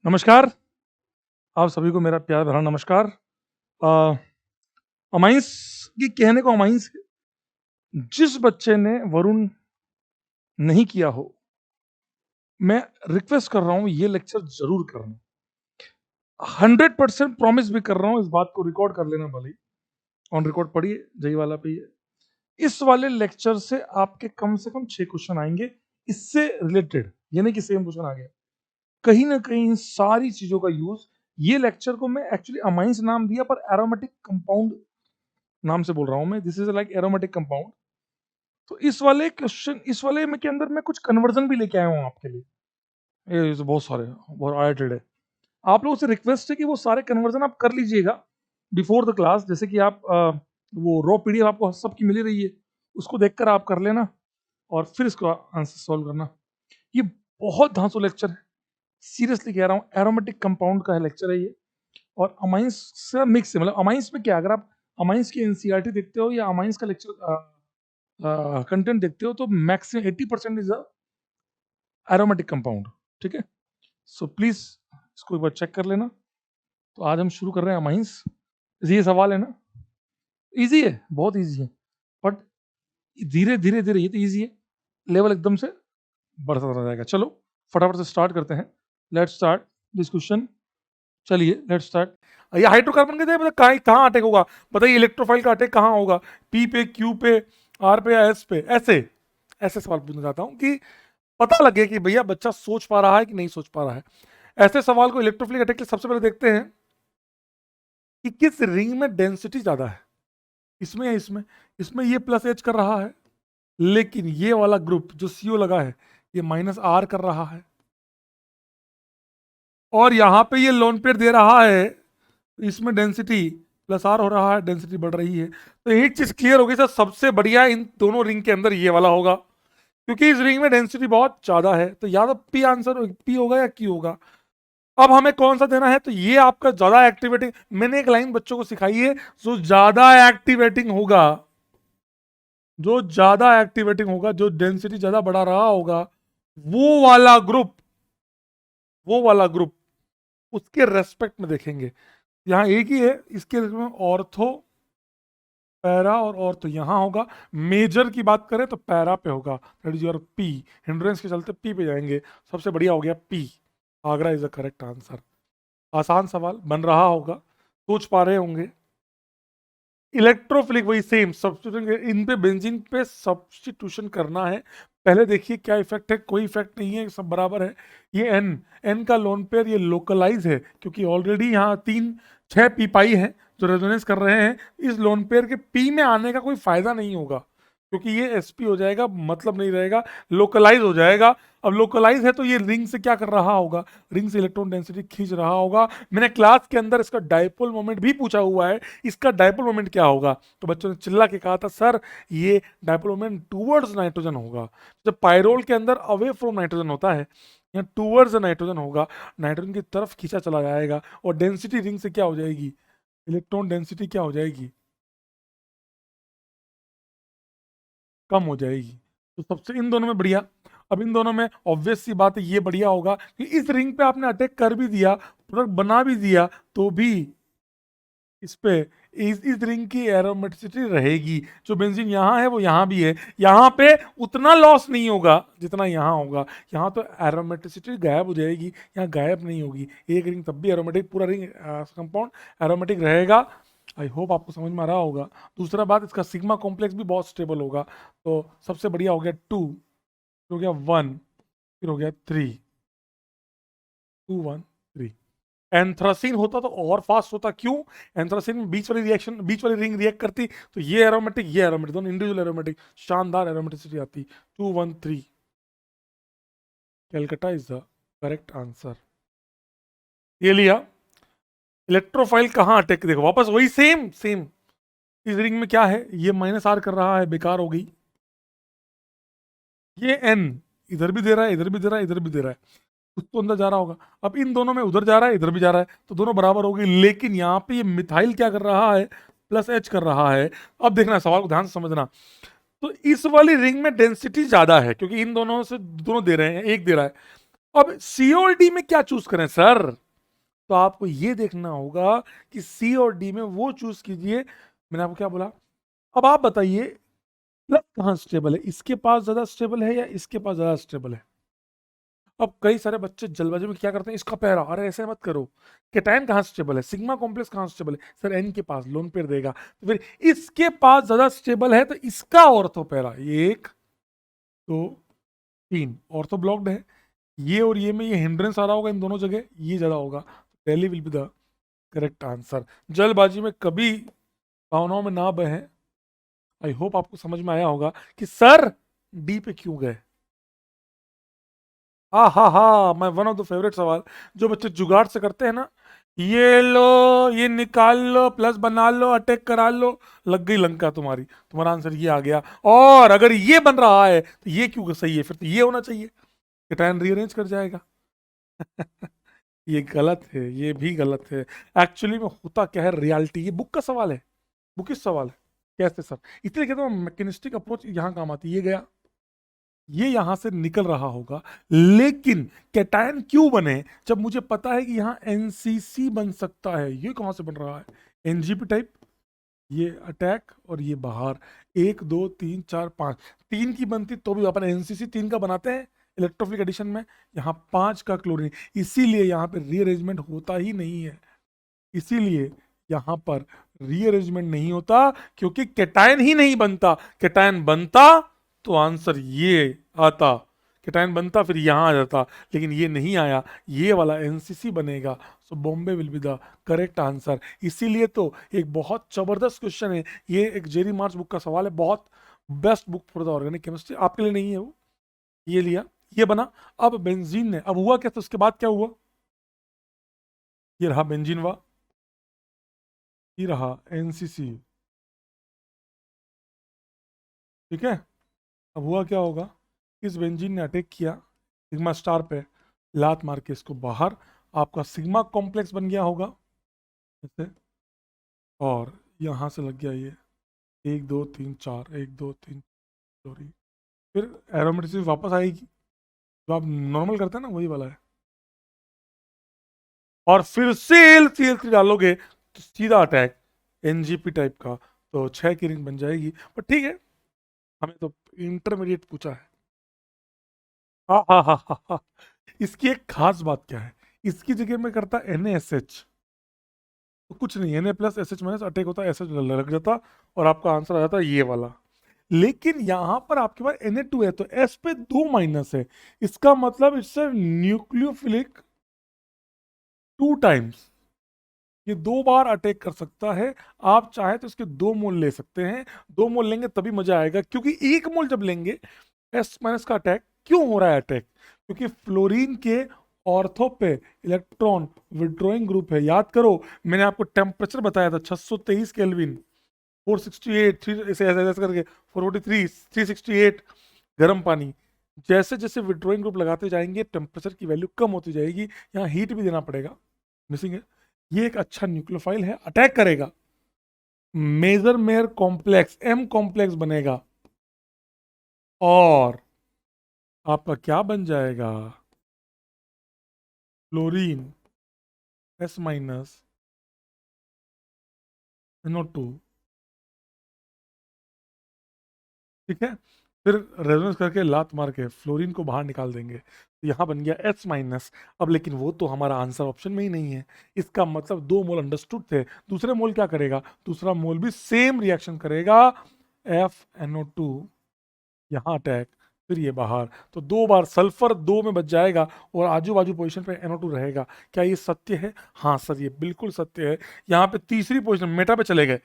नमस्कार, आप सभी को मेरा प्यार भरा नमस्कार। अ, अमाइंस की कहने को अमाइंस जिस बच्चे ने वरुण नहीं किया हो, मैं रिक्वेस्ट कर रहा हूँ ये लेक्चर ज़रूर करना। 100% प्रॉमिस भी कर रहा हूँ, इस बात को रिकॉर्ड कर लेना भले ही। ऑन रिकॉर्ड पढ़िए, जही वाला पे ही है। इस वाले लेक्चर से आपके कम से कम 6 क्वेश्चन आएँगे, इससे रिलेटेड, ये नहीं कि सेम क्वेश्चन आ गया। कहीं न कहीं इन सारी चीज़ों का यूज़ ये लेक्चर को मैं एक्चुअली अमाइंस नाम दिया पर एरोमेटिक कंपाउंड नाम से बोल रहा हूँ मैं। This is like aromatic compound. तो इस वाले में के अंदर मैं कुछ कन्वर्जन भी लेके आया हूँ आपके लिए। ये तो बहुत सारे बहुत आया है। आप लोगों से रिक्वेस्ट है कि वो सारे कन्वर्जन आप कर लीजिएगा बिफोर द क्लास। जैसे कि आप वो रॉ पीडीएफ आपको सबकी मिली रही है, उसको देखकर आप कर लेना और फिर इसको आंसर सॉल्व करना। ये बहुत धांसू लेक्चर है, सीरियसली कह रहा हूँ। एरोमेटिक कंपाउंड का है लेक्चर है ये, और अमाइंस से मिक्स है। मतलब अमाइंस में क्या, अगर आप अमाइंस की एनसीईआरटी देखते हो या अमाइंस का लेक्चर कंटेंट देखते हो, तो maximum 80% is a aromatic compound. ठीक है, सो प्लीज इसको एक बार चेक कर लेना। तो आज हम शुरू कर रहे हैं अमाइंस। ये सवाल है ना, इजी है, बहुत इजी है, बट धीरे धीरे धीरे, ये तो इजी है, लेवल एकदम से बढ़ता रह जाएगा। चलो फटाफट से स्टार्ट करते हैं। Let's start this question. चलिए लेट्स स्टार्ट। ये हाइड्रोकार्बन कहते हैं, मतलब कहाँ अटैक होगा बताइए। इलेक्ट्रोफाइल का अटैक कहाँ होगा? पी पे, क्यू पे, आर पे या एस पे? ऐसे ऐसे सवाल पूछना चाहता हूँ कि पता लगे कि भैया बच्चा सोच पा रहा है कि नहीं सोच पा रहा है। ऐसे सवाल को इलेक्ट्रोफिलिक अटैक के सबसे पहले देखते हैं कि किस रिंग में डेंसिटी ज्यादा है, इसमें या इसमें। इसमें ये प्लस एच कर रहा है, लेकिन ये वाला ग्रुप जो सीओ लगा है ये माइनस आर कर रहा है, और यहां पे ये लोन पेयर दे रहा है, इसमें डेंसिटी प्लस आर हो रहा है, डेंसिटी बढ़ रही है। तो एक चीज क्लियर होगी सर, सबसे बढ़िया इन दोनों रिंग के अंदर ये वाला होगा, क्योंकि इस रिंग में डेंसिटी बहुत ज्यादा है। तो या तो पी आंसर पी होगा या क्यू होगा। अब हमें कौन सा देना है? तो ये आपका ज्यादा एक्टिवेटिंग, मैंने एक लाइन बच्चों को सिखाई है, जो ज्यादा एक्टिवेटिंग होगा, जो ज्यादा एक्टिवेटिंग होगा, जो डेंसिटी ज्यादा बढ़ा रहा होगा, वो वाला ग्रुप, वो वाला ग्रुप उसके रेस्पेक्ट में देखेंगे। यहाँ एक ही है, इसके में ऑर्थो, पैरा और ऑर्थो यहाँ होगा। मेजर की बात करें तो पैरा पे होगा, that is your P. Hindrance के चलते पी पे जाएंगे। सबसे बढ़िया हो गया P. Agra is the correct answer. आसान सवाल बन रहा होगा, सोच पा रहे होंगे। इलेक्ट्रोफिलिक वही सेम सब्स्टिट्यूशन, इन पे बेंजीन पे सब्स्टिट्यूशन करना है। पहले देखिए क्या इफेक्ट है, कोई इफेक्ट नहीं है, सब बराबर है। ये एन, एन का लोन पेयर ये लोकलाइज है, क्योंकि ऑलरेडी यहाँ 6 पी पाई है जो रेजोनेंस कर रहे हैं। इस लोन पेयर के पी में आने का कोई फायदा नहीं होगा, क्योंकि ये एसपी हो जाएगा, मतलब नहीं रहेगा, लोकलाइज हो जाएगा। अब लोकलाइज है तो ये रिंग से क्या कर रहा होगा? रिंग से इलेक्ट्रॉन डेंसिटी खींच रहा होगा। मैंने क्लास के अंदर इसका डायपोल मोमेंट भी पूछा हुआ है, इसका डायपोल मोमेंट क्या होगा? तो बच्चों ने चिल्ला के कहा था सर ये डायपोल मोमेंट टूवर्ड्स नाइट्रोजन होगा। जब पायरोल के अंदर अवे फ्रॉम नाइट्रोजन होता है, यहाँ टूवर्ड्स नाइट्रोजन होगा, नाइट्रोजन की तरफ खींचा चला जाएगा, और डेंसिटी रिंग से क्या हो जाएगी? इलेक्ट्रॉन डेंसिटी क्या हो जाएगी? कम हो जाएगी। तो सबसे इन दोनों में बढ़िया। अब इन दोनों में ऑब्वियस सी बात है ये बढ़िया होगा कि इस रिंग पे आपने अटैक कर भी दिया, प्रोडक्ट बना भी दिया, तो भी इस पे इस रिंग की एरोमेटिसिटी रहेगी। जो बेंजीन यहाँ है वो यहाँ भी है, यहाँ पे उतना लॉस नहीं होगा जितना यहाँ होगा। यहाँ तो एरोमेटिसिटी गायब हो जाएगी, यहाँ गायब नहीं होगी। एक रिंग तब भी एरोमेटिक, पूरा रिंग कंपाउंड एरोमेटिक रहेगा। आई होप आपको समझ में आ रहा होगा। दूसरा बात, इसका सिग्मा कॉम्प्लेक्स भी बहुत स्टेबल होगा। तो सबसे बढ़िया हो गया 2, फिर हो गया 1, फिर हो गया 3, 2 1 3। एंथ्रासीन होता तो और फास्ट होता, क्यों? एंथ्रासीन में बीच वाली रिएक्शन, बीच वाली रिंग रिएक्ट करती, तो ये एरोमेटिक ये एरोमेटिक दोनों इंडिविजुअल एरोमेटिक, शानदार एरोमेटिसिटी आती। 2 1 3, Calcutta is the correct answer. ये लिया। इलेक्ट्रोफाइल कहाँ अटैक, देखो वापस वही सेम सेम। इस रिंग में क्या है, ये माइनस आर कर रहा है, बेकार हो गई। ये एन इधर भी दे रहा है, इधर भी दे रहा है, इधर भी दे रहा है, कुछ तो अंदर जा रहा होगा। अब इन दोनों में उधर जा रहा है, इधर भी जा रहा है, तो दोनों बराबर हो गई। लेकिन यहाँ पे ये मिथाइल क्या कर रहा है? प्लस एच कर रहा है। अब देखना, सवाल को ध्यान से समझना। तो इस वाली रिंग में डेंसिटी ज्यादा है, क्योंकि इन दोनों से दोनों दे रहे हैं, एक दे रहा है। अब सी और डी में क्या चूज करें सर? तो आपको ये देखना होगा कि सी और डी में वो चूज कीजिए। मैंने आपको क्या बोला? अब आप बताइए प्लस कहाँ स्टेबल है, इसके पास ज्यादा स्टेबल है या इसके पास ज्यादा स्टेबल है? अब कई सारे बच्चे जल्दबाजी में क्या करते हैं, इसका पैरा, अरे ऐसे मत करो। केटायन कहाँ स्टेबल है, सिग्मा कॉम्प्लेक्स कहाँ स्टेबल है? सर एन के पास लोन पेयर देगा, तो फिर इसके पास ज्यादा स्टेबल है तो इसका ऑर्थो पैरा, एक दो तीन ऑर्थो ब्लॉक्ड है। ये और ये में ये हिंड्रेंस आ रहा होगा इन दोनों जगह, ये ज्यादा होगा। Delhi will be the correct answer. जल्दबाजी में कभी भावनाओं में ना बहे। आई होप आपको समझ में आया होगा कि सर डी पे क्यों गए। हा, मैं वन ऑफ द फेवरेट सवाल जो बच्चे जुगाड़ से करते हैं ना, ये लो, ये निकाल लो, प्लस बना लो, अटैक करा लो, लग गई लंका तुम्हारी, तुम्हारा आंसर ये आ गया। और अगर ये बन रहा है तो ये क्यों सही है, फिर तो ये होना चाहिए, कैटायन रीअरेंज कर जाएगा। ये गलत है, ये भी गलत है। एक्चुअली में होता क्या है, रियलिटी, ये बुक का सवाल है, बुकिश सवाल है। कैसे सर? इसलिए कहता हूँ मैकेनिस्टिक अप्रोच यहाँ काम आती है। ये गया, ये यहां से निकल रहा होगा, लेकिन कैटायन क्यों बने जब मुझे पता है कि यहाँ एनसीसी बन सकता है? ये कहां से बन रहा है? एनजीपी टाइप, ये अटैक और ये बाहर, एक दो तीन चार पांच, तीन की बनती तो भी अपन एनसीसी तीन का बनाते हैं इलेक्ट्रोफिलिक एडिशन में, यहाँ पांच का क्लोरीन, इसीलिए यहाँ पे रीअरेंजमेंट होता ही नहीं है। इसीलिए यहां पर रीअरेंजमेंट नहीं होता, क्योंकि कैटायन ही नहीं बनता। कैटायन बनता तो आंसर ये आता, कैटायन बनता फिर यहां आ जाता, लेकिन ये नहीं आया, ये वाला एनसीसी बनेगा। So Bombay will be the correct answer. इसीलिए तो एक बहुत जबरदस्त क्वेश्चन है ये, एक जेरी मार्च बुक का सवाल है, बहुत best book for the organic chemistry. आपके लिए नहीं है वो, ये लिया, ये बना। अब बेंजीन ने, अब हुआ क्या, तो उसके बाद क्या हुआ? ये रहा बेंजीन, हुआ, ये रहा एनसीसी, ठीक है। अब हुआ क्या होगा, इस बेंजीन ने अटैक किया सिग्मा स्टार पे, लात मार के इसको बाहर, आपका सिग्मा कॉम्प्लेक्स बन गया होगा ऐसे, और यहाँ से लग गया ये, एक दो तीन चार, एक दो तीन, सॉरी, फिर एरोमेटिसिटी वापस आएगी, जो आप नॉर्मल करते हैं ना वही वाला है, और फिर सी एल थ्री डालोगे तो सीधा अटैक एनजीपी टाइप का, तो 6 की रिंग बन जाएगी। पर ठीक है, हमें तो इंटरमीडिएट पूछा है। हा। इसकी एक खास बात क्या है, इसकी जगह में करता NaSH, तो कुछ नहीं, Na plus S H minus attack होता है, SH लग जाता और आपका आंसर आ जाता है ये वाला। लेकिन यहां पर आपके पास Na2 है तो S पे 2 माइनस है, इसका मतलब इट्स न्यूक्लियोफिलिक 2 टाइम्स, ये 2 बार अटैक कर सकता है। आप चाहे तो इसके 2 मोल ले सकते हैं, 2 मोल लेंगे तभी मजा आएगा, क्योंकि 1 मोल जब लेंगे, एस माइनस का अटैक क्यों हो रहा है अटैक, क्योंकि फ्लोरीन के ऑर्थो पे इलेक्ट्रॉन विड्रॉइंग ग्रुप है। याद करो, मैंने आपको टेम्परेचर बताया था 623 केल्विन, 468, ऐसे ऐसे ऐसे करके 443, 368 गर्म पानी। जैसे जैसे विड्रॉइंग ग्रुप लगाते जाएंगे टेम्परेचर की वैल्यू कम होती जाएगी, यहाँ हीट भी देना पड़ेगा, मिसिंग है। ये एक अच्छा न्यूक्लियोफाइल है, अटैक करेगा, मेजर मेयर कॉम्प्लेक्स, एम कॉम्प्लेक्स बनेगा, और आपका क्या बन जाएगा, फ्लोरीन एस माइनस NO2, ठीक है। फिर रेजोनेंस करके लात मार के फ्लोरीन को बाहर निकाल देंगे, तो यहाँ बन गया H माइनस। अब लेकिन वो तो हमारा आंसर ऑप्शन में ही नहीं है, इसका मतलब 2 मोल अंडरस्टूड थे, दूसरे मोल क्या करेगा, दूसरा मोल भी सेम रिएक्शन करेगा, FNO2, यहाँ अटैक, फिर ये बाहर, तो 2 बार सल्फर 2 में बच जाएगा और आजू बाजू पोजीशन पे NO2 रहेगा। क्या ये सत्य है? हाँ सर, ये बिल्कुल सत्य है। यहाँ पे तीसरी पोजीशन मेटा पे चले गए,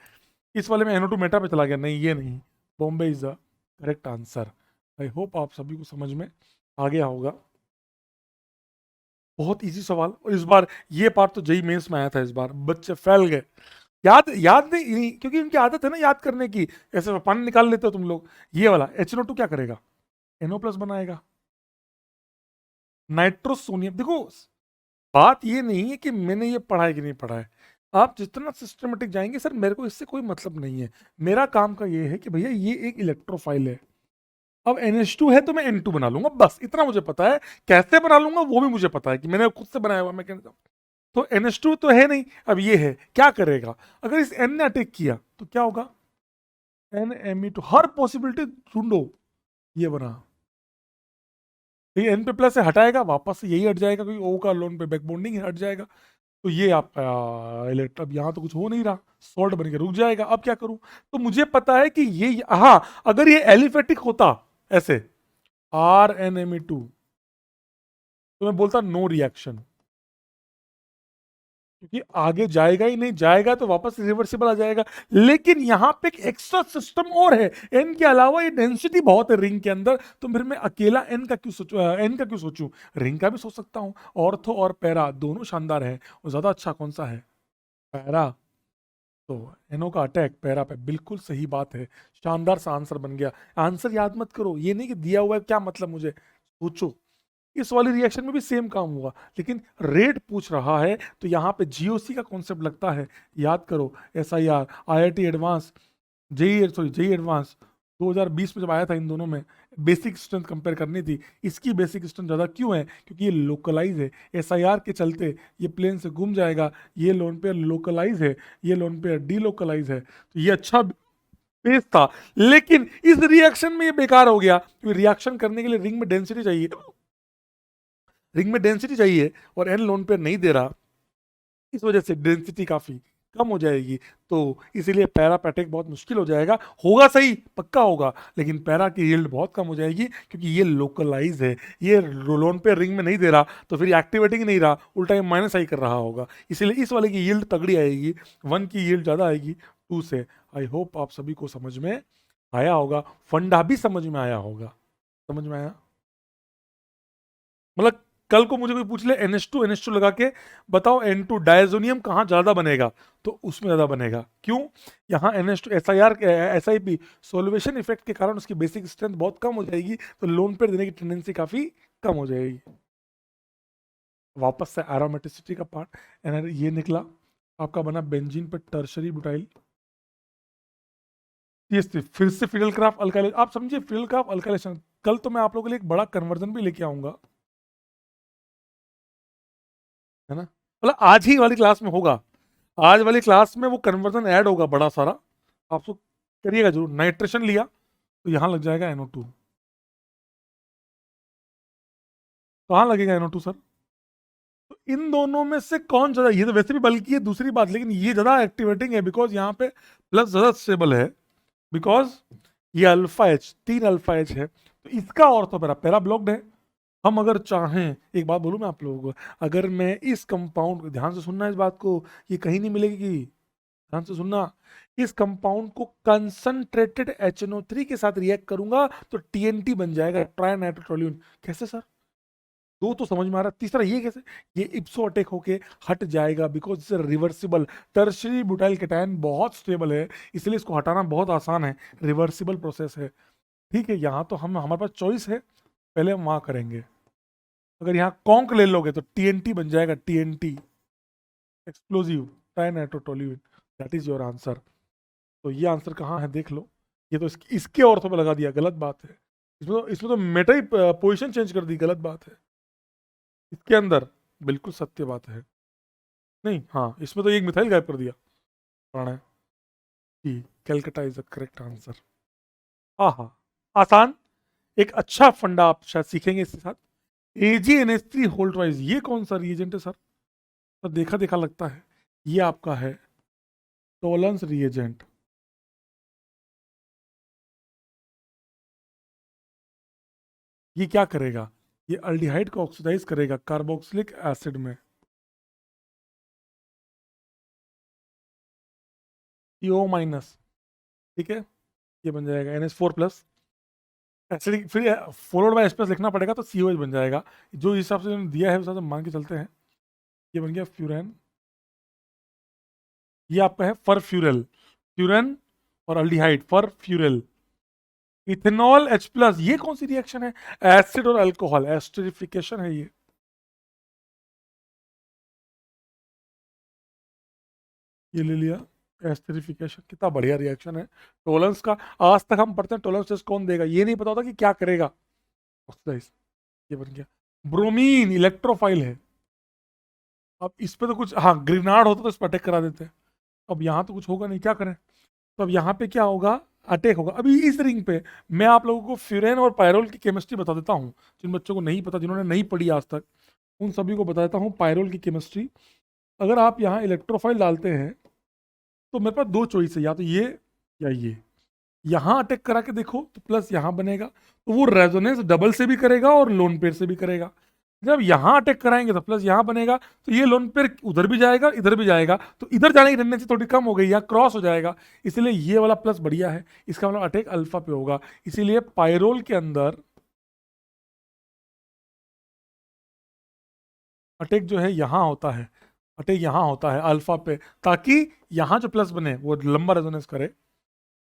इस वाले में NO2 मेटा पे चला गया, नहीं ये नहीं, Bombay is the correct answer. I hope आप सभी को समझ में आ गया होगा। बहुत इजी सवाल, और इस बार ये पार्ट तो जेई मेंस में आया था, इस बार बच्चे फैल गए, याद याद नहीं, क्योंकि उनकी आदत है ना याद करने की, ऐसे पानी निकाल लेते हो तुम लोग। ये वाला HNO2 क्या करेगा, NO प्लस बनाएगा, नाइट्रोसोनियम। देखो, बात ये नहीं है कि मैंने ये पढ़ा है कि नहीं पढ़ा है, आप जितना सिस्टमेटिक जाएंगे, सर मेरे को इससे कोई मतलब नहीं है, मेरा काम का ये है कि भैया ये एक इलेक्ट्रोफाइल है, अब NH2 है तो मैं N2 बना लूंगा, बस इतना मुझे पता है। कैसे बना लूंगा वो भी मुझे पता है कि मैंने खुद से बनाया हुआ मैकेनिज्म। तो NH2 तो है नहीं, अब ये है, क्या करेगा? अगर इस N ने अटैक किया तो क्या होगा? NMe2, हर पॉसिबिलिटी ढूंढो। ये बना, ये N पे प्लस से हटाएगा, वापस से यही हट जाएगा, क्योंकि O का लोन पे बैक बॉन्डिंग हट जाएगा। तो ये आपका इलेक्ट, अब यहाँ तो कुछ हो नहीं रहा, सॉल्ट बन के रुक जाएगा। अब क्या करूं? तो मुझे पता है कि ये, हाँ, अगर ये एलिफेटिक होता ऐसे RNMe2, तो मैं बोलता नो रिएक्शन, क्योंकि आगे जाएगा ही नहीं, जाएगा तो वापस रिवर्सिबल आ जाएगा। लेकिन यहाँ पे एक एक्स्ट्रा सिस्टम और है, एन के अलावा ये डेंसिटी बहुत है रिंग के अंदर, तो फिर मैं अकेला एन का क्यों सोचूं, एन का क्यों सोचूं? रिंग का भी सोच सकता हूँ। ऑर्थो और पैरा दोनों शानदार है, और ज्यादा अच्छा कौन सा है? पैरा। तो एनो का अटैक पैरा पे, बिल्कुल सही बात है। शानदार सा आंसर बन गया। आंसर याद मत करो, ये नहीं कि दिया हुआ है क्या मतलब, मुझे सोचो। इस वाली रिएक्शन में भी सेम काम हुआ, लेकिन रेट पूछ रहा है, तो यहाँ पे जीओसी का कॉन्सेप्ट लगता है। याद करो, SIR, IIT advance, JEE advance 2020 में जब आया था, इन दोनों में बेसिक स्ट्रेंथ कंपेयर करनी थी। इसकी बेसिक स्ट्रेंथ ज़्यादा क्यों है? क्योंकि ये लोकलाइज है। SIR के चलते ये प्लेन से घूम जाएगा, ये लोन पेयर लोकलाइज है, ये लोन पेयर डीलोकलाइज है, तो ये अच्छा बेस था। लेकिन इस रिएक्शन में ये बेकार हो गया, क्योंकि रिएक्शन करने के लिए रिंग में डेंसिटी चाहिए, रिंग में डेंसिटी चाहिए, और एन लोन पेयर नहीं दे रहा, इस वजह से डेंसिटी काफी कम हो जाएगी। तो इसीलिए पैरा पे अटैक बहुत मुश्किल हो जाएगा। होगा सही, पक्का होगा, लेकिन पैरा की यील्ड बहुत कम हो जाएगी, क्योंकि ये लोकलाइज है, ये लोन पे रिंग में नहीं दे रहा, तो फिर एक्टिवेटिंग नहीं रहा, उल्टा ये माइनस आई कर रहा होगा। इसीलिए इस वाले की यील्ड तगड़ी आएगी, 1 की यील्ड ज्यादा आएगी 2 से। आई होप आप सभी को समझ में आया होगा, फंडा भी समझ में आया होगा। समझ में आया? मतलब कल को मुझे कोई पूछ ले NH2 लगा के बताओ N2 डायजोनियम कहाँ ज्यादा बनेगा, तो उसमें ज्यादा बनेगा। क्यों? यहाँ NH2 SIR SIP solution effect के कारण उसकी बेसिक स्ट्रेंथ बहुत कम हो जाएगी, तो लोन पेयर देने की टेंडेंसी काफी कम हो जाएगी। वापस से एरोमेटिसिटी का पार्ट, ये निकला आपका, बना बेंजीन पर टर्शरी बुटाइल। ये फिर से फिडल क्राफ्ट अल्काइलेशन, आप समझिए फिडल क्राफ्ट अल्काइलेशन। कल तो मैं आप लोगों के लिए एक बड़ा कन्वर्जन भी लेके आऊंगा, है ना? मतलब आज ही वाली क्लास में होगा, आज वाली क्लास में वो कन्वर्जन ऐड होगा बड़ा सारा। आप उसको करिएगा जरूर। नाइट्रेशन लिया तो यहाँ लग जाएगा NO2। कहाँ लगेगा NO2 सर? तो इन दोनों में से कौन ज्यादा, ये तो वैसे भी बल्कि है दूसरी बात, लेकिन ये ज्यादा एक्टिवेटिंग है, बिकॉज यहाँ पे प्लस ज्यादा स्टेबल है, बिकॉज ये अल्फा एच, 3 अल्फा एच है, तो इसका और तो मेरा पैरा ब्लॉक्ड है। हम अगर चाहें, एक बात बोलूं मैं आप लोगों को, अगर मैं इस कंपाउंड, ध्यान से सुनना इस बात को, ये कहीं नहीं मिलेगी, ध्यान से सुनना, इस कंपाउंड को कंसंट्रेटेड HNO3 के साथ रिएक्ट करूंगा तो TNT बन जाएगा, ट्राई नाइट्रोटोल्यून। कैसे सर? दो तो समझ में आ रहा, तीसरा ये कैसे? ये इप्सो अटैक होके हट जाएगा, because it's reversible. Tertiary butyl cation बहुत स्टेबल है, इसलिए इसको हटाना बहुत आसान है, रिवर्सिबल प्रोसेस है। ठीक है, यहाँ तो हम, हमारे पास चॉइस है, पहले हम वहां करेंगे। अगर यहाँ कॉन्क ले लोगे तो TNT बन जाएगा, TNT, explosive trinitrotoluene. That is your answer. तो ये आंसर कहाँ है देख लो। ये तो इसके ऑर्थो पे लगा दिया, गलत बात है। इसमें तो मेटा ही पोजीशन चेंज कर दी, गलत बात है। इसके अंदर बिल्कुल सत्य बात है। नहीं, हाँ, इसमें तो एक मिथाइल गायब कर दिया, पुराना है। जी, Calcutta is the correct answer. हाँ हाँ, आसान। एक अच्छा फंडा आप शायद सीखेंगे इसके साथ। AgNH3 होल्ड वाइज, ये कौन सा रिएजेंट है सर? तो देखा देखा लगता है, ये आपका है टोलेंस रिएजेंट। ये क्या करेगा? ये अल्डिहाइड को ऑक्सीडाइज करेगा कार्बोक्सिलिक एसिड में, CO माइनस। ठीक है, ये बन जाएगा NH4+। एसिडिक, फिर फॉलोड बाय H+ लिखना पड़ेगा, तो COH बन जाएगा। जो हिसाब से दिया है उस हिसाब से मान के चलते हैं। ये बन गया फ्यूरेन। ये आपका है फरफ्यूरल, फ्यूरेन और अल्डिहाइड, फरफ्यूरल। इथेनॉल H+, ये कौन सी रिएक्शन है? एसिड और अल्कोहल, एस्टरिफिकेशन है ये ले लिया एस्टरिफिकेशन कितना बढ़िया रिएक्शन है टोलेंस का। आज तक हम पढ़ते हैं टोलेंस टेस्ट कौन देगा, ये नहीं पता होता कि क्या करेगा। ऑक्सीडाइज, ये बन गया। ब्रोमीन इलेक्ट्रोफाइल है। अब इस पे तो कुछ, हाँ ग्रिनार्ड होता तो इस पर अटैक करा देते। अब यहाँ तो कुछ होगा नहीं, क्या करें। तो अब यहाँ पे क्या होगा, अटैक होगा। अभी इस रिंग पे मैं आप लोगों को फ्यूरेन और पायरोल की केमिस्ट्री बता देता हूँ, जिन बच्चों को नहीं पता, जिन्होंने नहीं पढ़ी आज तक, उन सभी को बता देता हूँ पायरोल की केमिस्ट्री। अगर आप यहाँ इलेक्ट्रोफाइल डालते हैं तो मेरे पास दो चॉइस है, या तो ये या ये। यहाँ अटैक करा के देखो तो प्लस यहाँ बनेगा, तो वो रेजोनेंस डबल से भी करेगा और लोन पेयर से भी करेगा। जब यहाँ अटैक कराएंगे तो प्लस यहाँ बनेगा, तो ये लोन पेयर उधर भी जाएगा इधर भी जाएगा, तो इधर जाने की टेंडेंसी थोड़ी कम हो गई, यहाँ क्रॉस हो जाएगा, इसलिए ये वाला प्लस बढ़िया है। इसका मतलब अटैक अल्फा पे होगा, इसीलिए पायरोल के अंदर अटैक जो है यहाँ होता है, अटैक यहाँ होता है अल्फा पे, ताकि यहाँ जो प्लस बने वो लंबा रेजोनेंस करे।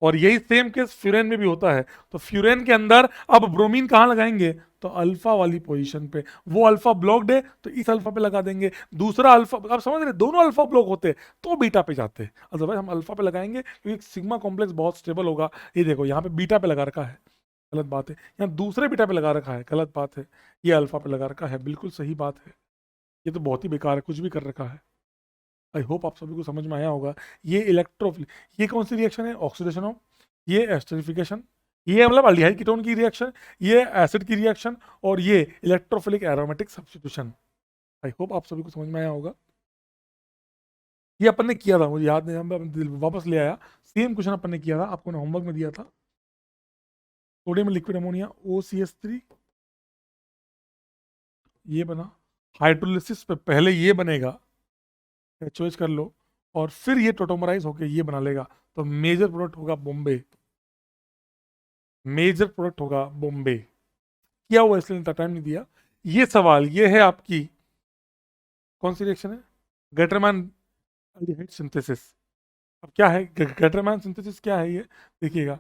और यही सेम केस फ्यूरेन में भी होता है। तो फ्यूरेन के अंदर अब ब्रोमीन कहाँ लगाएंगे, तो अल्फा वाली पोजीशन पे। वो अल्फा ब्लॉक्ड है तो इस अल्फा पे लगा देंगे। दूसरा अल्फा, आप समझ रहे, दोनों अल्फा ब्लॉक होते तो बीटा पे जाते, अदरवाइज हम अल्फा पे लगाएंगे क्योंकि सिग्मा कॉम्प्लेक्स बहुत स्टेबल होगा। ये देखो यहाँ पे बीटा पे लगा रखा है, गलत बात है। यहाँ दूसरे बीटा पे लगा रखा है, गलत बात है। ये अल्फा पे लगा रखा है, बिल्कुल सही बात है। ये तो बहुत ही बेकार है, कुछ भी कर रखा है। आई होप आप सभी को समझ में आया होगा। ये इलेक्ट्रोफिल, ये कौन सी रिएक्शन है, ऑक्सीडेशन ऑफ, ये एस्टरिफिकेशन, ये मतलब अल्डिहाइड कीटोन की रिएक्शन, ये एसिड की रिएक्शन, और ये इलेक्ट्रोफिलिक एरोमेटिक सब्स्टिट्यूशन। आई होप आप सभी को समझ में आया होगा। ये अपन ने किया था, मुझे याद नहीं, हम वापस ले आया। सेम क्वेश्चन अपन ने किया था, आपको ने होमवर्क में दिया था। सोडियम लिक्विड अमोनिया OCH3, ये बना। हाइड्रोलिसिस पे पहले ये बनेगा, चॉइस कर लो, और फिर ये टोटोमराइज होके ये बना लेगा, तो मेजर प्रोडक्ट होगा बॉम्बे। मेजर प्रोडक्ट होगा बॉम्बे। किया हुआ इसलिए टाइम नहीं दिया। ये सवाल ये है आपकी, कौन सी रिएक्शन है, गैटरमैन अल्डिहाइड सिंथेसिस। अब क्या है गैटरमैन सिंथेसिस, क्या है ये देखिएगा।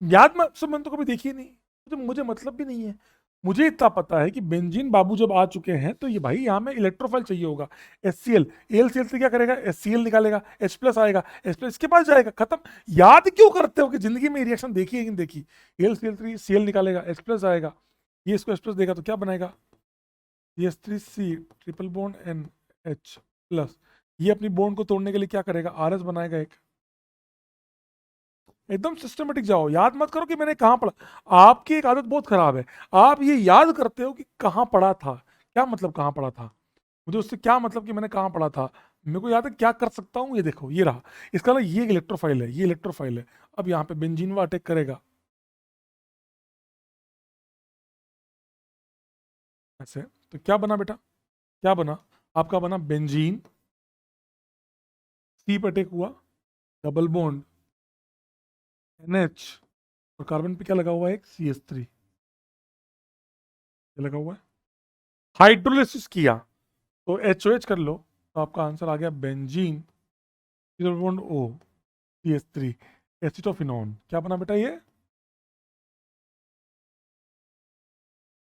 याद में सब, मैंने तो कभी देखी नहीं, तो मुझे मतलब भी नहीं है। मुझे इतना पता है कि बेंजीन बाबू जब आ चुके हैं तो ये भाई यहाँ में इलेक्ट्रोफाइल चाहिए होगा। HCl, AlCl से क्या करेगा, HCl निकालेगा, H प्लस आएगा, H प्लस इसके पास जाएगा, खत्म। याद क्यों करते हो कि जिंदगी में रिएक्शन देखी है कि नहीं देखी। AlCl3 Cl निकालेगा, H प्लस आएगा, ये इसको H प्लस देगा तो क्या बनेगा, CH3C triple bond NH plus. ये अपनी बॉन्ड को तोड़ने के लिए क्या करेगा, RS बनाएगा एक। एकदम सिस्टमेटिक जाओ, याद मत करो कि मैंने कहाँ पढ़ा। आपकी एक आदत बहुत खराब है, आप ये याद करते हो कि कहाँ पढ़ा था। क्या मतलब कहाँ पढ़ा था, मुझे उससे क्या मतलब कि मैंने कहाँ पढ़ा था। मेरे को याद है क्या कर सकता हूँ, ये देखो ये रहा। इसका मतलब ये इलेक्ट्रोफाइल है, ये इलेक्ट्रोफाइल है। अब यहाँ पे बेंजीनवा अटैक करेगा ऐसे, तो क्या बना बेटा, क्या बना, आपका बना बेंजीन, सी पे अटैक हुआ, डबल बॉन्ड NH, और कार्बन पे क्या लगा हुआ है, एक CH3 लगा हुआ है। हाइड्रोलिसिस किया तो HOH कर लो, तो आपका आंसर आ गया benzene, double bond O, CH3, acetophenone. क्या बना बेटा ये,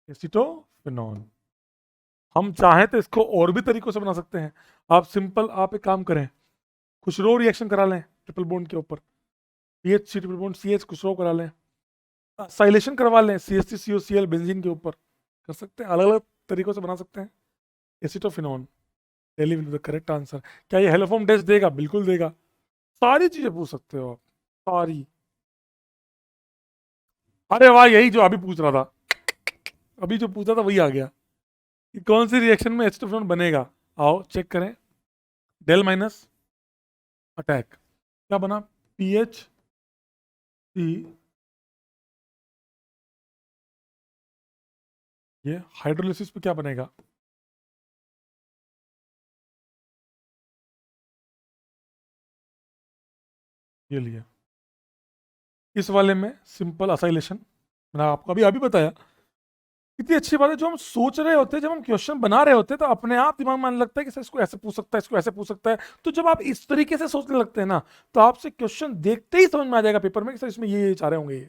एसिटोफिनॉन। हम चाहें तो इसको और भी तरीकों से बना सकते हैं। आप सिंपल, आप एक काम करें, खुशरो रिएक्शन करा लें ट्रिपल बॉन्ड के ऊपर, CH triple bond CH Khusro करा लें, साइलेशन करवा लें CH3COCl बेंजीन के ऊपर, कर सकते हैं, अलग अलग तरीकों से बना सकते हैं। Acetophenone, daily will be the correct answer. क्या ये हेलोफॉर्म टेस्ट देगा, बिल्कुल देगा। सारी चीजें पूछ सकते हो आप, सारी। अरे वाह, यही जो अभी पूछ रहा था, अभी जो पूछा था वही आ गया कि कौन सी रिएक्शन में एसिटोफिनॉन बनेगा। आओ चेक करें, डेल माइनस अटैक, क्या बना, PHC, ये हाइड्रोलिसिस पे क्या बनेगा, ये लिया। इस वाले में सिंपल असाइलेशन, मैंने आपको अभी अभी बताया। कितनी अच्छी बात है, जो हम सोच रहे होते हैं, जब हम क्वेश्चन बना रहे होते हैं तो अपने आप दिमाग में आने लगता है कि सर इसको ऐसे पूछ सकता है, इसको ऐसे पूछ सकता है। तो जब आप इस तरीके से सोचने लगते हैं ना, तो आपसे क्वेश्चन देखते ही समझ में आ जाएगा पेपर में कि सर इसमें ये चाह रहे होंगे।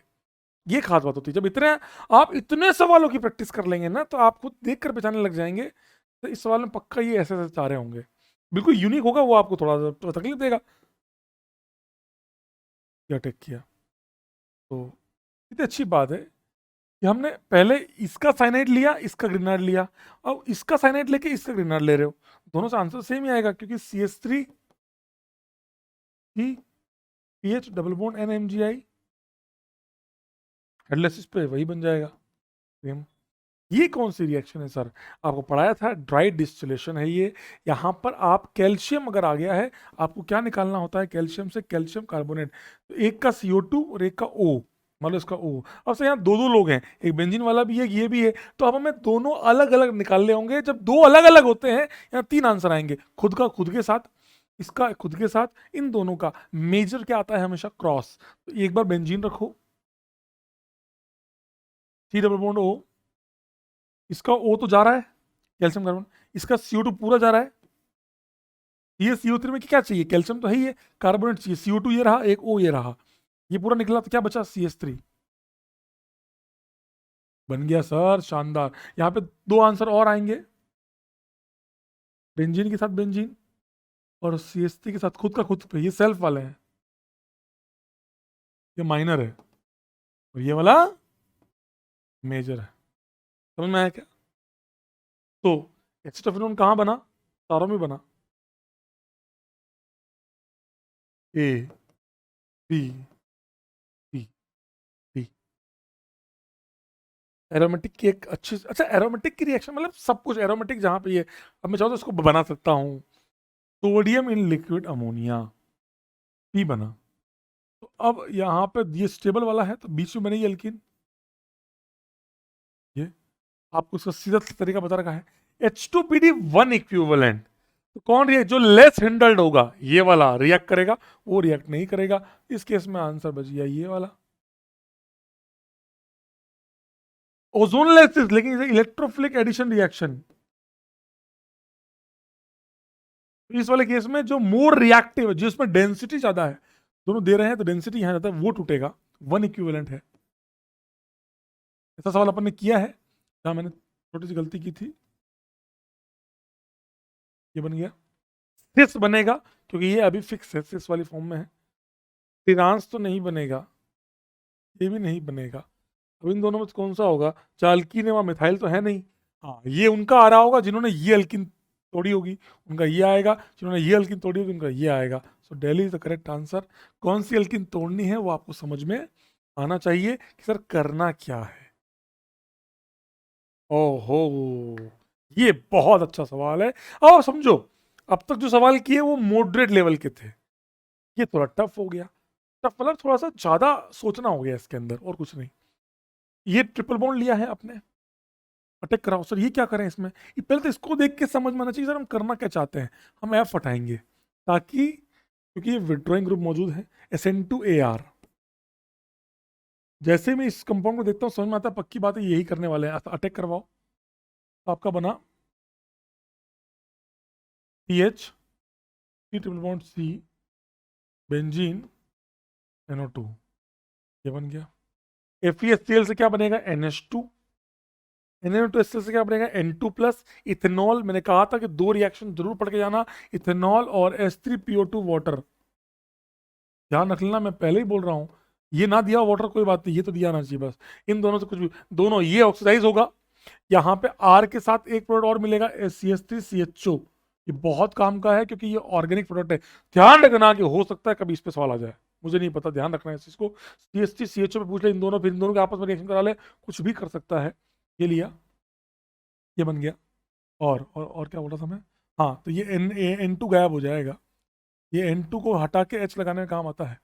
ये खास बात होती है, जब इतने आप इतने सवालों की प्रैक्टिस कर लेंगे ना, तो आप खुद देख कर पहचानने लग जाएंगे तो इस सवाल में पक्का ये ऐसे ऐसे चाह रहे होंगे। बिल्कुल यूनिक होगा वो, आपको थोड़ा सा तकलीफ देगा। ये अटैक किया। तो कितनी अच्छी बात है कि हमने पहले इसका साइनाइड लिया, इसका ग्रेनाइड लिया, अब इसका साइनाइड लेके इसका ग्रेनाइड ले रहे हो, दोनों से आंसर सेम ही आएगा क्योंकि CH3 ही PH डबल बॉन्ड NMGI हेडलेसिस पे वही बन जाएगा सेम। ये कौन सी रिएक्शन है सर? आपको पढ़ाया था ड्राई डिस्टिलेशन है ये। यहाँ पर आप कैल्शियम अगर आ गया है, आपको क्या निकालना होता है कैल्शियम से? Calcium carbonate. तो एक का CO2 और एक का O, मान लो इसका O। अब से यहाँ दो दो लोग हैं, एक बेंजीन वाला भी है, ये भी है, तो अब हमें दोनों अलग अलग निकालने होंगे। जब दो अलग अलग होते हैं, यहाँ तीन आंसर आएंगे, खुद का खुद के साथ, इसका खुद के साथ, इन दोनों का। मेजर क्या आता है हमेशा? क्रॉस। तो एक बार बेंजीन रखो, C डबल बॉन्ड O, इसका O तो जा रहा है कैल्शियम कार्बन, इसका CO2 पूरा जा रहा है, ये CO3 में क्या चाहिए? कैल्शियम तो है ही है, कार्बोनेट चाहिए, CO2 ये रहा, एक O ये रहा, ये पूरा निकला, तो क्या बचा? CH3 बन गया सर, शानदार। यहाँ पे दो आंसर और आएंगे, बेंजीन के साथ बेंजीन और CH3 के साथ खुद का खुद पे, ये सेल्फ वाले हैं, ये माइनर है और ये वाला मेजर है। समझ में आया क्या? तो एसिटाफिनोन कहाँ बना? सारों में बना, A B C D। Aromatic की एक अच्छी, अच्छा एरोमेटिक की रिएक्शन मतलब सब कुछ एरोमेटिक जहाँ पे ये, अब मैं चाहूँ तो इसको बना सकता हूँ, sodium in liquid ammonia, P बना। तो अब यहाँ पे ये स्टेबल वाला है, तो बीच में बनेगी एल्किन। ये आपको इसका सीधा तरीका बता रखा है, H2PD1 इक्विवेलेंट। तो कौन रिएक्ट? जो लेस हिंडर्ड होगा ये वाला रिएक्ट करेगा, वो रिएक्ट नहीं करेगा। इस केस में आंसर बच गया ये वाला, ओजोन लेसिस। लेकिन इलेक्ट्रोफिलिक एडिशन रिएक्शन, इस वाले केस में जो मोर रिएक्टिव है, जिसमें डेंसिटी ज्यादा है, दोनों दे रहे हैं तो डेंसिटी यहां ज्यादा है, वो टूटेगा, वन इक्विवेलेंट है। ऐसा सवाल अपन ने किया है जहां मैंने छोटी सी गलती की थी। ये बन गया, सिस बनेगा क्योंकि ये अभी फिक्स है, सिस वाली फॉर्म में है। ट्रांस तो नहीं बनेगा, ये भी नहीं बनेगा। अब इन दोनों में से कौन सा होगा? चाहे अल्कीन है, वहां मिथाइल तो है नहीं। हाँ, ये उनका आ रहा होगा जिन्होंने ये अल्कीन तोड़ी होगी, उनका ये आएगा, जिन्होंने ये अल्कीन तोड़ी होगी उनका ये आएगा। So daily is the correct answer. कौन सी अल्कीन तोड़नी है वो आपको समझ में आना चाहिए कि सर करना क्या है। ओहो, ये बहुत अच्छा सवाल है। अब समझो, अब तक जो सवाल किए वो मॉडरेट लेवल के थे, ये थोड़ा टफ हो गया। टफ मतलब थोड़ा सा ज्यादा सोचना हो गया इसके अंदर, और कुछ नहीं। ये ट्रिपल बॉन्ड लिया है आपने, अटैक कराओ सर, ये क्या करें इसमें? ये पहले तो इसको देख के समझ में आना चाहिए सर हम करना क्या चाहते हैं। हम एफ हटाएंगे ताकि, क्योंकि ये विड्रॉइंग ग्रुप मौजूद है, SN2AR। जैसे मैं इस कंपाउंड को देखता हूँ समझ में आता है पक्की बात है यही करने वाले हैं, अटैक करवाओ। तो आपका बना PH, C triple bond C, benzene, NO2, ये बन गया। FeHCl से क्या बनेगा? NH2, Na2HCl से क्या बनेगा? N2+। इथेनॉल, मैंने कहा था कि दो रिएक्शन जरूर पढ़ के जाना, इथेनॉल और H3PO2 वाटर। ध्यान रख लेना, मैं पहले ही बोल रहा हूँ, ये ना दिया वाटर कोई बात नहीं, ये तो दिया ना चाहिए बस। इन दोनों से कुछ भी, दोनों ये ऑक्सीडाइज होगा, यहाँ पे R के साथ एक प्रोडक्ट और मिलेगा, CH3CHO। ये बहुत काम का है क्योंकि ये ऑर्गेनिक प्रोडक्ट है। ध्यान रखना कि हो सकता है कभी इस पे सवाल आ जाए, मुझे नहीं पता, ध्यान रखना है इस चीज को। CH3CHO पे पूछ ले इन दोनों, फिर इन दोनों के आपस में रिएक्शन करा ले, कुछ भी कर सकता है। ये लिया, ये बन गया। और क्या बोल रहा था मैं? हाँ, तो ये N2 गायब हो जाएगा, ये N2 को हटा के H लगाने में काम आता है।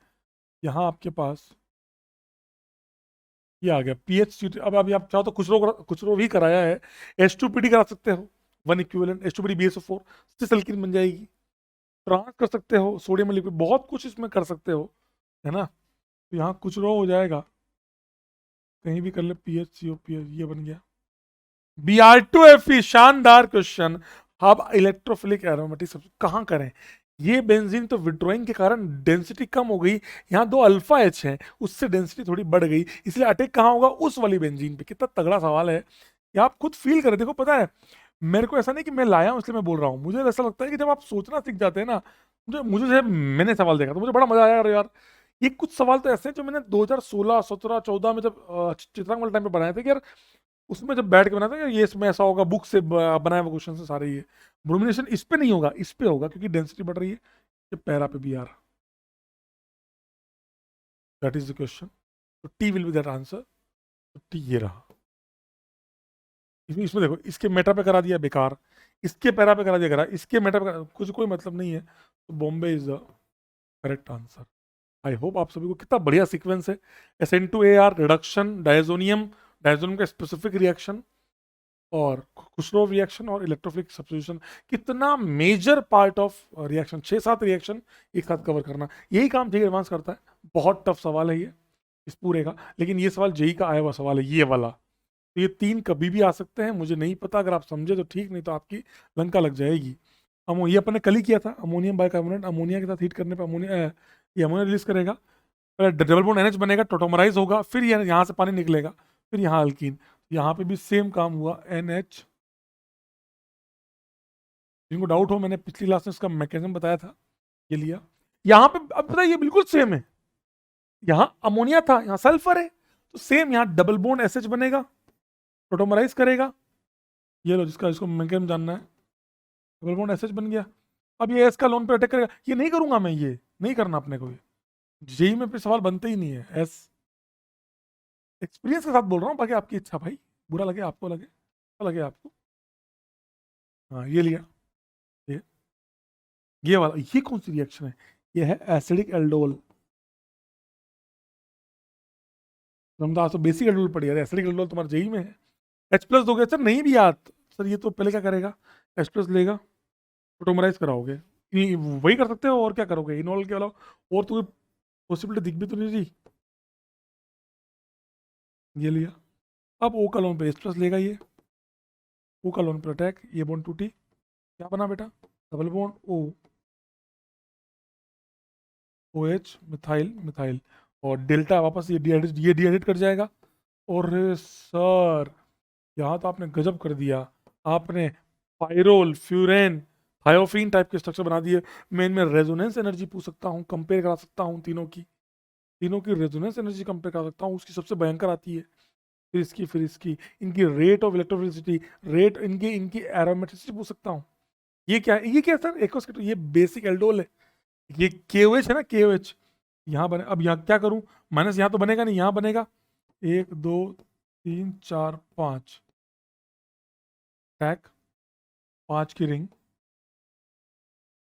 यहाँ आपके पास ये आ गया PH। अब अभी आप चाहो तो कुछ रो भी कराया है, H2PD करा सकते हो, one equivalent H2PD BSO4, cis alkene बन जाएगी। ट्रांस कर सकते हो, सोडियम लिक्विड, बहुत कुछ इसमें कर सकते हो, है ना। तो यहाँ कुछ रो हो जाएगा, कहीं भी कर ले, PHCO, ये बन गया Br2Fe। शानदार क्वेश्चन। अब इलेक्ट्रोफिलिक एरोमेटिक सब कहाँ करें? ये बेंजीन तो विड्रॉइंग के कारण डेंसिटी कम हो गई, यहाँ दो अल्फा H हैं, उससे डेंसिटी थोड़ी बढ़ गई, इसलिए अटैक कहाँ होगा? उस वाली बेंजीन पे। कितना तगड़ा सवाल है ये, आप खुद फील करें। देखो पता है, मेरे को ऐसा नहीं कि मैं लाया हूँ इसलिए मैं बोल रहा हूँ, मुझे ऐसा लगता है कि जब आप सोचना सीख जाते हैं ना, मुझे मुझे जब मैंने सवाल देखा तो मुझे बड़ा मजा आया, अरे यार ये कुछ सवाल तो ऐसे हैं जो मैंने 2016, 17, 14 में जब चित्रांकन टाइम पे बनाए थे कि यार उसमें जब बैठ के बनाया था यार ये इसमें ऐसा होगा, बुक से बनाए हुए क्वेश्चन से सारे ये ब्रूमिनेशन इस पे नहीं होगा, इस पे होगा क्योंकि डेंसिटी बढ़ रही है, ये पैरा पे भी यार, दैट इज द क्वेश्चन। तो T will be that answer. तो टी ये रहा। इसमें इसमें देखो, इसके मेटा पे करा दिया बेकार, इसके पैरा पे करा दिया करा, इसके मेटा पे कुछ कोई मतलब नहीं है, तो Bombay is the correct answer. I hope आप सभी को, कितना बढ़िया सीक्वेंस है, SN2AR रिडक्शन, डायजोनियम, डायजोनियम का स्पेसिफिक रिएक्शन, और खुशरोव रिएक्शन और इलेक्ट्रोफिलिक सब्स्टिट्यूशन, कितना major part of reaction, 6-7 reaction एक साथ कवर करना, यही काम जेई एडवांस करता है। बहुत टफ सवाल है ये इस पूरे का, लेकिन ये सवाल जेई का आया हुआ सवाल है ये वाला। तो ये 3 कभी भी आ सकते हैं, मुझे नहीं पता, अगर आप समझे तो ठीक, नहीं तो आपकी लंका लग जाएगी। ये अपन ने कल ही किया था, अमोनियम बाइकार्बोनेट, अमोनिया के साथ हीट करने पर अमोनिया, ये अमोनिया रिलीज करेगा, पहले डबल बॉन्ड NH बनेगा, टोटोमराइज होगा, फिर यहाँ से पानी निकलेगा, फिर यहाँ अल्कीन, यहाँ पे भी सेम काम हुआ, NH। जिनको डाउट हो, मैंने पिछली क्लास में इसका मैकेनिज्म बताया था, ये लिया, यहाँ पे अब पता है ये बिल्कुल सेम है, यहाँ अमोनिया था, यहाँ सल्फर है, तो सेम यहाँ डबल बॉन्ड SH बनेगा, टोटोमराइज करेगा, ये लो जिसका इसको मैकेनिज्म जानना है, डबल बॉन्ड SH बन गया। अब ये S का लोन पे अटैक करेगा, ये नहीं करूंगा मैं, ये नहीं करना अपने को, ये जेई में फिर सवाल बनते ही नहीं है। S एक्सपीरियंस के साथ बोल रहा हूँ, बाकी आपकी इच्छा भाई, बुरा लगे आपको, लगे अच्छा लगे आपको। हाँ ये लिया, ये वाला, ये कौन सी रिएक्शन है, ये है एसिडिक एल्डोल। रमदास तो बेसिक एल्डोल पड़ी है, एसिडिक एल्डोल तुम्हारे जेई में है। H+ दोगे सर, नहीं भी याद सर, ये तो पहले क्या करेगा, H+ लेगा, ऑटोमराइज कराओगे, वही कर सकते हो, और क्या करोगे इनॉल के अलावा, और तो कोई पॉसिबिलिटी दिख भी तो नहीं रही। ये लिया, अब O का लोन पे H+ लेगा, ये O का लोन पे अटैक, ये बॉन्ड टूटी, क्या बना बेटा, double bond O, OH, methyl methyl, और डेल्टा वापस ये डीहाइड्रेट कर जाएगा। और सर यहाँ तो आपने गजब कर दिया, आपने पायरोल, फ्यूरेन, थायोफीन टाइप के स्ट्रक्चर बना दिए। मैं इनमें रेजोनेंस एनर्जी पूछ सकता हूँ, कंपेयर करा सकता हूँ, तीनों की रेजोनेंस एनर्जी कंपेयर करा सकता हूँ, उसकी सबसे भयंकर आती है, फिर इसकी इनकी रेट ऑफ इलेक्ट्रोफिलिसिटी, रेट इनकी इनकी एरोमेटिसिटी पूछ सकता हूँ। ये क्या है, ये क्या है सर, एक्वस, ये बेसिक एल्डोल है, ये KOH है ना, KOH यहाँ बने। अब यहाँ क्या करूँ, माइनस यहाँ तो बनेगा नहीं, यहाँ बनेगा, 1 2 3 4 5 टैक, 5 की रिंग,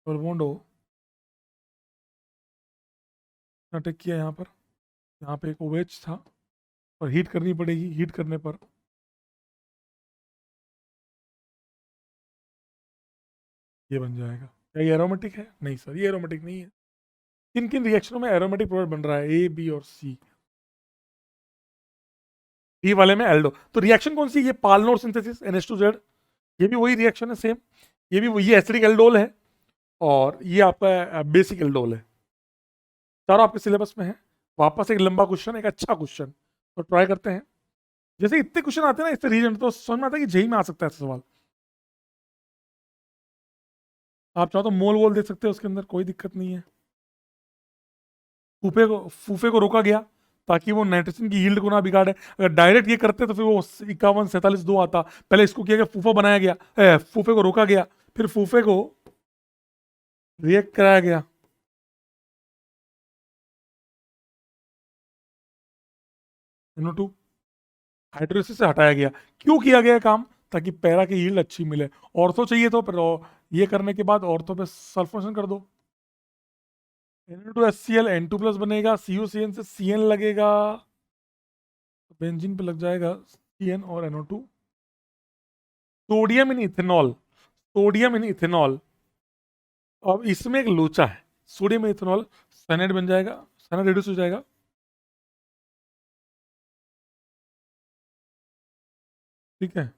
और बॉन्डो अटैक किया यहाँ पर, यहाँ पे एक OH था, और हीट करनी पड़ेगी, हीट करने पर ये बन जाएगा। क्या ये एरोमेटिक है, नहीं सर ये एरोमेटिक नहीं है। किन किन रिएक्शनों में एरोमेटिक प्रोडक्ट बन रहा है, A, B और C, डी वाले में एल्डो, तो रिएक्शन कौन सी, ये पालनोर सिंथेसिस NH2Z, ये भी वही रिएक्शन है सेम, ये भी वही एसिडिक एल्डोल है, और ये आपका बेसिक एल्डोल है, चारों आपके सिलेबस में है। वापस एक लंबा क्वेश्चन, एक अच्छा क्वेश्चन, तो ट्राई करते हैं। जैसे इतने क्वेश्चन आते हैं ना इससे रीजन, तो समझ में आता है कि जेई में आ सकता है ऐसा सवाल। आप चाहो तो मोल वोल देख सकते हो उसके अंदर, कोई दिक्कत नहीं है। फूफे को रोका गया ताकि वो नाइट्रोजन की यील्ड को ना बिगाड़े, अगर डायरेक्ट ये करते तो फिर वो 51 47 2 आता। पहले इसको किया गया, फूफा बनाया गया, फूफे को रोका गया, फिर फूफे को रिएक्ट कराया गया। NO2 हाइड्रोलिसिस से हटाया गया, क्यों किया गया काम, ताकि पैरा की यील्ड अच्छी मिले। ऑर्थो चाहिए तो फिर ये करने के बाद ऑर्थो पे सल्फोनेशन कर दो, Na2HCl N2+ बनेगा, CuCN से CN लगेगा, बेंजीन पे लग जाएगा CN और NO2। सोडियम इन इथेनॉल, सोडियम इन इथेनॉल, अब इसमें एक लोचा है, सोडियम इथेनॉल साइनाइड बन जाएगा, साइनाइड रिड्यूस हो जाएगा, ठीक है।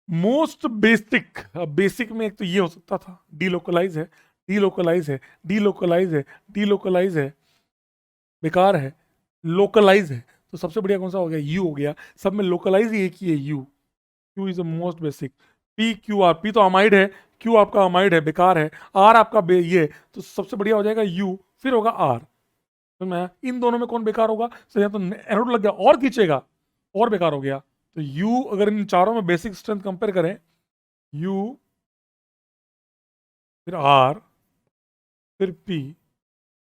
मोस्ट बेसिक, बेसिक में एक तो ये हो सकता था, डीलोकलाइज है, डीलोकलाइज है, डीलोकलाइज है, डीलोकलाइज है, बेकार है, लोकलाइज है, तो सबसे बढ़िया कौन सा हो गया, यू हो गया। सब में लोकलाइज ही एक ही है, you, Q is the most basic. PQR, P तो अमाइड है, क्यू आपका अमाइड है, बेकार है, आर आपका ये, तो सबसे बढ़िया हो जाएगा यू, फिर होगा R। तो मैं इन दोनों में कौन बेकार होगा? सर यहाँ तो एनोड लग गया और खींचेगा, और बेकार हो गया। तो U अगर इन चारों में बेसिक स्ट्रेंथ कंपेयर करें, U फिर R फिर P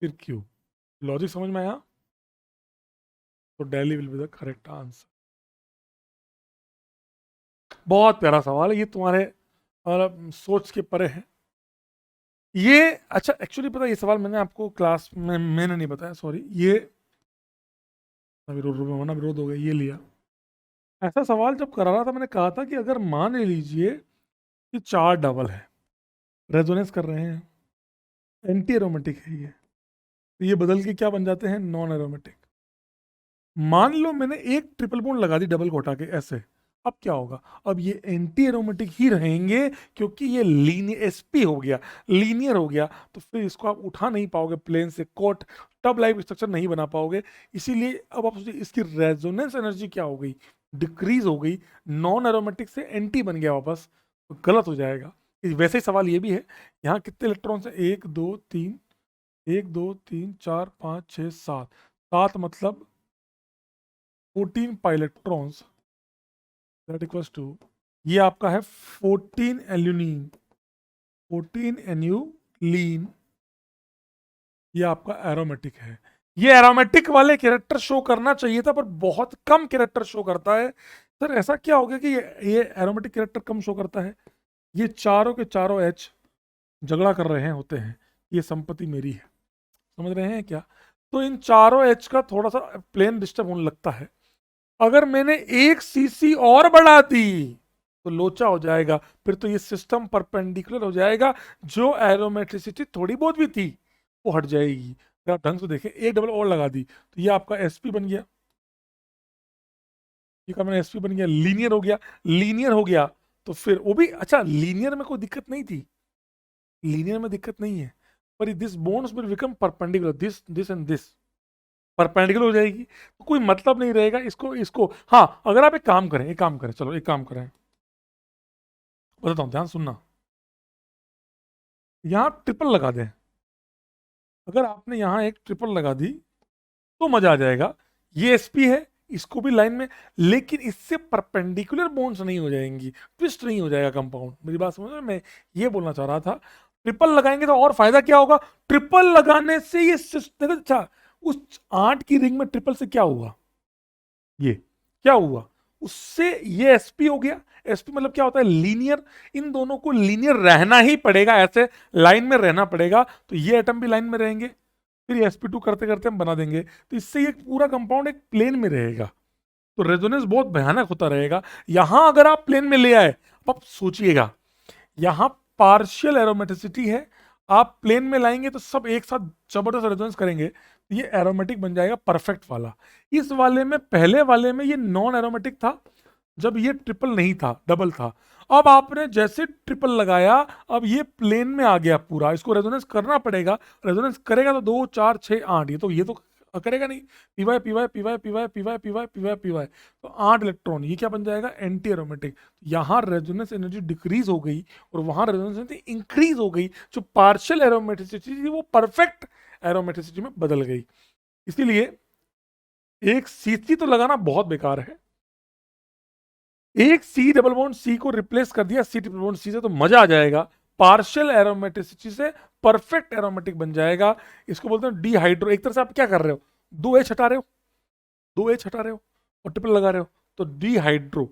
फिर Q। लॉजिक समझ में आया? तो daily will be the correct answer. बहुत प्यारा सवाल है ये, तुम्हारे मतलब सोच के परे है ये। अच्छा एक्चुअली पता है ये सवाल मैंने आपको क्लास में मैंने नहीं बताया, सॉरी। ये विरोध हो गया, ये लिया। ऐसा सवाल जब करा रहा था मैंने कहा था कि अगर मान लीजिए कि चार डबल है, रेजोनेंस कर रहे हैं, एंटी एरोमेटिक है ये, तो ये बदल के क्या बन जाते हैं? Non aromatic. मान लो मैंने एक ट्रिपल बॉन्ड लगा दी डबल को हटा के ऐसे, अब क्या होगा? अब ये एंटी एरोमेटिक ही रहेंगे, क्योंकि ये लीनियर एसपी हो गया, लीनियर हो गया, तो फिर इसको आप उठा नहीं पाओगे प्लेन से, कोट टब लाइफ स्ट्रक्चर नहीं बना पाओगे। इसीलिए अब आप सोचिए इसकी रेजोनेंस एनर्जी क्या हो गई? डिक्रीज हो गई, नॉन एरोमेटिक से एंटी बन गया वापस, तो गलत हो जाएगा। वैसे ही सवाल ये भी है, यहाँ कितने इलेक्ट्रॉन्स हैं? 1 2 3, 1 2 3 4 5 6 7, 7 मतलब 14 पाइलेक्ट्रॉन्स, दैट इक्वल्स टू, ये आपका है 14 एल्यूनीन, 14 एन्यूलीन, ये आपका एरोमेटिक है। ये एरोमेटिक वाले कैरेक्टर शो करना चाहिए था, पर बहुत कम कैरेक्टर शो करता है। सर ऐसा क्या हो गया कि ये एरोमेटिक कैरेक्टर कम शो करता है? ये चारों के चारों एच झगड़ा कर रहे हैं होते हैं, ये संपत्ति मेरी है, समझ रहे हैं क्या? तो इन चारों एच का थोड़ा सा प्लेन डिस्टर्ब होने लगता है। अगर मैंने एक सीसी और बढ़ा दी तो लोचा हो जाएगा, फिर तो ये सिस्टम परपेंडिकुलर हो जाएगा, जो एरोमेट्रिसिटी थोड़ी बहुत भी थी वो हट जाएगी। अगर आप ढंग से देखें, एक डबल और लगा दी तो ये आपका एसपी बन गया, ये का मैंने एसपी बन गया, लीनियर हो गया। लीनियर हो गया तो फिर वो भी अच्छा, लीनियर में कोई दिक्कत नहीं थी, लीनियर में दिक्कत नहीं है, पर this bones will become perpendicular, this this and this perpendicular हो जाएगी, तो कोई मतलब नहीं रहेगा इसको इसको। हाँ अगर आप एक काम करें, एक काम करें, चलो एक काम करें, बताता हूँ, ध्यान सुनना। यहाँ ट्रिपल लगा दें, अगर आपने यहाँ एक ट्रिपल लगा दी तो मजा आ जाएगा। ये एसपी है, इसको भी लाइन में, लेकिन इससे परपेंडिकुलर बॉन्ड्स नहीं हो जाएंगी, ट्विस्ट नहीं हो जाएगा कंपाउंड। मेरी बात समझ में? मैं ये बोलना चाह रहा था, ट्रिपल लगाएंगे तो और फायदा क्या होगा? ट्रिपल लगाने से ये सिस्टम, अच्छा उस 8 की रिंग में ट्रिपल से क्या हुआ? ये क्या हुआ? उससे ये एसपी हो गया। एसपी मतलब क्या होता है? लीनियर। इन दोनों को लीनियर रहना ही पड़ेगा, ऐसे लाइन में रहना पड़ेगा, तो ये एटम भी लाइन में रहेंगे, फिर sp2 करते करते हम बना देंगे, तो इससे ये पूरा कंपाउंड एक प्लेन में रहेगा, तो रेजोनेंस बहुत भयानक होता रहेगा। यहां अगर आप प्लेन में ले आए, अब आप सोचिएगा, यहां पार्शियल एरोमेटिसिटी है, आप प्लेन में लाएंगे तो सब एक साथ जबरदस्त रेजोनेंस करेंगे, तो ये एरोमेटिक बन जाएगा परफेक्ट वाला। इस वाले में, पहले वाले में ये नॉन एरोमेटिक था, जब ये ट्रिपल नहीं था, डबल था। अब आपने जैसे ट्रिपल लगाया, अब ये प्लेन में आ गया पूरा, इसको रेजोनेंस करना पड़ेगा। रेजोनेंस करेगा तो 2 4 6 8, ये तो करेगा नहीं। P Y P Y P Y P Y P Y P Y P Y P Y, तो 8 इलेक्ट्रॉन, ये क्या बन जाएगा? Anti aromatic. यहाँ रेजोनेंस एनर्जी डिक्रीज हो गई और वहां रेजोनेंस एनर्जी इंक्रीज हो गई, जो पार्शियल एरोमेटिसिटी थी वो परफेक्ट एरोमेटिसिटी में बदल गई। इसीलिए एक सीसी तो लगाना बहुत बेकार है, एक सी डबल बॉन्ड सी को रिप्लेस कर दिया सी ट्रिपल बॉन्ड सी से, तो मजा आ जाएगा, पार्शियल एरोमेटिसिटी से परफेक्ट एरोमेटिक बन जाएगा। इसको बोलते हैं डीहाइड्रो। एक तरह से आप क्या कर रहे हो? 2H हटा रहे हो, 2H हटा रहे हो और ट्रिपल लगा रहे हो, तो डीहाइड्रो,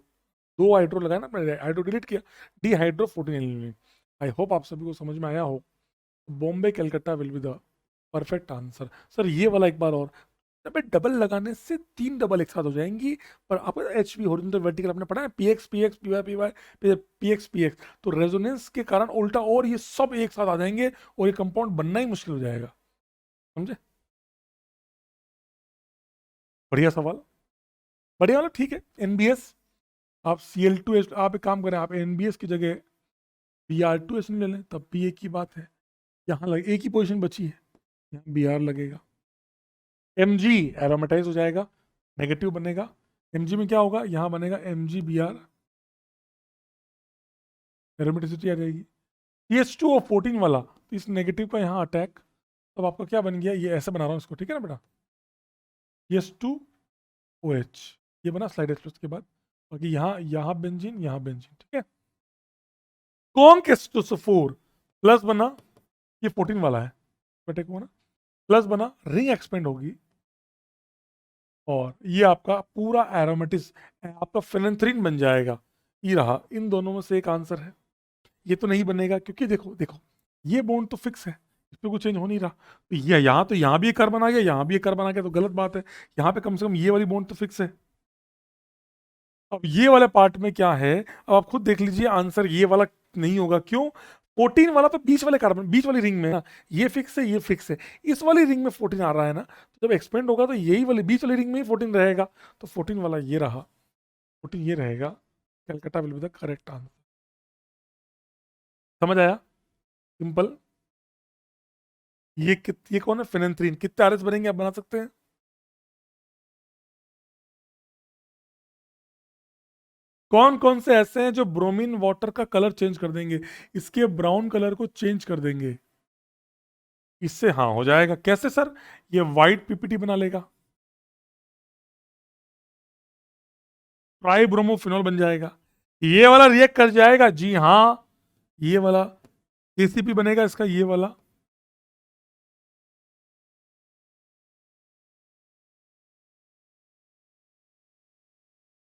2 हाइड्रो लगाया ना, मैंने हाइड्रो डिलीट किया, डीहाइड्रो 14 एलिनिन। आई होप आप सभी को समझ में आया हो। Bombay Calcutta will be the perfect answer. Sir ये वाला एक बार और, पे डबल लगाने से 3 डबल एक साथ हो जाएंगी, पर आपको एच पी हॉरिजॉन्टल वर्टिकल आपने पढ़ा है, P X P X P Y P Y P X P X, तो रेजोनेंस के कारण उल्टा और ये सब एक साथ आ जाएंगे और ये कंपाउंड बनना ही मुश्किल हो जाएगा। समझे? बढ़िया सवाल, बढ़िया वाला, ठीक है। एनबीएस, आप Cl2H, आप एक काम करें, आप एनबीएस की जगह Br2S ले लें, तब भी एक ही बात है। यहाँ लगे, एक ही पोजिशन बची है, यहाँ Br लगेगा, Mg एरोमेटाइज हो जाएगा, नेगेटिव बनेगा। Mg में क्या होगा? यहाँ बनेगा MgBr, एरोमेटिसिटी आ जाएगी। CH2O14 वाला, तो इस नेगेटिव का यहाँ अटैक, अब आपका क्या बन गया, ये ऐसे बना रहा हूँ इसको, ठीक है ना बेटा, S2OH, ये बना स्लाइड एक्सप्रेस के बाद, बाकी यहाँ बेंजीन, यहाँ बेंजीन, ठीक है। कॉन्क H2SO4 प्लस बना, ये 14 वाला है बेटे को ना, प्लस बना, रिंग एक्सपेंड होगी, और ये आपका पूरा एरोमेटिस आपका फेनेंथ्रीन बन जाएगा। ये रहा, इन दोनों में से एक आंसर है। ये तो नहीं बनेगा क्योंकि देखो देखो, ये बॉन्ड तो फिक्स है, इस पे कुछ चेंज हो नहीं रहा, तो ये यहाँ तो यहाँ भी एक कार्बन आ गया, यहाँ भी एक कार्बन आ गया, तो गलत बात है। यहाँ पे कम से कम ये वाली बॉन्ड तो फिक्स है। अब ये वाले पार्ट में क्या है, अब आप खुद देख लीजिए, आंसर ये वाला नहीं होगा। क्यों? 14 वाला तो बीच वाले कार्बन, बीच वाली रिंग में ना, ये फिक्स है, ये फिक्स है, इस वाली रिंग में 14 आ रहा है ना, तो जब एक्सपेंड होगा तो यही वाली बीच वाली रिंग में ही 14 रहेगा, तो 14 वाला ये रहा, 14 ये रहेगा। Calcutta will be the correct answer. समझ आया? सिंपल। ये कौन है? फेनेंथ्रीन। कितने आरएस बनेंगे आप बना सकते हैं? कौन कौन से ऐसे हैं जो ब्रोमीन वाटर का कलर चेंज कर देंगे, इसके ब्राउन कलर को चेंज कर देंगे? इससे हाँ हो जाएगा। कैसे सर? ये व्हाइट पीपीटी बना लेगा, ट्राई ब्रोमोफिनॉल बन जाएगा, ये वाला रिएक्ट कर जाएगा, जी हाँ, ये वाला केसीपी बनेगा इसका, ये वाला।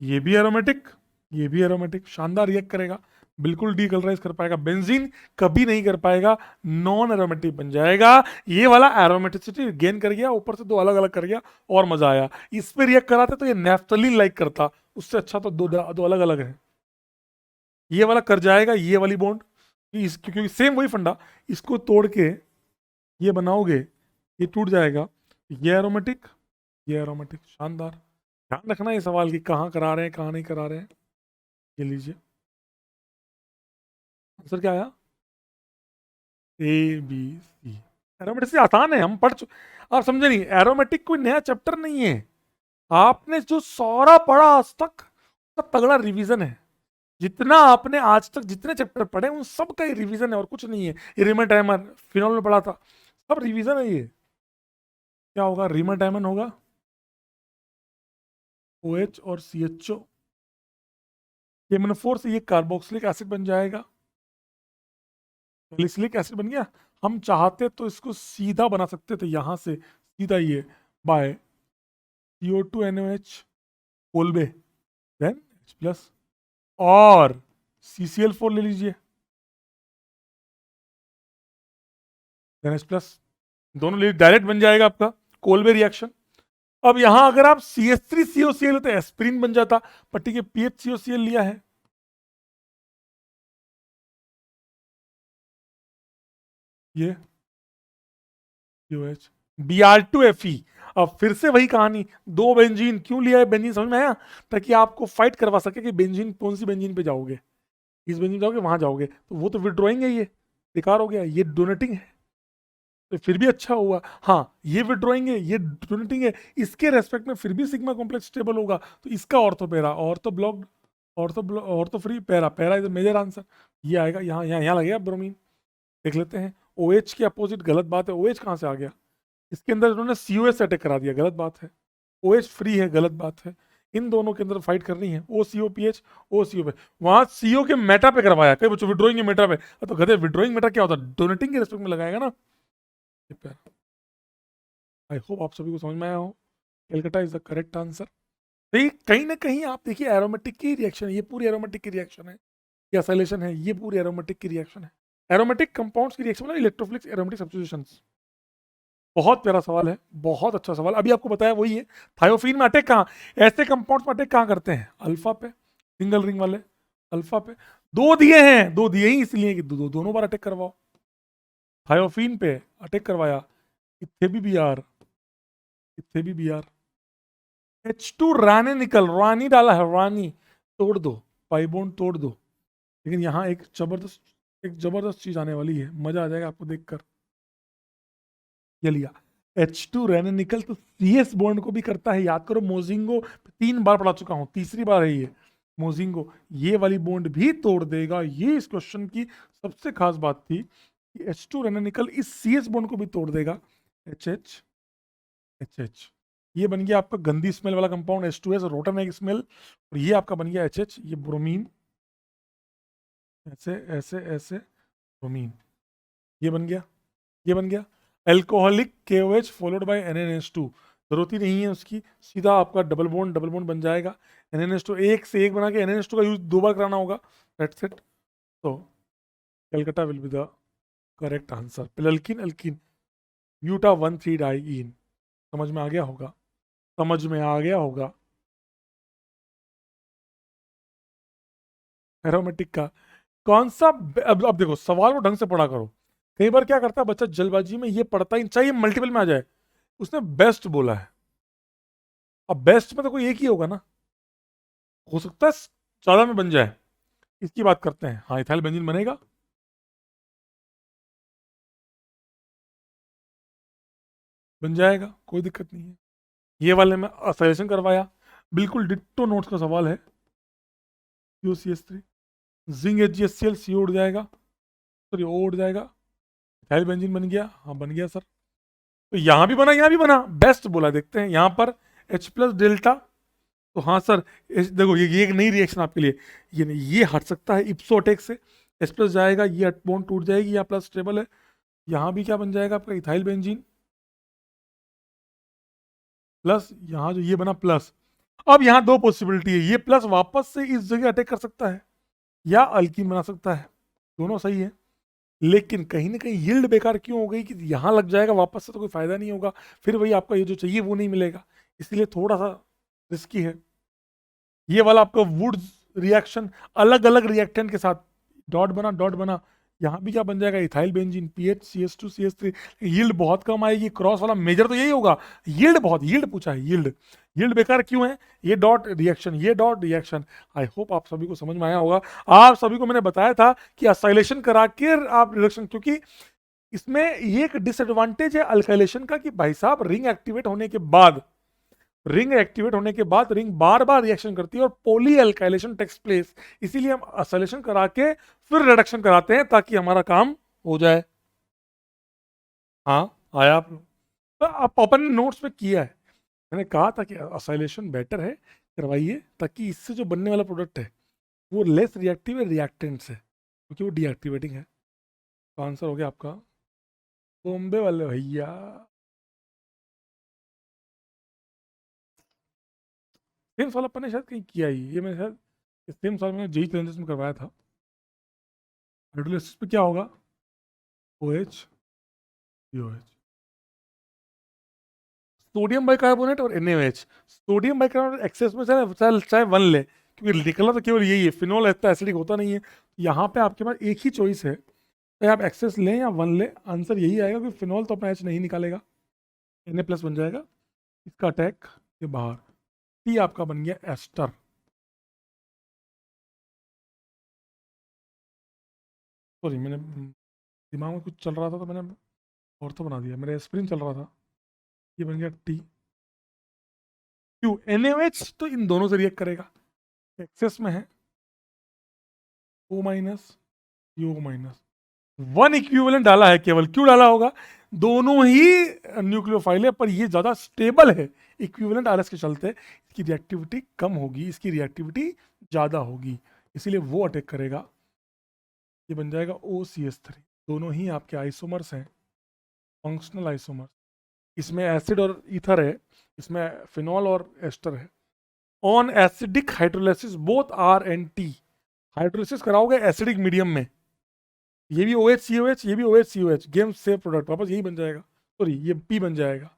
ये भी एरोमेटिक, ये भी एरोमेटिक, शानदार रिएक्ट करेगा, बिल्कुल डीकलराइज कर पाएगा। बेंजीन कभी नहीं कर पाएगा, नॉन एरोमेटिक बन जाएगा। ये वाला एरोमेटिसिटी गेन कर गया, ऊपर से दो अलग अलग कर गया, और मजा आया। इस पे रिएक्ट कराते तो ये नेफ्थलीन लाइक करता, उससे अच्छा तो दो अलग अलग है। ये वाला कर जाएगा, ये वाली बॉन्ड, क्योंकि सेम वही फंडा, इसको तोड़ के ये बनाओगे, ये टूट जाएगा। ये एरोमेटिक, ये एरोमेटिक, शानदार। ध्यान रखना ये सवाल कि कहाँ करा रहे हैं, कहाँ नहीं करा रहे हैं। ये लीजिए, आंसर क्या आया? ABC। एरोमेटिक से आसान है, हम पढ़ चुके। आप समझे नहीं, एरोमेटिक कोई नया चैप्टर नहीं है, आपने जो सारा पढ़ा आज तक, सब तगड़ा रिवीजन है। जितना आपने आज तक जितने चैप्टर पढ़े उन सब का ही रिवीजन है, और कुछ नहीं है। ये रिमर टाइमर फिनॉल में पढ़ा था, सब रिवीजन है। ये क्या होगा? रिमर डायमंड होगा, OH और CHO, KMnO4 से ये कार्बोक्सिलिक एसिड बन जाएगा, सैलिसिलिक एसिड बन गया। हम चाहते तो इसको सीधा बना सकते थे, यहां से सीधा ये bye CO2NOH Kolbe, then H+, और CCl4 ले लीजिए, देन H+, दोनों ले डायरेक्ट बन जाएगा आपका कोलबे रिएक्शन। अब यहां अगर आप CH3COCl तो एस्पिरिन बन जाता, पट्टी के PHCOCl लिया है, ये OH, Br2Fe। अब फिर से वही कहानी, दो बेंजीन क्यों लिया है? बेंजीन समझ में आया? ताकि आपको फाइट करवा सके कि बेंजीन कौन सी बेंजीन पे जाओगे, इस बेंजीन जाओगे, वहां जाओगे, तो वो तो विड्रॉइंग है, ये बेकार हो गया। ये डोनेटिंग है, तो फिर भी अच्छा हुआ। हाँ, ये विड्रॉइंग है, ये डोनेटिंग है, इसके रेस्पेक्ट में फिर भी सिग्मा कॉम्प्लेक्स स्टेबल होगा, तो इसका ortho para, ortho blocked, ortho free, para, para is major answer. ये आएगा, यहाँ यहाँ यहाँ लगेगा ब्रोमीन। देख लेते हैं, OH के अपोजिट गलत बात है, OH कहाँ से आ गया? इसके अंदर इन्होंने COS अटैक करा दिया, गलत बात है। OH फ्री है, गलत बात है। इन दोनों के अंदर फाइट करनी है, OCOPH, OCO पे, वहां CO के मेटा पे करवाया। कई बच्चों विड्रॉइंग के मेटा पे, तो गधे विड्रॉइंग मेटा क्या होता है? डोनेटिंग के रेस्पेक्ट में लगाएगा ना। आई होप आप सभी को समझ में आया हो। Calcutta is the correct answer. देखिए, कहीं ना कहीं आप देखिए, एरोमेटिक की रिएक्शन है, ये पूरी एरोमेटिक की रिएक्शन है, ये एसाइलेशन है, ये पूरी एरोमेटिक की रिएक्शन है। एरोमेटिक कंपाउंड्स की रिएक्शन मतलब इलेक्ट्रोफिलिक्स एरोमेटिक सब्स्टिट्यूशंस। बहुत प्यारा सवाल है, बहुत अच्छा सवाल। अभी आपको बताया वही है। थायोफीन में अटैक कहाँ, ऐसे कंपाउंड्स में अटैक कहाँ करते हैं? अल्फा पे, सिंगल रिंग वाले अल्फा पे। दो दिए हैं, दो दिए ही इसलिए कि दोनों बार अटैक करवाओ। थायोफीन पे अटैक करवाया, इथे भी आर, इथे भी आर। H2 रानी निकल, रानी डाला है, रानी तोड़ दो, पाइबोन तोड़ दो। लेकिन यहाँ एक जबरदस्त चीज आने वाली है, मजा आ जाएगा आपको देखकर। ये लिया H2 रहने निकल, तो CS बॉन्ड को भी करता है, याद करो मोजिंगो 3 बार पढ़ा चुका हूं, तीसरी बार है ये मोजिंगो। ये वाली बॉन्ड भी तोड़ देगा, ये इस क्वेश्चन की सबसे खास बात थी। H2 रहना निकल इस CH बॉन्ड को भी तोड़ देगा, HH HH। ये बन गया आपका गंदी स्मेल वाला compound H2S, rotten egg smell. और ये आपका बन गया HH, ये ब्रोमीन, ऐसे ऐसे ऐसे ब्रोमीन, ये बन गया, ये बन गया alcoholic KOH followed by NNH2। जरूरत ही नहीं है उसकी, सीधा आपका डबल बॉन्ड बन जाएगा। NNH2 एक से एक बना के NNH2 का यूज 2 बार कराना होगा, दैट्स इट। तो Calcutta will be the correct answer. पिलल्किन अल्किन ब्यूटा 1,3 डाइईन। समझ में आ गया होगा, समझ में आ गया होगा। एरोमेटिक का कौन सा अब देखो सवाल को ढंग से पढ़ा करो। कई बार क्या करता है बच्चा जल्दबाजी में, ये पढ़ता ही चाहिए मल्टीपल में आ जाए। उसने बेस्ट बोला है, अब बेस्ट में तो कोई एक ही होगा ना, हो सकता है ज्यादा में बन जाए। इसकी बात करते हैं। हाँ, इथाइल बेंजीन बनेगा। बन जाएगा, कोई दिक्कत नहीं है। ये वाले में सजेशन करवाया, बिल्कुल डिट्टो नोट्स का सवाल है। COCH3 जिंक HgSCl, CO उड़ जाएगा, सॉरी O उड़ जाएगा। इथाइल बेंजीन बन गया, हाँ बन गया सर। तो यहां भी बना, यहां भी बना, बेस्ट बोला। देखते हैं यहां पर H प्लस डेल्टा, तो हाँ सर देखो ये एक नई रिएक्शन आपके लिए। ये नहीं, ये हट सकता है इप्सो अटैक से, H प्लस जाएगा, ये बॉन्ड टूट जाएगी, यहाँ प्लस स्टेबल है। यहाँ भी क्या बन जाएगा आपका इथाइल बेंजीन प्लस, यहाँ जो ये बना प्लस। अब यहाँ दो पॉसिबिलिटी है, ये प्लस वापस से इस जगह अटैक कर सकता है या अल्कीन बना सकता है, दोनों सही है। लेकिन कहीं ना कहीं यील्ड बेकार क्यों हो गई कि यहाँ लग जाएगा वापस से तो कोई फायदा नहीं होगा, फिर वही आपका ये जो चाहिए वो नहीं मिलेगा, इसलिए थोड़ा सा रिस्की है। ये वाला आपका वुड्स रिएक्शन अलग अलग रिएक्टेंट के साथ डॉट बना, डॉट बना। यहाँ भी क्या बन जाएगा ethyl benzene PH CH2 CH3। Yield बहुत कम आएगी, क्रॉस वाला मेजर तो यही होगा। यील्ड बहुत, यील्ड पूछा है, यील्ड यील्ड बेकार क्यों है, ये डॉट रिएक्शन, ये डॉट रिएक्शन। आई होप आप सभी को समझ में आया होगा। आप सभी को मैंने बताया था कि असाइलेशन करा के आप रिडक्शन, क्योंकि इसमें ये एक डिसएडवांटेज है अल्काइलेशन का कि भाई साहब रिंग एक्टिवेट होने के बाद, रिंग एक्टिवेट होने के बाद रिंग बार बार रिएक्शन करती है और पोली अल्काइलेशन टेक्स प्लेस। इसीलिए हम असाइलेशन करा के फिर रिडक्शन कराते हैं ताकि हमारा काम हो जाए। हाँ आया आप, तो आप अपन ने नोट्स में किया है, मैंने कहा था कि असाइलेशन बेटर है, करवाइए, ताकि इससे जो बनने वाला प्रोडक्ट है वो लेस रिएक्टिव है रिएक्टेंट से, क्योंकि वो डीएक्टिवेटिंग है। तो आंसर हो गया आपका बॉम्बे वाले भैया। सेम सवाल अपन ने शायद कहीं किया ही, ये मैं शायद सेम सवाल मैंने जेई चैलेंजेस में करवाया था। हाइड्रोलिसिस पे क्या होगा, OH COH, सोडियम बाइकार्बोनेट और NaOH। सोडियम बाइकार्बोनेट एक्सेस में चाहे चाहे 1 ले, क्योंकि निकला तो केवल यही है, फिनोल इतना एसिडिक होता नहीं है। यहाँ पे आपके पास एक ही चॉइस है, चाहे आप एक्सेस लें या 1 ले, आंसर यही आएगा कि फिनोल तो अपना H नहीं निकालेगा, Na प्लस बन जाएगा, इसका अटैक ये बाहर। T आपका बन गया एस्टर। सॉरी, मैंने दिमाग में कुछ चल रहा था तो मैंने और तो बना दिया, मेरा एस्पिरिन चल रहा था, ये बन गया T। क्यों, NaOH तो इन दोनों से रिएक्ट करेगा, एक्सेस में है O minus O minus, 1 equivalent डाला है केवल, क्यों डाला होगा, दोनों ही न्यूक्लियोफाइल है पर ये ज्यादा स्टेबल है, इक्विवेलेंट RS के चलते इसकी रिएक्टिविटी कम होगी, इसकी रिएक्टिविटी ज्यादा होगी, इसीलिए वो अटैक करेगा। ये बन जाएगा OCH3। दोनों ही आपके आइसोमर्स हैं, फंक्शनल आइसोमर्स। इसमें एसिड और ईथर है, इसमें फिनॉल और एस्टर है। On acidic hydrolysis both R and T, hydrolysis कराओगे एसिडिक मीडियम में, ये भी OH COH, ये भी OH COH, game save product वापस यही बन जाएगा, सॉरी ये P बन जाएगा।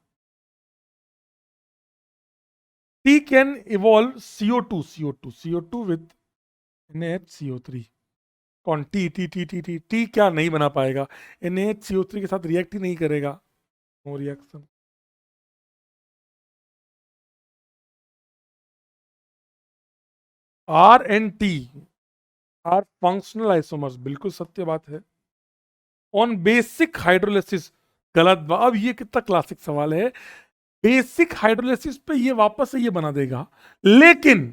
T can evolve CO2 with NaHCO3। कौन, T क्या नहीं बना पाएगा, NaHCO3 के साथ रिएक्ट ही नहीं करेगा, no reaction. R and T are functional isomers, बिल्कुल सत्य बात है। ऑन बेसिक हाइड्रोलिसिस, गलत। अब ये कितना क्लासिक सवाल है, बेसिक हाइड्रोलिसिस पे ये वापस से ये बना देगा, लेकिन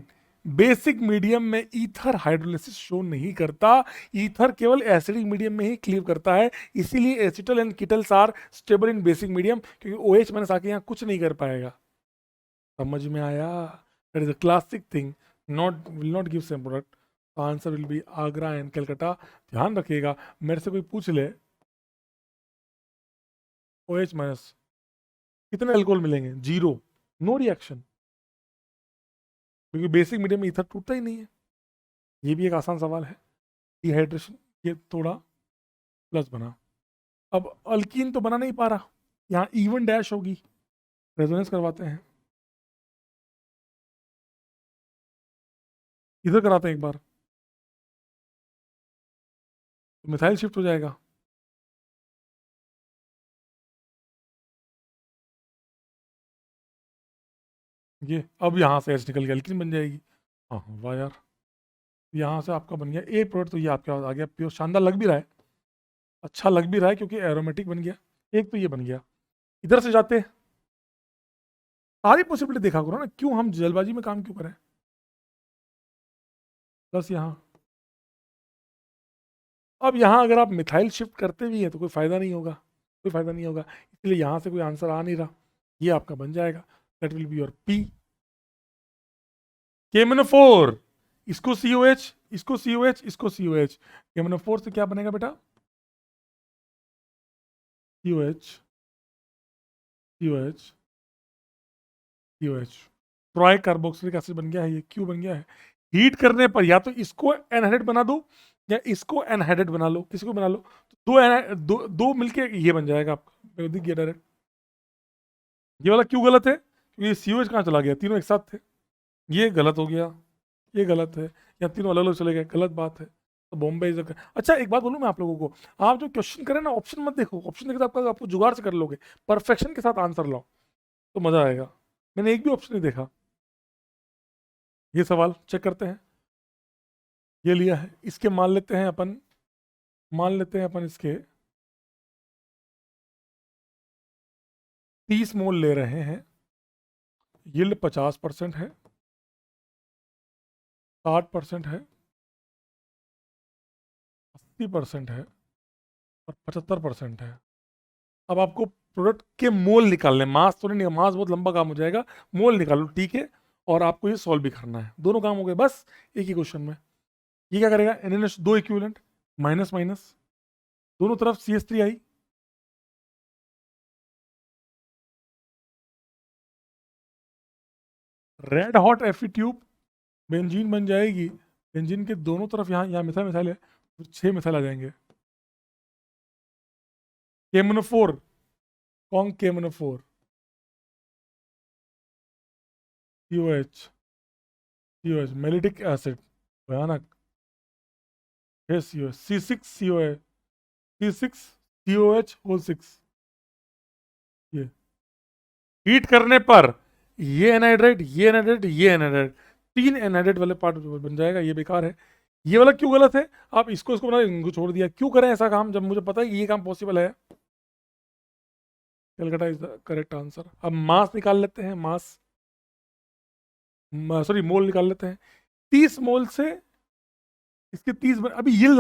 बेसिक मीडियम में ईथर हाइड्रोलिसिस शो नहीं करता, ईथर केवल एसिडिक मीडियम में ही क्लीव करता है, इसीलिए acetal and ketals are stable in basic medium, क्योंकि OH माइनस आके यहाँ कुछ नहीं कर पाएगा। समझ में आया? That is a classic thing, not will not give same product, answer will be Agra and Calcutta. ध्यान रखिएगा, मेरे से कोई पूछ ले OH माइनस कितने अल्कोहल मिलेंगे, 0, नो रिएक्शन, क्योंकि बेसिक मीडियम में ईथर टूटता ही नहीं है। ये भी एक आसान सवाल है। डिहाइड्रेशन, ये थोड़ा प्लस बना। अब अल्कीन तो बना नहीं पा रहा, यहाँ इवन डैश होगी, रेजोनेंस करवाते हैं, इधर कराते हैं एक बार, तो मिथाइल शिफ्ट हो जाएगा। ये अब यहाँ से एच निकल गया, अल्कीन बन जाएगी। हाँ हाँ, वाह यार, यहाँ से आपका बन गया एक प्रोडक्ट, तो ये आपके पास आ गया प्योर, शानदार लग भी रहा है, अच्छा लग भी रहा है, क्योंकि एरोमेटिक बन गया एक, तो ये बन गया। इधर से जाते हैं, सारी पॉसिबिलिटी देखा करो ना, क्यों हम जल्दबाजी में काम क्यों करें। प्लस यहाँ, अब यहाँ अगर आप मिथाइल शिफ्ट करते भी हैं तो कोई फायदा नहीं होगा, कोई फायदा नहीं होगा, इसलिए यहाँ से कोई आंसर आ नहीं रहा, ये आपका बन जाएगा, that will be your P. KMnO4, इसको COH, इसको COH, इसको COH, KMnO4 से क्या बनेगा बेटा, COH, COH, COH, try carboxylic acid बन गया है, ये क्यों बन गया है, हीट करने पर या तो इसको एनहाइड्रेट बना दो या इसको एनहाइड्रेट बना लो, किसी को बना लो, तो दो मिलके ये बन जाएगा आपका, दिख गया डायरेक्ट। ये वाला क्यों गलत है, क्योंकि ये COH कहाँ चला गया, तीनों एक साथ थे, ये गलत हो गया, ये गलत है, या तीनों अलग अलग चले गए, गलत बात है। तो बॉम्बे इज। अच्छा एक बात बोलूँ मैं आप लोगों को, आप जो क्वेश्चन करें ना, ऑप्शन मत देखो, ऑप्शन देखो तो आपका आपको जुगाड़ से कर लोगे, परफेक्शन के साथ आंसर लाओ तो मजा आएगा। मैंने एक भी ऑप्शन नहीं देखा। ये सवाल चेक करते हैं, ये लिया है, इसके मान लेते हैं अपन, मान लेते हैं अपन इसके 30 मोल ले रहे हैं, यील्ड 50% है, 60% है, 80% है और 75% है। अब आपको प्रोडक्ट के मोल निकालने, मास तो नहीं, मास बहुत लंबा काम हो जाएगा, मोल निकालो, ठीक है, और आपको ये सॉल्व भी करना है, दोनों काम हो गए बस एक ही क्वेश्चन में। ये क्या करेगा, NaNH दो इक्विवेलेंट, माइनस माइनस, दोनों तरफ CH3 आई, red hot Fe tube, benzene बन जाएगी, बेंजीन के दोनों तरफ यहाँ यहाँ मिथाइल मिथाइल है, तो 6 मिथाइल आ जाएंगे। KMnO4, कौन KMnO4, COH, COH मेलिटिक एसिड, भयानक, है COH, C6COH, C6COH होल 6, ये हीट करने पर ये एनहाइड्रेट, ये एनहाइड्रेट, ये एनहाइड्रेट, 3 एनहाइड्रेट वाले पार्ट बन जाएगा, ये बेकार है। ये वाला क्यों गलत है, आप इसको इसको बना, इनको छोड़ दिया, क्यों करें ऐसा काम जब मुझे पता है कि ये काम पॉसिबल है। Calcutta is the correct answer. अब मास निकाल लेते हैं, मास, सॉरी मोल निकाल लेते हैं, 30 मोल से इसके 30 अभी यील्ड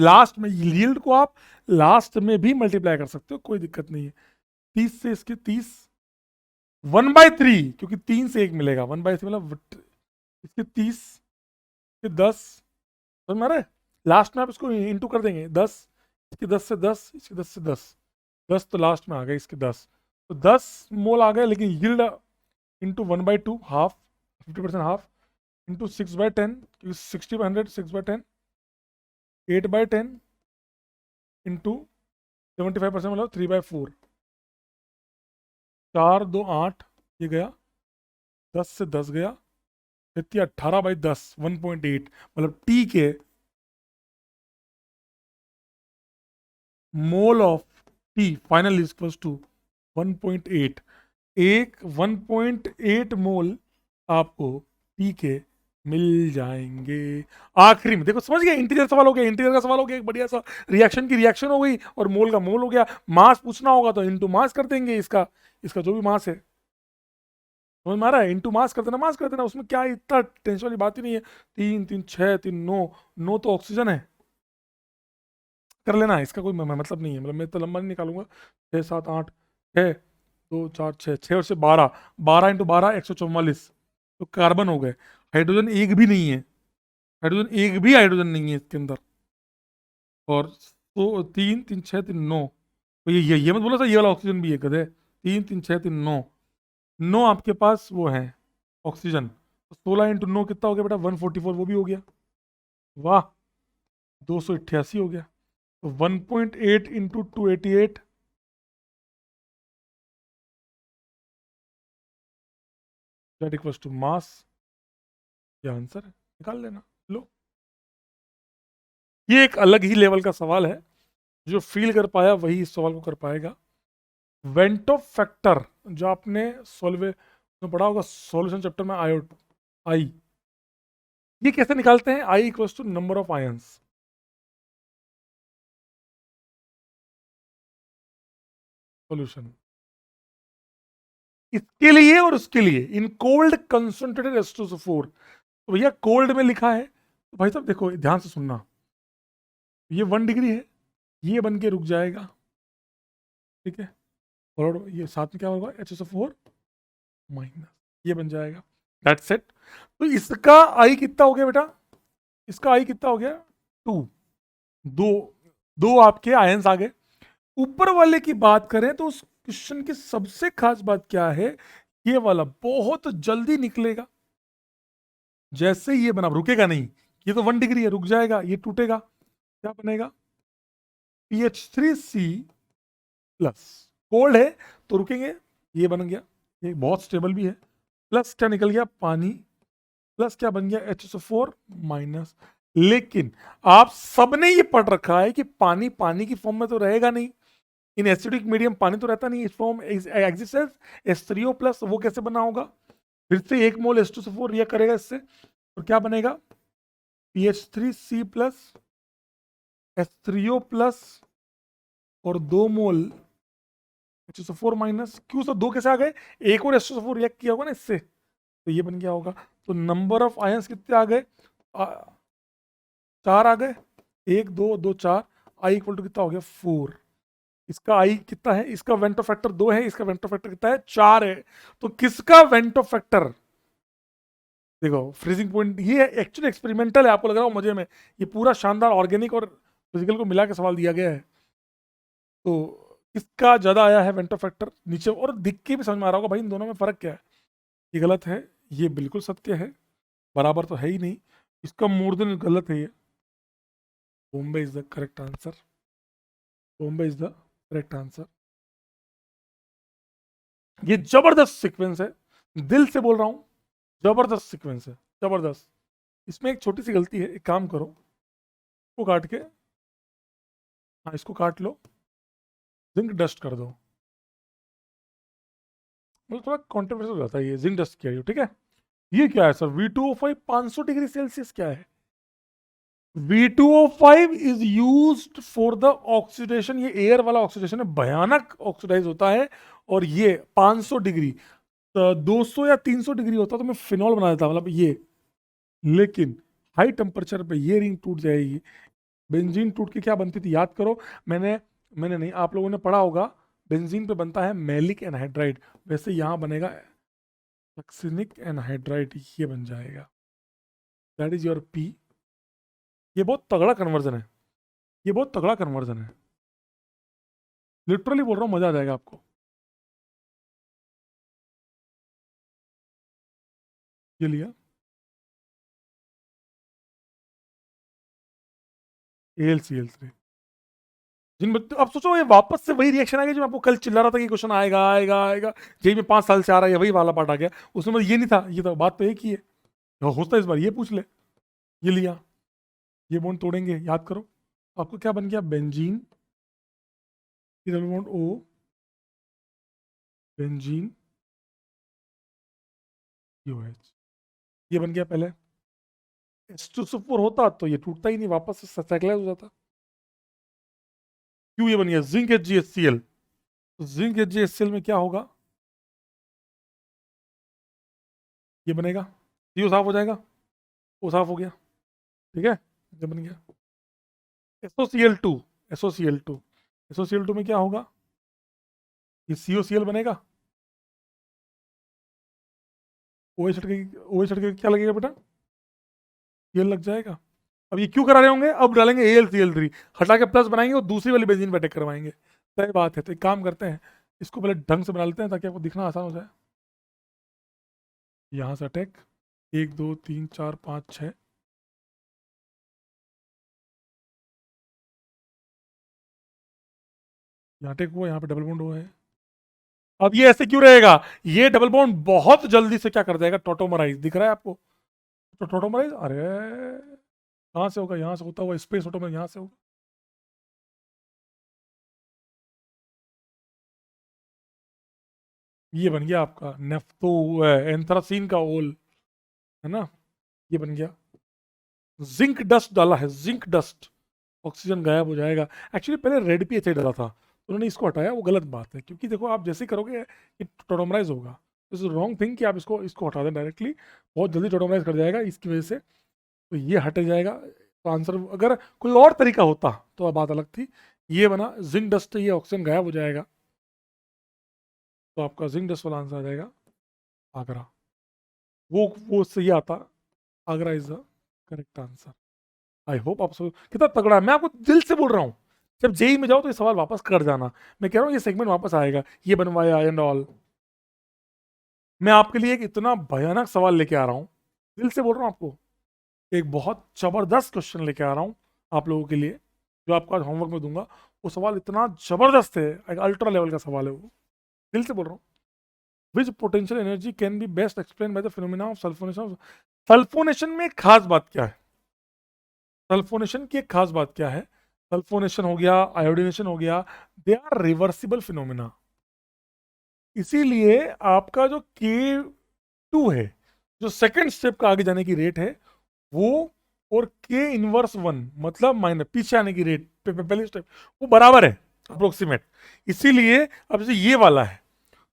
लास्ट में यील्ड को आप लास्ट में भी मल्टीप्लाई कर सकते हो, कोई दिक्कत नहीं है। 30 से इसके 30, 1/3, क्योंकि 3 से 1 मिलेगा, 1/3 मतलब इसके 30 के 10, समझ में आ रहा है, लास्ट में आप इसको इंटू कर देंगे, 10, इसके 10 से 10, इसके 10 से 10, 10 तो लास्ट में आ गए इसके 10, तो 10 मोल आ गए, लेकिन yield into 1/2, half, 50% half, into 6/10, क्योंकि 60/100, 6/10, 8/10 इंटू 75% मतलब 3/4, 4 2 8, ये गया, 10 से 10 गया, 18/10, 1.8, मतलब टी के mole of T final is equals to 1.8, एक 1.8 मोल आपको टी के मिल जाएंगे। आखिरी में देखो, समझ गया, इंटीरियर सवाल हो गया, इंटीरियर का सवाल हो गया, एक बढ़िया सा, रिएक्शन की रिएक्शन हो गई और मोल का मोल हो गया, मास पूछना होगा तो इनटू मास कर देंगे, इसका इसका जो भी मास है। समझ में आ रहा है? इंटू मास कर देना, उसमें क्या इतना टेंशन वाली बात ही नहीं है। 3 3 6 3 9, 9 तो ऑक्सीजन है, कर लेना है, इसका कोई मतलब नहीं है, मतलब मैं तो लंबा नहीं निकालूंगा। 6 7 8 6 2 4 6, 6 और से 12, 12 इंटू 12 144, तो कार्बन हो गए। हाइड्रोजन एक भी नहीं है, हाइड्रोजन एक भी हाइड्रोजन नहीं है इसके अंदर। और तो 3 3 6 3 9, तो ये मत बोला था ये वाला ऑक्सीजन भी है गधे। 3 3 6 3 9, 9 आपके पास वो है ऑक्सीजन, तो 16 इंटू 9 कितना हो गया बेटा? 144, वो भी हो गया। वाह, 288 हो गया। तो 1.8 into 288, that equals to mass. ये आंसर है, निकाल लेना। लो, ये एक अलग ही लेवल का सवाल है, जो फील कर पाया वही इस सवाल को कर पाएगा। वेंटो फैक्टर, जो आपने सोल्वे में पढ़ा होगा सॉल्यूशन चैप्टर में, आयो आई, ये कैसे निकालते हैं? I equals to number of ions, solution इसके लिए और उसके लिए, इन कोल्ड कंसंट्रेटेड H2SO4। तो भैया कोल्ड में लिखा है, तो भाई साहब देखो ध्यान से सुनना, ये 1 डिग्री है, ये बन के रुक जाएगा, ठीक है, और ये साथ में क्या होगा? H2SO4 माइनस, ये बन जाएगा, दैट्स इट। तो इसका आई कितना हो गया बेटा? इसका आई कितना हो गया? 2, दो, दो आपके आयंस आ गए। ऊपर वाले की बात करें तो उस क्वेश्चन की सबसे खास बात क्या है? ये वाला बहुत जल्दी निकलेगा, जैसे ही ये बना, रुकेगा नहीं, ये तो 1 डिग्री है, रुक जाएगा, ये टूटेगा, क्या बनेगा? PH3C प्लस, कोल्ड है तो रुकेंगे, ये बन गया, ये बहुत स्टेबल भी है, प्लस क्या निकल गया? पानी, प्लस क्या बन गया? H2SO4 minus. लेकिन आप सबने ये पढ़ रखा है कि पानी पानी की फॉर्म में तो रहेगा नहीं, इन एसिडिक मीडियम पानी तो रहता नहीं, इस फॉर्म एग्जिस्ट H3O प्लस, वो कैसे बना होगा? फिर से 1 मोल H2SO4 रिएक्ट करेगा इससे, और क्या बनेगा? PH3C प्लस H3O प्लस और 2 मोल H2SO4 माइनस। क्यों सर, दो कैसे आ गए? एक और H2SO4 रिएक्ट किया होगा ना इससे, तो ये बन गया होगा। तो नंबर ऑफ आयंस कितने आ गए? 4 आ गए, 1 2 2 4, आई इक्वल टू कितना हो गया? 4। इसका आई कितना है? इसका वेंटो फैक्टर 2 है, इसका वेंटो फैक्टर कितना है? 4 है। तो किसका वेंटो फैक्टर? देखो फ्रीजिंग पॉइंट, ये एक्चुअली एक्सपेरिमेंटल है, आपको लग रहा हो मजे में, ये पूरा शानदार ऑर्गेनिक और फिजिकल को मिला के सवाल दिया गया है। तो किसका ज्यादा आया है वेंटो फैक्टर नीचे? और दिख के भी समझ में आ रहा होगा भाई इन दोनों में फर्क क्या है। ये गलत है, ये बिल्कुल सत्य है, बराबर तो है ही नहीं, इसका मोर देन गलत है ये। Bombay is the correct answer, Bombay is the correct answer. ये जबरदस्त सीक्वेंस है, दिल से बोल रहा हूं, जबरदस्त सीक्वेंस है, जबरदस्त। इसमें एक छोटी सी गलती है, एक काम करो, इसको काट के, हाँ इसको काट लो, जिंक डस्ट कर दो, मतलब थोड़ा कॉन्ट्रोवर्शियल हो जाता है ये, जिंक डस्ट किया ठीक है। ये क्या है सर? V2O5 500 डिग्री सेल्सियस क्या है? V2O5 is used for the oxidation, ये एयर वाला ऑक्सीडेशन है, भयानक ऑक्सीडाइज होता है। और ये 500 डिग्री, तो 200 या 300 डिग्री होता तो मैं फिनॉल बना देता, मतलब ये। लेकिन हाई टेम्परेचर पे ये रिंग टूट जाएगी। बेंजीन टूट के क्या बनती थी याद करो, मैंने मैंने नहीं, आप लोगों ने पढ़ा होगा, बेंजीन पे बनता है मैलिक एनहाइड्राइड, वैसे यहाँ बनेगा सक्सिनिक एनहाइड्राइड, ये बन जाएगा, दैट इज योर पी। ये बहुत तगड़ा कन्वर्जन है, ये बहुत तगड़ा कन्वर्जन है, लिटरली बोल रहा हूँ, मजा आ जाएगा आपको। ये लिया AlCl3, जिन बच्चों, अब सोचो ये वापस से वही रिएक्शन आएगा जो मैं आपको कल चिल्ला रहा था कि क्वेश्चन आएगा आएगा आएगा, जेई में 5 साल से आ रहा है, वही वाला पार्ट आ गया। उसमें ये नहीं था, ये तो बात तो एक ही है, होता है इस बार, ये पूछ ले। ये लिया, ये बॉन्ड तोड़ेंगे, याद करो, आपको क्या बन गया? Benzene, double bond O, benzene OH, ये बन गया पहले। H2SO4 होता तो ये टूटता ही नहीं, वापस से साइक्लाइज हो जाता। क्यों ये बन गया? जिंक HgHCl, तो जिंक HgHCl में क्या होगा? ये बनेगा, CO साफ हो जाएगा, वो साफ हो गया, ठीक है, ये बन गया। SOCl2, SOCl2, SOCl2 में क्या होगा, ये COCl बनेगा, OH हट के, OH हट के क्या लगेगा बेटा, Cl लग जाएगा। अब ये क्यों करा रहे होंगे, अब डालेंगे AlCl3, हटा के प्लस बनाएंगे और दूसरी वाली बेंजीन पे अटैक करवाएंगे। सही बात है, तो एक काम करते हैं, इसको पहले ढंग से बना लेते हैं ताकि आपको दिखना आसान हो जाए। यहाँ से अटैक 1 2 3 4 5 6, यहाँ अटैक हुआ, यहाँ पे डबल बॉन्ड हुआ है। अब ये ऐसे क्यों रहेगा, ये डबल बॉन्ड बहुत जल्दी से क्या कर जाएगा, टोटोमराइज, दिख रहा है आपको, तो टोटोमराइज, अरे कहाँ से होगा, यहाँ से होता हुआ स्पेस ऑटोमराइज यहाँ से होगा। ये बन गया आपका नेफ्थो एंथ्रासीन का ओल, है ना, ये बन गया। जिंक डस्ट डाला है, जिंक डस्ट, ऑक्सीजन गायब हो जाएगा। एक्चुअली पहले रेड पीएचआई डाला था, उन्होंने इसको हटाया, वो गलत बात है, क्योंकि देखो आप जैसे ही करोगे ये टोटोमराइज होगा, इज रॉन्ग थिंग कि आप इसको इसको हटा दें डायरेक्टली, बहुत जल्दी टोटोमराइज कर जाएगा इसकी वजह से, तो ये हट जाएगा। तो आंसर, अगर कोई और तरीका होता तो बात अलग थी, ये बना जिंक डस्ट, ये ऑक्सीजन गायब हो जाएगा, तो आपका जिंक डस्ट वाला आंसर आ जाएगा आगरा, वो सही आता, Agra is the correct answer. I hope आप सब कितना तगड़ा है, मैं आपको दिल से बोल रहा हूँ, जब जेई में जाओ तो ये सवाल वापस कर जाना, मैं कह रहा हूँ ये सेगमेंट वापस आएगा, ये बनवाया एंड ऑल। मैं आपके लिए एक इतना भयानक सवाल लेके आ रहा हूँ, दिल से बोल रहा हूँ आपको, एक बहुत जबरदस्त क्वेश्चन लेके आ रहा हूँ आप लोगों के लिए, जो आपको आज होमवर्क में दूंगा। वो सवाल इतना जबरदस्त है, एक अल्ट्रा लेवल का सवाल है वो, दिल से बोल रहा हूँ। Which potential energy can be best explain by the phenomena of sulphonation. Sulphonation में एक खास बात क्या है, सल्फोनेशन की एक खास बात क्या है, सल्फोनेशन हो गया, आयोडीनेशन हो गया, दे आर रिवर्सिबल फिनोमिना। इसीलिए आपका जो K2 है, जो सेकंड स्टेप का आगे जाने की रेट है वो, और K−1 मतलब माइनस पीछे आने की रेट पहले स्टेप, वो बराबर है अप्रोक्सीमेट। इसीलिए अब जैसे ये वाला है,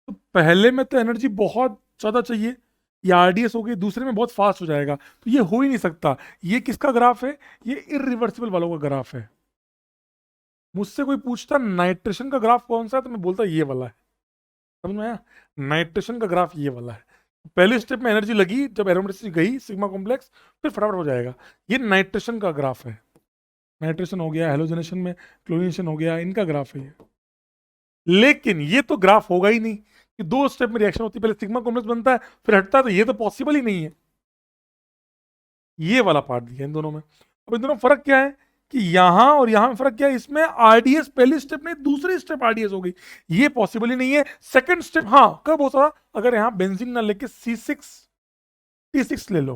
तो पहले में तो एनर्जी बहुत ज्यादा चाहिए, ये आरडीएस हो गई, दूसरे में बहुत फास्ट हो जाएगा, तो ये हो ही नहीं सकता। ये किसका ग्राफ है, ये इरिवर्सिबल वालों का ग्राफ है। मुझसे कोई पूछता नाइट्रेशन का ग्राफ कौन सा है, तो मैं बोलता ये वाला है, समझ में आया, नाइट्रेशन का ग्राफ ये वाला है। पहले स्टेप में एनर्जी लगी, जब एरोमेटिसिटी गई सिग्मा कॉम्प्लेक्स, फिर फटाफट हो जाएगा। ये नाइट्रेशन का ग्राफ है, नाइट्रेशन हो गया, हेलोजनेशन में क्लोरीनेशन हो गया, इनका ग्राफ है ये। लेकिन ये तो ग्राफ होगा ही नहीं कि दो स्टेप में रिएक्शन होती है, पहले सिग्मा कॉम्प्लेक्स बनता है फिर हटता है, तो ये तो पॉसिबल ही नहीं है। ये वाला पार्ट दिया इन दोनों में। अब इन दोनों में फर्क क्या है कि यहां और यहां में फर्क क्या है, इसमें आरडीएस पहली स्टेप में, दूसरी स्टेप आरडीएस हो गई, ये पॉसिबल ही नहीं है। सेकंड स्टेप हाँ कब हो सकता, अगर यहां बेंजीन ना लेके C6T6 ले लो,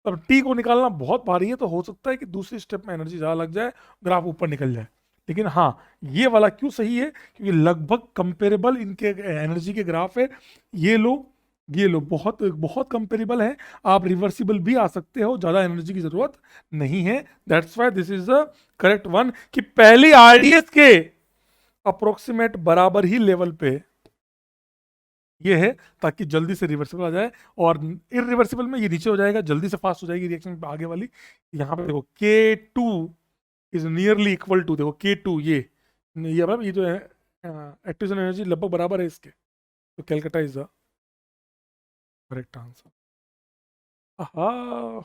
तब टी को निकालना बहुत भारी है, तो हो सकता है कि दूसरी स्टेप में एनर्जी ज्यादा लग जाए, ग्राफ ऊपर निकल जाए। लेकिन हाँ, ये वाला क्यों सही है, क्योंकि लगभग कंपेरेबल इनके एनर्जी के ग्राफ है, ये लो ये लो, बहुत बहुत कंपेरेबल है। आप रिवर्सिबल भी आ सकते हो, ज्यादा एनर्जी की जरूरत नहीं है। That's why this is the correct one, कि पहली आरडीएस के अप्रोक्सीमेट बराबर ही लेवल पे ये है, ताकि जल्दी से रिवर्सिबल आ जाए, और इरिवर्सिबल में ये नीचे हो जाएगा, जल्दी से फास्ट हो जाएगी रिएक्शन आगे वाली। यहाँ पे देखो K2 is nearly equal to, देखो K2 ये मतलब ये जो है एक्टिवेशन एनर्जी लगभग बराबर है इसके, तो Calcutta is the correct answer. आहा,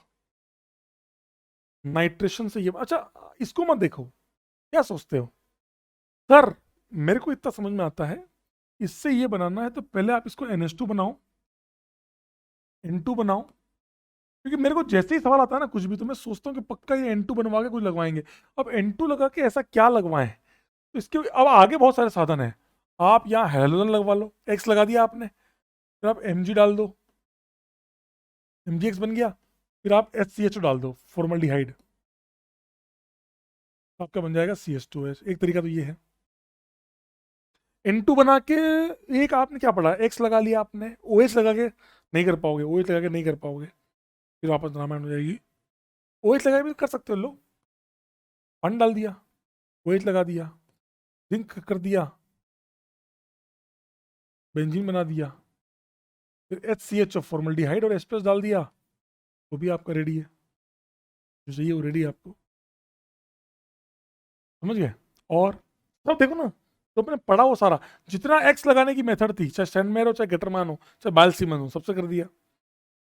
नाइट्रेशन से ये, अच्छा इसको मत देखो, क्या सोचते हो सर, मेरे को इतना समझ में आता है, इससे ये बनाना है तो पहले आप इसको NH2 बनाओ, N2 बनाओ, क्योंकि मेरे को जैसे ही सवाल आता है ना कुछ भी, तो मैं सोचता हूँ कि पक्का ये N2 बनवा के कुछ लगवाएंगे। अब N2 लगा के ऐसा क्या लगवाएं, तो इसके अब आगे बहुत सारे साधन हैं। आप यहाँ हेलोजन लगवा लो, X लगा दिया आपने, फिर आप Mg डाल दो, MgX बन गया, फिर आप HCHO डाल दो, फॉर्मल्डिहाइड, आपका बन जाएगा CH2H। एक तरीका तो ये है। N2 बना के एक आपने क्या पढ़ा, X लगा लिया आपने, OH लगा के नहीं कर पाओगे, OH लगा के नहीं कर पाओगे, फिर वापस रामायण हो जाएगी। OH लगा के भी कर सकते हो लोग, पानी डाल दिया, OH लगा दिया, जिंक कर दिया, बेंजीन बना दिया, फिर HCH फॉर्मल्डिहाइड और H+ डाल दिया, वो भी आपका रेडी है, जो चाहिए वो रेडी है आपको, समझ गए। और सब देखो ना, तो अपने पढ़ा वो सारा, जितना एक्स लगाने की मेथड थी, चाहे स्टैंडमेयर हो, चाहे गेटरमान हो, चाहे बायल-सीमन हो, सबसे कर दिया।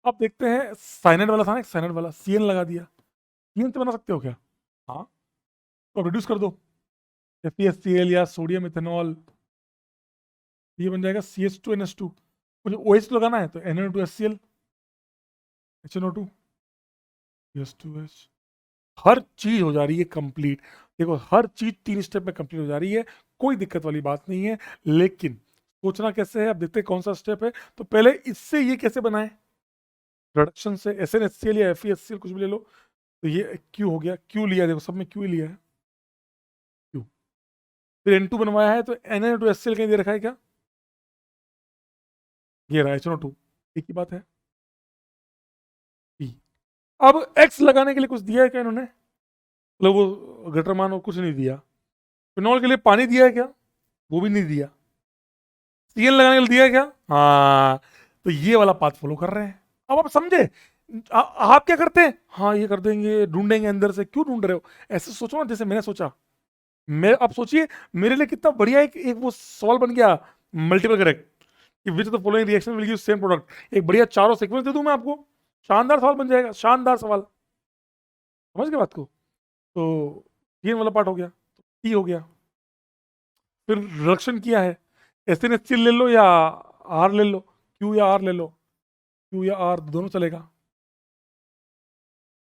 अब देखते हैं साइनाइड वाला था ना, साइनाइड वाला CN लगा दिया। CN से बना सकते हो क्या? हाँ, तो रिड्यूस कर दो, FeSCl या सोडियम इथेनॉल, ये बन जाएगा CH2NH2। मुझे OH लगाना है तो NaO2HCl, HNO2, CH2H। हर चीज हो जा रही है कंप्लीट। देखो हर चीज 3 स्टेप में कंप्लीट हो जा रही है, कोई दिक्कत वाली बात नहीं है। लेकिन सोचना कैसे है, अब देखते हैं कौन सा स्टेप है। तो पहले इससे ये कैसे बनाए, प्रोडक्शन से SnHCl या FeHCl कुछ भी ले लो। तो ये Q हो गया, Q लिया, देखो सब में Q ही लिया है, Q। फिर N2 बनवाया है, तो Na2HCl कहीं दे रखा है क्या? ये रहा HNO2, एक ही बात है। P। अब X लगाने के लिए कुछ दिया है क्या इन्होंने? मतलब वो गटर मान कुछ नहीं दिया। फिनॉल के लिए पानी दिया है क्या? वो भी नहीं दिया। CL लगाने के लिए दिया है क्या? हाँ, तो ये वाला पाथ फॉलो कर रहे हैं। अब आप समझे, आप क्या करते हैं, हाँ ये कर देंगे, ढूंढेंगे अंदर से, क्यों ढूंढ रहे हो? ऐसे सोचो ना जैसे मैंने सोचा। मैं अब सोचिए मेरे लिए कितना बढ़िया एक वो सवाल बन गया, मल्टीपल करेक्ट, कि which of the following reaction will give same product. एक बढ़िया चारों सीक्वेंस दे दूं मैं आपको, शानदार सवाल बन जाएगा, शानदार सवाल। समझ गए बात को? तो ये वाला पार्ट हो गया, टी हो गया। फिर रिडक्शन किया है, SnHCl ले लो या R ले लो, Q या R ले लो, Q या R दोनों चलेगा।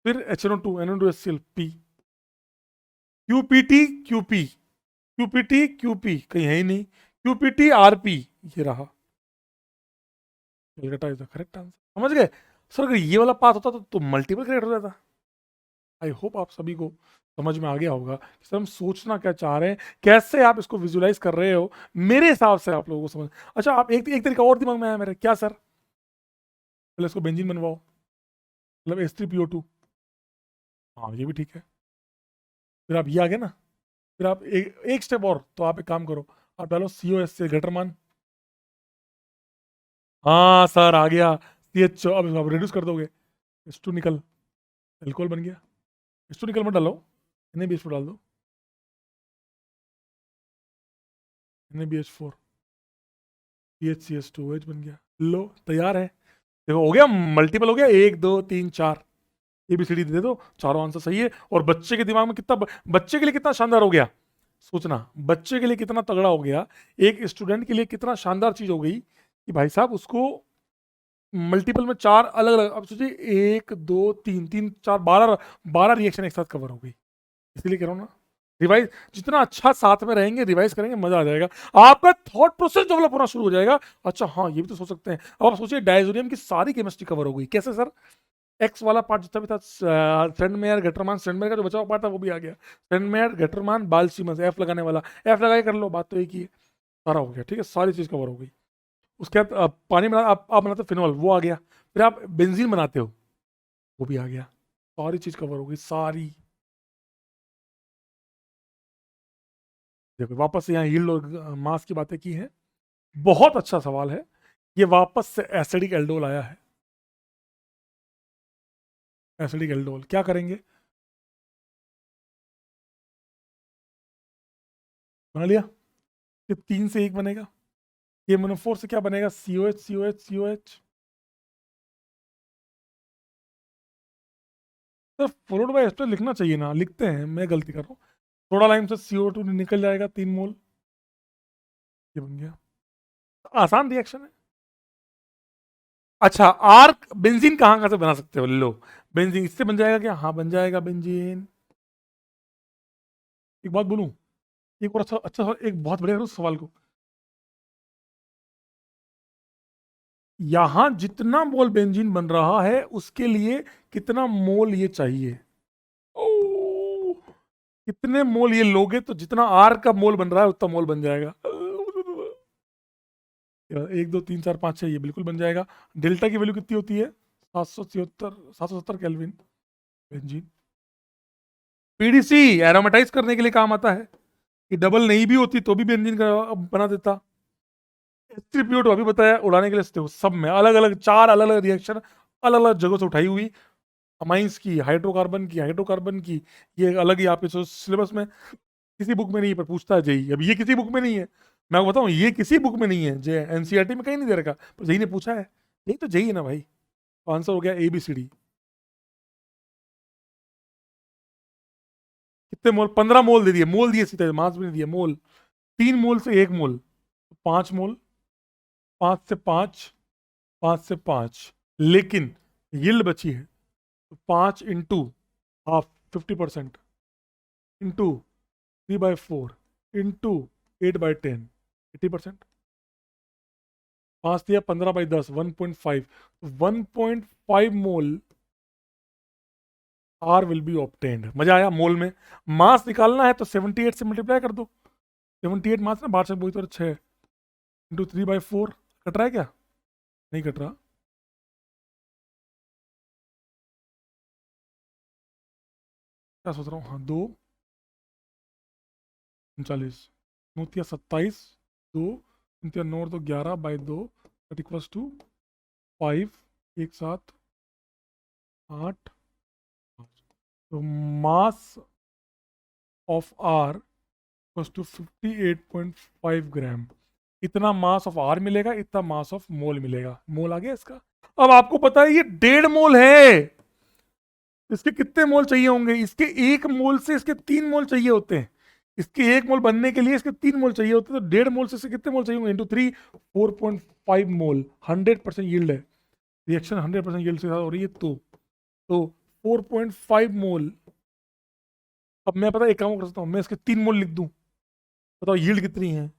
फिर HNO2 NO2HCl P, QPT QP, QPT QP कहीं है ही नहीं, QPT RP, ये रहा, Calcutta is the correct answer. समझ गए सर? अगर ये वाला पाथ होता तो मल्टीपल करेक्ट हो जाता। आई होप आप सभी को समझ में आ गया होगा कि सर हम सोचना क्या चाह रहे हैं, कैसे आप इसको विजुलाइज कर रहे हो, मेरे हिसाब से आप लोगों को समझ। अच्छा, आप एक तरीका और दिमाग में आया मेरे, क्या सर? पहले इसको बेंजीन बनवाओ, मतलब H3PO2, हाँ ये भी ठीक है। फिर आप ये आ गए ना, फिर आप एक स्टेप और, तो आप एक काम करो, आप डालो COS से गटरमान। हाँ सर आ गया, CH, अब आप रिड्यूस कर दोगे, H2 निकल, एल्कोहल बन गया। H2 निकल मत डालो, NaBH4 डाल दो, NaBH4, CH2OH बन गया, लो तैयार है। देखो हो गया, मल्टीपल हो गया, 1 2 3 4, ABCD दे दो, चारों आंसर सही है। और बच्चे के दिमाग में कितना, बच्चे के लिए कितना शानदार हो गया, सोचना बच्चे के लिए कितना तगड़ा हो गया, एक स्टूडेंट के लिए कितना शानदार चीज हो गई कि भाई साहब उसको मल्टीपल में 4 अलग अलग, अब सोचिए 1 2 3 3 4 12 रिएक्शन एक साथ कवर हो गई। इसलिए कह रहा हूँ ना, रिवाइज जितना अच्छा साथ में रहेंगे, रिवाइज करेंगे, मजा आ जाएगा, आपका थॉट प्रोसेस डेवलप होना शुरू हो जाएगा। अच्छा हाँ ये भी तो सोच सकते हैं। अब आप सोचिए डायजोनियम की सारी केमिस्ट्री कवर हो गई, कैसे सर? एक्स वाला पार्ट जितना भी था, स्टैंडमेयर गेटरमान, स्टैंडमेयर का जो बचा हुआ पार्ट था वो भी आ गया, स्टैंडमेयर गेटरमान बाल-सीमंस, एफ लगाने वाला, एफ लगा के कर लो, बात तो एक ही है, सारा हो गया, ठीक है, सारी चीज कवर हो गई। उसके बाद पानी बना, आप बनाते हो फिनॉल, वो आ गया। फिर आप बेंजीन बनाते हो, वो भी आ गया, सारी चीज कवर हो गई सारी। देखो वापस से यहाँ यील्ड और मास की बातें की हैं, बहुत अच्छा सवाल है। ये वापस से एसिडिक एल्डोल आया है, एसिडिक एल्डोल क्या करेंगे, बना लिया, फिर 3 से 1 बनेगा, ये मोनोफोर से क्या बनेगा, COH COH COH। Sir followed by ester लिखना चाहिए ना, लिखते हैं, मैं गलती कर रहा हूँ। थोड़ा लाइन से CO2 निकल जाएगा, 3 मोल, ये बन गया, आसान रिएक्शन है। अच्छा आर्क बेंजीन कहाँ कहाँ से बना सकते हो, लो बेंजीन इससे बन जाएगा क्या? हाँ बन जाएगा बेंजीन। एक बात बोलूं, एक और अच्छा अच्छा एक बहुत बढ़िया करो सवाल को, यहां जितना मोल बेंजीन बन रहा है उसके लिए कितना मोल ये चाहिए, ओ, कितने मोल ये लोगे तो जितना आर का मोल बन रहा है उतना मोल बन जाएगा। 1 2 3 4 5 6, ये बिल्कुल बन जाएगा। डेल्टा की वैल्यू कितनी होती है? 770 बेंजीन। पीडीसी एरोमेटाइज करने के लिए काम आता है, कि डबल नहीं भी होती तो भी बेंजीन का बना देता। एट्रीब्यूट अभी बताया उड़ाने के लिए देखो, सब में अलग अलग 4 अलग अलग रिएक्शन अलग अलग जगह से उठाई हुई, अमाइंस की, हाइड्रोकार्बन की, ये अलग ही आपके सिलेबस में किसी बुक में नहीं है, पर पूछता है जेई। अब ये किसी बुक में नहीं है, मैं आपको बताऊं, ये किसी बुक में नहीं है, जे एनसीईआरटी में कहीं नहीं दे रखा, पर जेई ने पूछा है। यही तो जेई है ना भाई। तो आंसर हो गया ABCD। कितने मोल? 15 मोल दे दिए, मोल दिए सीधे, मास भी नहीं दिया, मोल। 3 मोल से 1 मोल, 5 मोल, 5 से 5, 5 से 5, लेकिन यील्ड बची है, तो 5 इंटू हाफ, 50%, इंटू 3/4, इंटू 8/10, 80%। 5 दिया, 15/10, 1.5, 1.5 मोल आर विल बी ऑब्टेन्ड। मजा आया मोल में। मास निकालना है तो 78 से मल्टीप्लाई कर दो, 78 मास ना, 12 से बोई तो 6 इंटू 3/4। कट रहा है क्या? नहीं कट रहा। क्या सोच रहा हूँ, हाँ, 2 39, 9 × 27, 2 × 9 तो 11/2, दैट इक्वल्स टू 5, एक साथ 8। तो mass of R equals to 58.5 gram. इतना मास ऑफ आर मिलेगा, इतना मास ऑफ मोल मिलेगा। मोल आ गया इसका। अब आपको पता है ये 1.5 मोल है, इसके कितने मोल चाहिए होंगे? इसके 1 मोल से इसके 3 मोल चाहिए होते हैं। इसके 1 मोल बनने के लिए इसके 3 मोल चाहिए होते हैं, तो 1.5 मोल से इसके कितने मोल चाहिए होंगे? इंटू 3, 4.5 मोल। 100% यील्ड है, रिएक्शन 100% यील्ड से हो रही है, तो 4.5 मोल। अब मैं पता है एक काम कर सकता हूँ, मैं इसके 3 मोल लिख दूं, बताओ यील्ड कितनी है?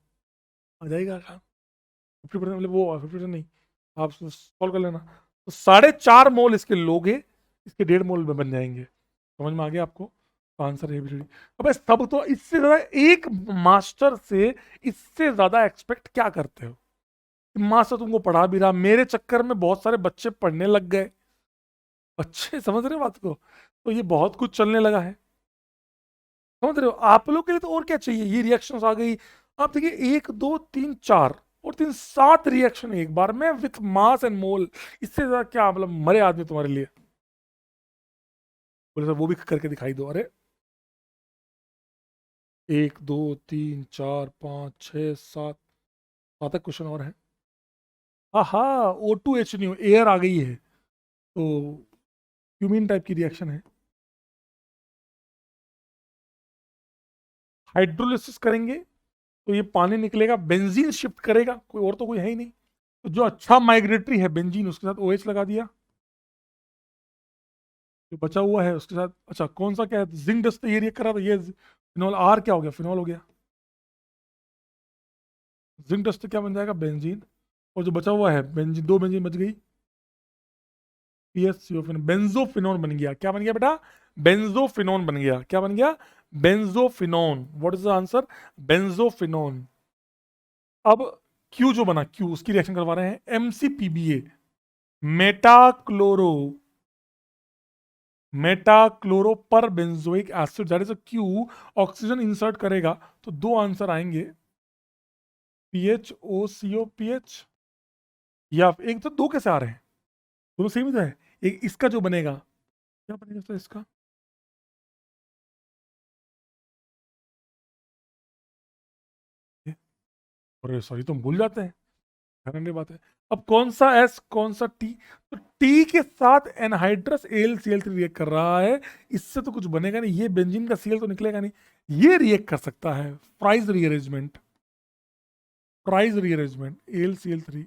आ जाएगा 50%, मतलब वो 50% नहीं, आप सॉल्व कर लेना। तो 4.5 मोल इसके लोगे, इसके 1.5 मोल में बन जाएंगे। समझ में आ गया आपको? तो आंसर है ABCD। अब सब तो इससे ज्यादा एक मास्टर से इससे ज्यादा एक्सपेक्ट क्या करते हो? मास्टर तुमको पढ़ा भी रहा, मेरे चक्कर में बहुत सारे बच्चे पढ़ने लग गए। बच्चे समझ रहे हो बात को? तो ये बहुत कुछ चलने लगा है, समझ रहे हो? आप लोग के लिए तो और क्या चाहिए, ये रिएक्शंस आ गई। आप देखिए 1 2 3 4 और 3 7 रिएक्शन एक बार में विथ मास एंड मोल। इससे ज्यादा क्या, मतलब मरे आदमी तुम्हारे लिए। बोले सर वो भी करके दिखाई दो। अरे 1 2 3 4 5 6 7, 7 तक क्वेश्चन और है। हाँ हाँ, O2H एयर आ गई है, तो क्यूमीन टाइप की रिएक्शन है। हाइड्रोलिसिस करेंगे तो ये पानी निकलेगा, बेंजीन शिफ्ट करेगा, कोई और तो कोई है ही नहीं। तो जो अच्छा माइग्रेटरी है बेंजीन, उसके साथ OH लगा दिया। जो बचा हुआ है उसके साथ, अच्छा कौन सा क्या है, जिंक डस्ट ये रिएक्ट कर रहा था, ये फिनॉल, आर क्या हो गया, फिनॉल हो गया। जिंक डस्ट क्या बन जाएगा, बेंजीन। और जो बचा हुआ है बेंजीन, 2 बेंजीन बच गई, PHCO, बेंजोफिनोन बन गया। क्या बन गया बेटा? बेंजोफिनोन बन गया। क्या बन गया? Benzophenone. What is the answer? Benzophenone. अब क्यू जो बना, क्यू उसकी रिएक्शन करवा रहे हैं, MCPBA, मेटाक्लोरो, मेटाक्लोरो पर benzoic acid, that is a Q. Oxygen insert करेगा तो 2 आंसर आएंगे, PHOCO, या एक तो 2 कैसे आ रहे हैं, दोनों सेम ही तो है। एक इसका जो बनेगा, क्या बनेगा तो इसका, अरे सॉरी तुम भूल जाते हैं, हैरान बात है। अब कौन सा S कौन सा T? तो T के साथ एनहाइड्रस AlCl3 रिएक्ट कर रहा है, इससे तो कुछ बनेगा नहीं, ये बेंजीन का Cl तो निकलेगा नहीं। ये रिएक्ट कर सकता है, prize rearrangement, prize rearrangement, AlCl3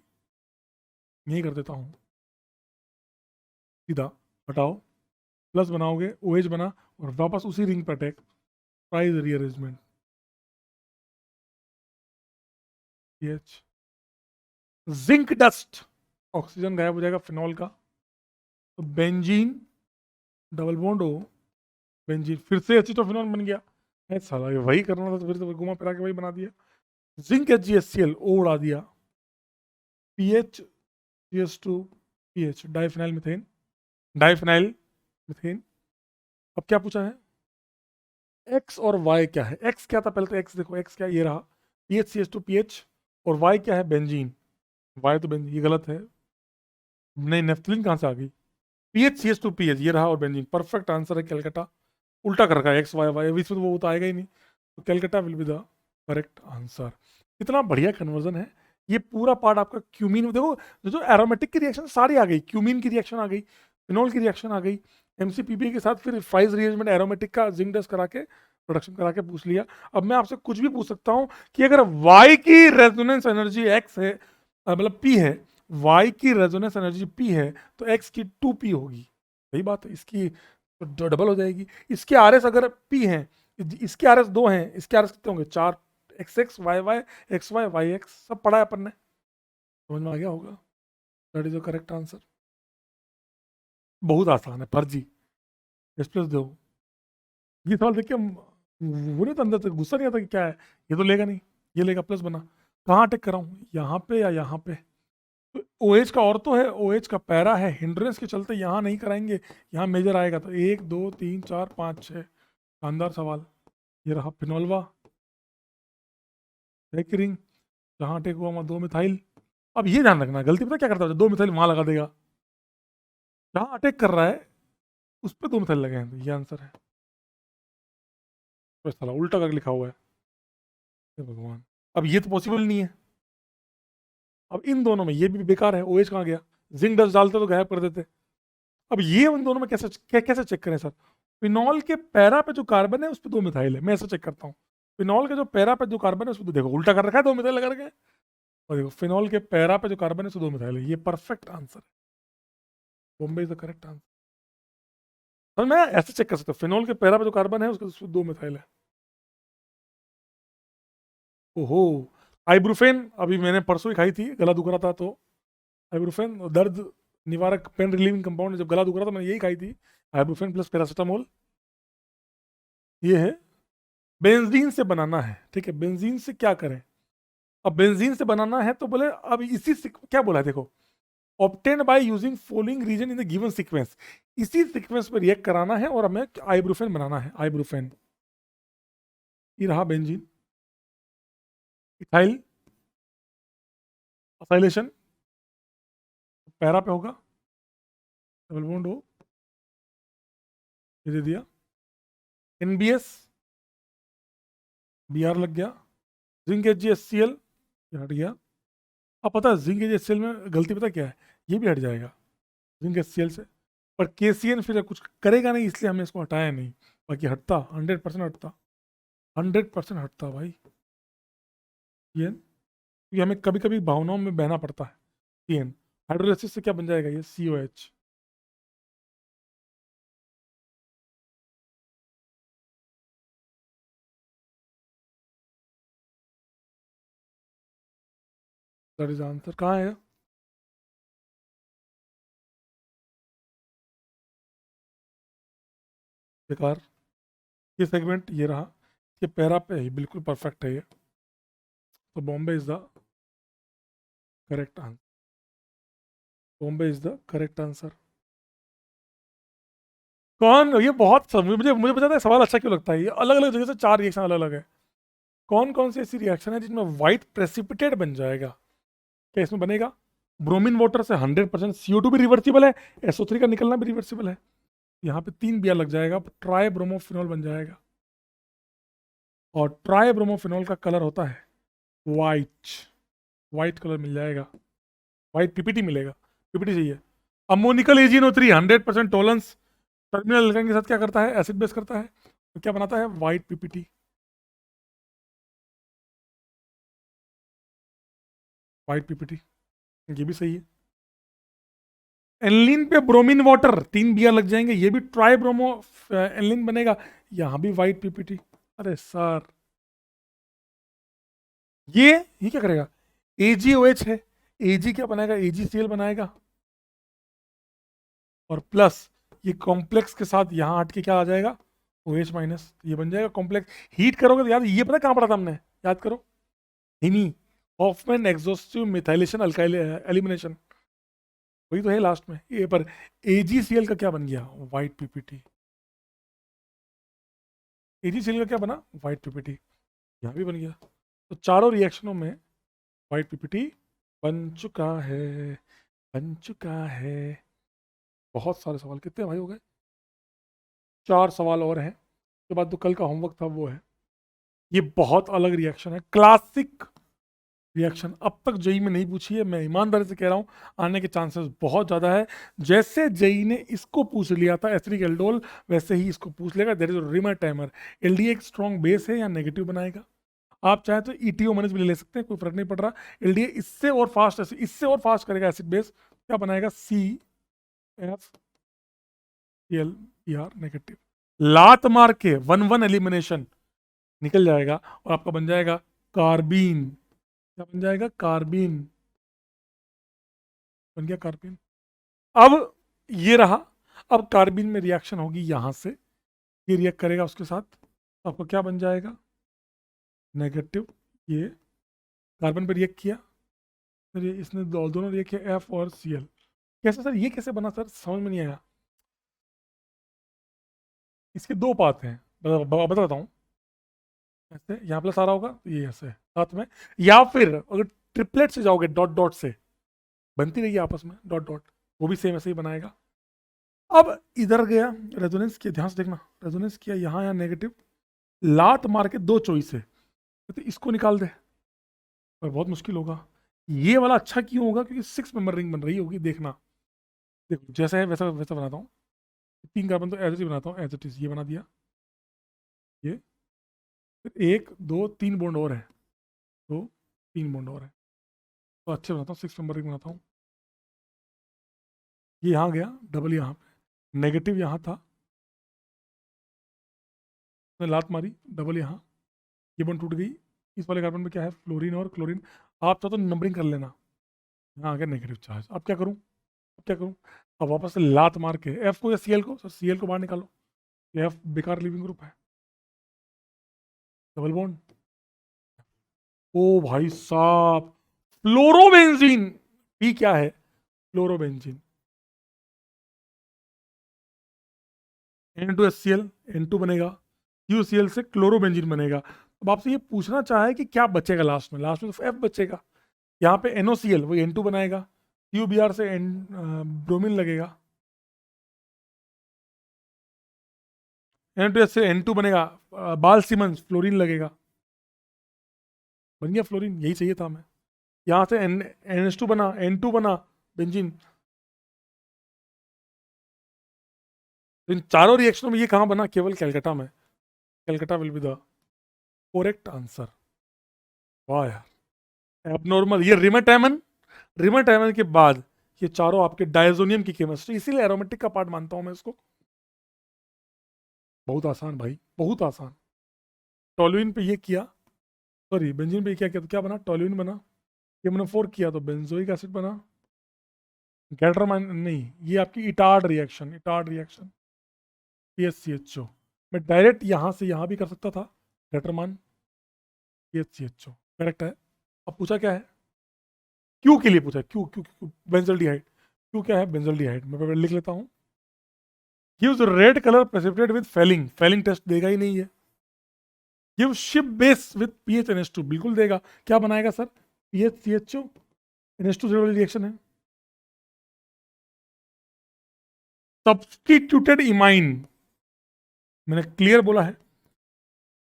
यही कर देता हूँ सीधा, हटाओ, प्लस बनाओगे, OH बना, और वापस उसी रिंग पर attack, Fries rearrangement, PH, zinc dust, oxygen गायब हो जाएगा फिनॉल का, तो बेंजीन, डबल बॉन्ड हो, बेंजीन, फिर से एसिटोफिनॉल बन गया। है साला, ये वही करना था तो फिर तो घुमा फिरा के वही बना दिया। जिंक HgHCl ओ उड़ा दिया, pH CH2 pH, diphenyl methane, diphenyl methane. अब क्या पूछा है? एक्स और वाई क्या है? एक्स क्या था पहले, तो एक्स देखो, एक्स क्या, ये रहा PHCH2 पीएच, और वाई क्या है, बेंजीन। वाई तो बेंजीन, ये गलत है। नहीं, नेफ्थलीन कहाँ से आ गई? PHCH2PH ये रहा, और बेंजीन परफेक्ट आंसर है कैलकाटा। उल्टा कर रखा है एक्स वाई वाई, इसमें तो वो तो आएगा ही नहीं, तो Calcutta will be the correct answer. कितना बढ़िया कन्वर्जन है। ये पूरा पार्ट आपका क्यूमीन, देखो जो एरोमेटिक की रिएक्शन सारी आ गई, क्यूमीन की रिएक्शन आ गई, फिनोल की रिएक्शन आ गई, MCPP के साथ फिर फ्राइज रिएजमेंट एरोमेटिक का जिंक डस्ट करा के प्रोडक्शन करा के पूछ लिया। अब मैं आपसे कुछ भी पूछ सकता हूँ कि अगर Y की रेजोनेंस एनर्जी X है, मतलब P है, Y की रेजोनेंस एनर्जी P है, तो X की 2P होगी। सही बात है, इसकी तो डबल हो जाएगी। इसके RS अगर P हैं, इसके RS 2 हैं, इसके RS कितने होंगे? 4। XX YY XY YX सब पढ़ा है अपन ने, समझ में आ गया होगा। That is the correct answer. बहुत आसान है, फर्जी। एस प्लस दो। ये सवाल देख के वो नहीं तो अंदर से गुस्सा नहीं आता कि क्या है, ये तो लेगा नहीं, ये लेगा प्लस बना। कहाँ अटैक कर रहा हूँ, यहाँ पे या यहाँ पे? तो OH का और तो है, OH का पैरा है, हिंड्रेंस के चलते यहाँ नहीं कराएंगे, यहाँ मेजर आएगा। तो 1 2 3 4 5 6, शानदार सवाल। ये रहा फिनोल्वा, रिंग, जहाँ अटैक हुआ वहाँ 2 मिथाइल। अब ये ध्यान रखना, गलती पता क्या करता है, 2 मिथाइल वहाँ लगा देगा, जहाँ अटैक कर रहा है उस पर 2 मिथाइल लगे हैं, तो ये आंसर है। तो साला उल्टा करके लिखा हुआ है, हे भगवान। अब ये तो पॉसिबल नहीं है। अब इन दोनों में ये भी बेकार है, OH कहाँ गया? जिंक डस्ट डालते तो गायब कर देते। अब ये उन दोनों में कैसे चेक करें सर? फिनॉल के पैरा पे जो कार्बन है उस पर 2 मिथाइल है, मैं ऐसा चेक करता हूँ। फिनॉल के जो पैरा पे जो कार्बन है उस पर देखो उल्टा कर रखा है, 2 मिथाइल लगा रखे हैं। और देखो फिनॉल के पैरा पे जो कार्बन है उस पर 2 मिथाइल है, ये परफेक्ट आंसर है। Bombay is the correct answer. Sir मैं ऐसे चेक कर सकता हूँ, फिनॉल के पैरा पे जो कार्बन है उसके 2 मिथाइल है। ओहो। आइब्रूफेन अभी मैंने परसों ही खाई थी, गला दुख रहा था तो। आइब्रूफेन दर्द निवारक पेन रिलीविंग कंपाउंड, जब गला दुख रहा था मैंने यही खाई थी, आइब्रूफेन प्लस पैरासिटामोल। ये है। बेंजीन से बनाना है, ठीक है, बेंजीन से क्या करें? अब बेंजीन से बनाना है तो बोले अब क्या बोला है देखो, obtain by using following reagent in the given sequence. इसी सीक्वेंस पर रिएक्ट कराना है और हमें आइब्रूफेन बनाना है। आइब्रूफेन, ये रहा बेंजीन, इथाइल असाइलेशन, पैरा पे होगा, डबल बॉन्ड हो, ये दे दिया, NBS BR लग गया, जिंक HgHCl ये हट गया। अब पता है जिंक HgHCl में गलती पता क्या है, ये भी हट जाएगा जिंक HCl से, पर KCN फिर कुछ करेगा नहीं, इसलिए हमने इसको हटाया नहीं, बाकी हटता 100% हटता, 100% हटता भाई। ये हमें कभी कभी भावनाओं में बहना पड़ता है। CN हाइड्रोलिसिस से क्या बन जाएगा, ये COH। That is answer. कहाँ है? बेकार। ये सेगमेंट ये रहा, ये पैरा पे है, बिल्कुल परफेक्ट है ये। तो Bombay is the correct answer. Bombay is the correct answer. कौन ये बहुत मुझे मुझे पता है सवाल अच्छा क्यों लगता है, ये अलग अलग जगह से 4 रिएक्शन अलग अलग है। कौन कौन सी ऐसी रिएक्शन है जिसमें व्हाइट प्रेसिपिटेट बन जाएगा? क्या इसमें बनेगा? ब्रोमीन वाटर से 100% CO2 भी रिवर्सिबल है, SO3 का निकलना भी रिवर्सिबल है। यहाँ पे 3 बियर लग जाएगा, ट्राई ब्रोमोफिनॉल बन जाएगा। और ट्राई ब्रोमोफिनॉल का कलर होता है वाइट, वाइट कलर मिल जाएगा, वाइट PPT मिलेगा। PPT चाहिए। Ammoniacal AgNO3 100% Tollens, terminal alkyne के साथ क्या करता है, एसिड बेस करता है, तो क्या बनाता है, वाइट PPT, वाइट PPT। ये भी सही है। एनलिन पे ब्रोमीन वाटर 3 बियर लग जाएंगे, ये भी ट्राई ब्रोमो एनलिन बनेगा, यहाँ भी वाइट PPT। अरे सर ये क्या करेगा, AgOH है, Ag क्या बनाएगा, AgCl बनाएगा, और प्लस ये कॉम्प्लेक्स के साथ यहाँ हट के क्या आ जाएगा, OH माइनस, ये बन जाएगा कॉम्प्लेक्स। हीट करोगे तो याद, ये पता कहाँ पढ़ा था हमने, याद करो, हिनी Hofmann exhaustive methylation alkyl elimination, वही तो है लास्ट में ये। पर AgCl का क्या बन गया, वाइट PPT। AgCl का क्या बना, वाइट PPT, यहाँ भी बन गया। तो चारों रिएक्शनों में वाइट PPT बन चुका है, बन चुका है। बहुत सारे सवाल, कितने भाई हो गए? 4 सवाल और हैं, उसके बाद तो कल का होमवर्क था वो है। ये बहुत अलग रिएक्शन है, क्लासिक रिएक्शन। अब तक जेई में नहीं पूछी है, मैं ईमानदारी से कह रहा हूँ, आने के चांसेस बहुत ज़्यादा है। जैसे जेई ने इसको पूछ लिया था एस्ट्रिक एल्डोल, वैसे ही इसको पूछ लेगा। There is Reimer Tiemann. LDA एक स्ट्रॉन्ग बेस है या नेगेटिव बनाएगा? आप चाहे तो ईटीओ मैनेज भी ले सकते हैं, कोई फर्क नहीं पड़ रहा। एलडीए इससे और फास्ट, इससे और फास्ट करेगा एसिड बेस, क्या बनाएगा? C F L E R negative. लात मार के 1-1 एलिमिनेशन निकल जाएगा और आपका बन जाएगा कार्बीन। क्या बन जाएगा? कार्बीन। बन गया कार्बीन। अब ये रहा, अब कार्बीन में रिएक्शन होगी यहां से, ये रिएक्ट करेगा उसके साथ, तो आपको क्या बन जाएगा? नेगेटिव। ये कार्बन पे रिएक्ट किया, फिर ये इसने दोनों रिएक्ट किया, एफ और सी एल। कैसे सर, ये कैसे बना सर, समझ में नहीं आया। इसके दो पाथ हैं, बताता हूँ। ऐसे यहाँ प्लस आ रहा होगा तो ये ऐसे साथ में, या फिर अगर ट्रिपलेट से जाओगे डॉट डॉट से, बनती रही आपस में डॉट डॉट, वो भी सेम ऐसे ही बनाएगा। अब इधर गया, रेजोनेंस किया, ध्यान से देखना, रेजोनेंस किया यहाँ या नेगेटिव, लात मार के दो चॉइस है, तो इसको निकाल दे, पर बहुत मुश्किल होगा। ये वाला अच्छा क्यों होगा? क्योंकि 6 मेंबर रिंग बन रही होगी, देखना। देखो जैसा है वैसा वैसा बनाता हूँ। 3 कार्बन तो एज इट इज बनाता हूँ, एज इट इज ये बना दिया। ये फिर 1 2 3 बॉन्ड और है, 2 3 बॉन्ड और है, तो अच्छे बनाता हूँ, 6 मेंबर रिंग बनाता हूँ। ये यहाँ गया डबल, यहाँ पे नेगेटिव यहाँ था, मैंने लात मारी डबल यहाँ, ये बॉन्ड टूट गई। इस वाले कार्बन में क्या है? फ्लोरीन और क्लोरीन। आप चाहो तो नंबरिंग कर लेना। यहाँ आ गया नेगेटिव चार्ज। अब क्या करूँ? अब क्या करूँ? अब वापस से लात मार के एफ को या सीएल को, सर सीएल को बाहर निकालो, एफ बेकार लिविंग ग्रुप है, डबल बॉन्ड। ओ भाई साहब, फ्लोरोबेंजीन। पी क्या है? फ्लोरोबेंजीन। N2HCl, N2 बनेगा, QCl से क्लोरोबेंजीन बनेगा। अब आपसे ये पूछना चाहे कि क्या बचेगा लास्ट में? लास्ट में तो F बचेगा। यहाँ पे NOCl वही N2 बनाएगा, QBr से ब्रोमीन लगेगा, N2H से N2 बनेगा, बाल सीमंस फ्लोरीन लगेगा, बन गया फ्लोरीन। यही चाहिए था हमें। यहाँ से NH2 बना, N2 बना, बेंजीन। तो इन चारों रिएक्शनों में ये कहाँ बना? केवल कैलकाटा में। Calcutta will be the correct answer. वाह यार, एबनॉर्मल। ये रिमेटाइमन, रिमेटाइमन के बाद ये चारों आपके डायजोनियम की केमिस्ट्री, इसीलिए एरोमेटिक का पार्ट मानता हूं मैं इसको। बहुत आसान भाई, बहुत आसान। टॉलुइन पे ये किया, सॉरी बेंजीन पे क्या किया तो क्या बना? टॉलुइन बना। ये मैंने 4 किया तो बेंजोइक एसिड बना। गैल्ट्रामाइन नहीं, ये आपकी Etard reaction, Etard reaction, PHCHO। मैं डायरेक्ट यहाँ से यहाँ भी कर सकता था, गैल्ट्रामान PHCHO करेक्ट है। अब पूछा क्या है? क्यू के लिए पूछा, Q Q Q benzaldehyde. Q क्या है? बेंजल्डिहाइड। मैं लिख लेता हूँ, gives red colour precipitate with Fehling, Fehling test देगा ही नहीं है। Give ship base with PHNH2, बिल्कुल देगा। क्या बनाएगा सर? PHCHO, NH2 से रिएक्शन है। सब्स्टिट्यूटेड इमाइन, मैंने क्लियर बोला है,